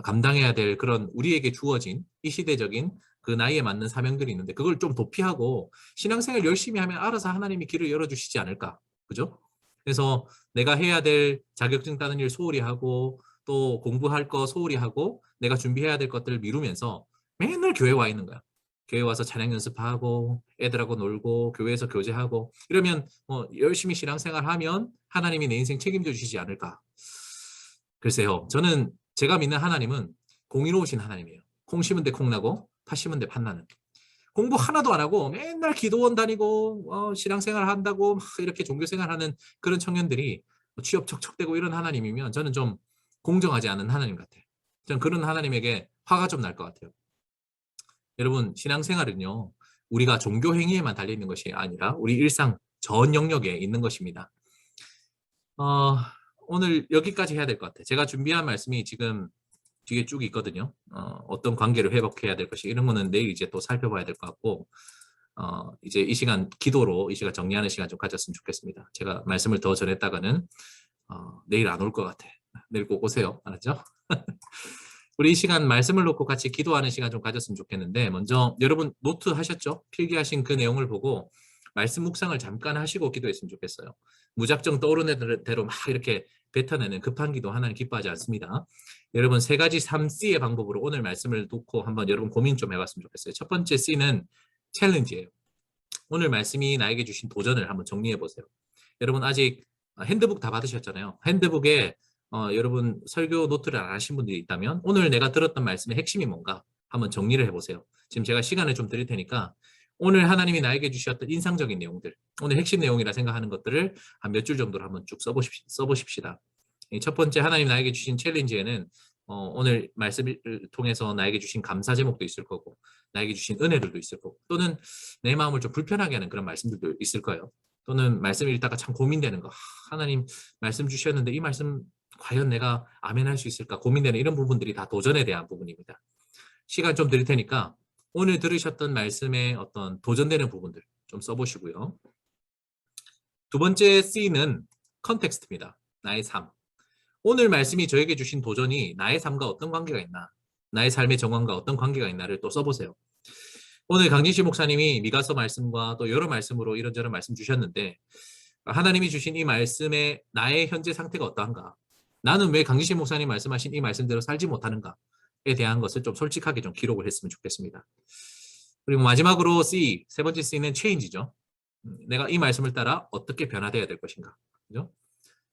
감당해야 될 그런 우리에게 주어진 이 시대적인 그 나이에 맞는 사명들이 있는데 그걸 좀 도피하고 신앙생활 열심히 하면 알아서 하나님이 길을 열어주시지 않을까. 그죠? 그래서 내가 해야 될 자격증 따는 일 소홀히 하고 또 공부할 거 소홀히 하고 내가 준비해야 될 것들을 미루면서 맨날 교회 와 있는 거야. 교회 와서 찬양 연습하고 애들하고 놀고 교회에서 교제하고 이러면 열심히 신앙생활하면 하나님이 내 인생 책임져 주시지 않을까. 글쎄요. 저는 제가 믿는 하나님은 공의로우신 하나님이에요. 콩 심은 데 콩 나고 팥 심은 데 팥 나는. 공부 하나도 안 하고 맨날 기도원 다니고 신앙생활 한다고 막 이렇게 종교생활하는 그런 청년들이 취업 척척대고 이런 하나님이면 저는 좀 공정하지 않은 하나님 같아요. 저는 그런 하나님에게 화가 좀 날 것 같아요. 여러분 신앙생활은요. 우리가 종교 행위에만 달려있는 것이 아니라 우리 일상 전 영역에 있는 것입니다. 오늘 여기까지 해야 될 것 같아요. 제가 준비한 말씀이 지금 뒤에 쭉 있거든요. 어떤 관계를 회복해야 될 것이 이런 거는 내일 이제 또 살펴봐야 될 것 같고 이제 이 시간 기도로 이 시간 정리하는 시간 좀 가졌으면 좋겠습니다. 제가 말씀을 더 전했다가는 내일 안 올 것 같아. 내일 꼭 오세요. 알았죠? 우리 이 시간 말씀을 놓고 같이 기도하는 시간 좀 가졌으면 좋겠는데 먼저 여러분 노트 하셨죠? 필기하신 그 내용을 보고 말씀 묵상을 잠깐 하시고 기도했으면 좋겠어요. 무작정 떠오르는 대로 막 이렇게 뱉어내는 급한 기도 하나님 기뻐하지 않습니다. 여러분 세 가지 3C의 방법으로 오늘 말씀을 놓고 한번 여러분 고민 좀 해봤으면 좋겠어요. 첫 번째 C는 챌린지예요. 오늘 말씀이 나에게 주신 도전을 한번 정리해 보세요. 여러분 아직 핸드북 다 받으셨잖아요. 핸드북에 여러분 설교 노트를 안 하신 분들이 있다면 오늘 내가 들었던 말씀의 핵심이 뭔가 한번 정리를 해보세요. 지금 제가 시간을 좀 드릴 테니까 오늘 하나님이 나에게 주셨던 인상적인 내용들, 오늘 핵심 내용이라 생각하는 것들을 한 몇 줄 정도로 한번 쭉 써보십시다. 첫 번째 하나님 나에게 주신 챌린지에는 오늘 말씀을 통해서 나에게 주신 감사 제목도 있을 거고 나에게 주신 은혜들도 있을 거고 또는 내 마음을 좀 불편하게 하는 그런 말씀들도 있을 거예요. 또는 말씀 읽다가 참 고민되는 거. 하나님 말씀 주셨는데 이 말씀 과연 내가 아멘할 수 있을까 고민되는 이런 부분들이 다 도전에 대한 부분입니다. 시간 좀 드릴 테니까 오늘 들으셨던 말씀에 어떤 도전되는 부분들 좀 써보시고요. 두 번째 C는 컨텍스트입니다. 나의 삶. 오늘 말씀이 저에게 주신 도전이 나의 삶과 어떤 관계가 있나, 나의 삶의 정황과 어떤 관계가 있나를 또 써보세요. 오늘 강진시 목사님이 미가서 말씀과 또 여러 말씀으로 이런저런 말씀 주셨는데 하나님이 주신 이 말씀에 나의 현재 상태가 어떠한가? 나는 왜 강진시 목사님 말씀하신 이 말씀대로 살지 못하는가에 대한 것을 좀 솔직하게 좀 기록을 했으면 좋겠습니다. 그리고 마지막으로 C, 세 번째 C는 change죠. 내가 이 말씀을 따라 어떻게 변화되어야 될 것인가. 그죠?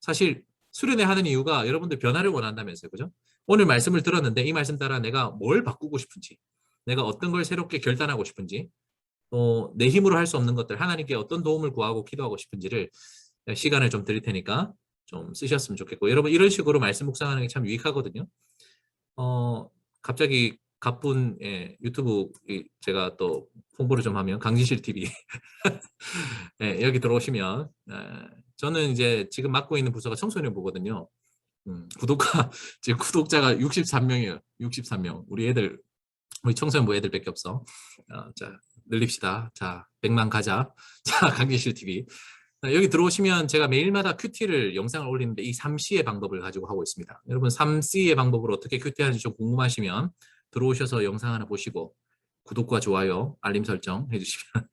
사실 수련회 하는 이유가 여러분들 변화를 원한다면서요. 그죠? 오늘 말씀을 들었는데 이 말씀 따라 내가 뭘 바꾸고 싶은지, 내가 어떤 걸 새롭게 결단하고 싶은지, 또 내 힘으로 할 수 없는 것들, 하나님께 어떤 도움을 구하고 기도하고 싶은지를 시간을 좀 드릴 테니까 좀 쓰셨으면 좋겠고, 여러분 이런 식으로 말씀 묵상하는 게 참 유익하거든요. 갑자기 가쁜 유튜브 제가 또 홍보를 좀 하면 강진실 TV 여기 들어오시면 저는 이제 지금 맡고 있는 부서가 청소년부거든요. 지금 구독자가 63명이에요. 63명. 우리 청소년부 애들밖에 없어. 자, 늘립시다. 자, 100만 가자. 자, 강진실 TV. 여기 들어오시면 제가 매일마다 큐티를 영상을 올리는데 이 3C의 방법을 가지고 하고 있습니다. 여러분 3C의 방법으로 어떻게 큐티하는지 좀 궁금하시면 들어오셔서 영상 하나 보시고 구독과 좋아요, 알림 설정 해주시면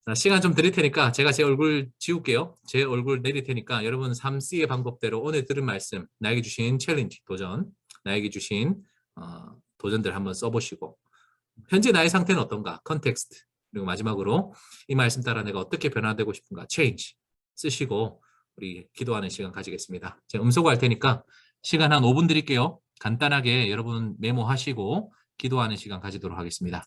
자, 시간 좀 드릴 테니까 제가 제 얼굴 지울게요. 제 얼굴 내릴 테니까 여러분 3C의 방법대로 오늘 들은 말씀, 나에게 주신 챌린지, 도전, 나에게 주신 도전들 한번 써보시고 현재 나의 상태는 어떤가, 컨텍스트, 그리고 마지막으로 이 말씀 따라 내가 어떻게 변화되고 싶은가, change 쓰시고 우리 기도하는 시간 가지겠습니다. 제가 음소거 할 테니까 시간 한 5분 드릴게요. 간단하게 여러분 메모하시고 기도하는 시간 가지도록 하겠습니다.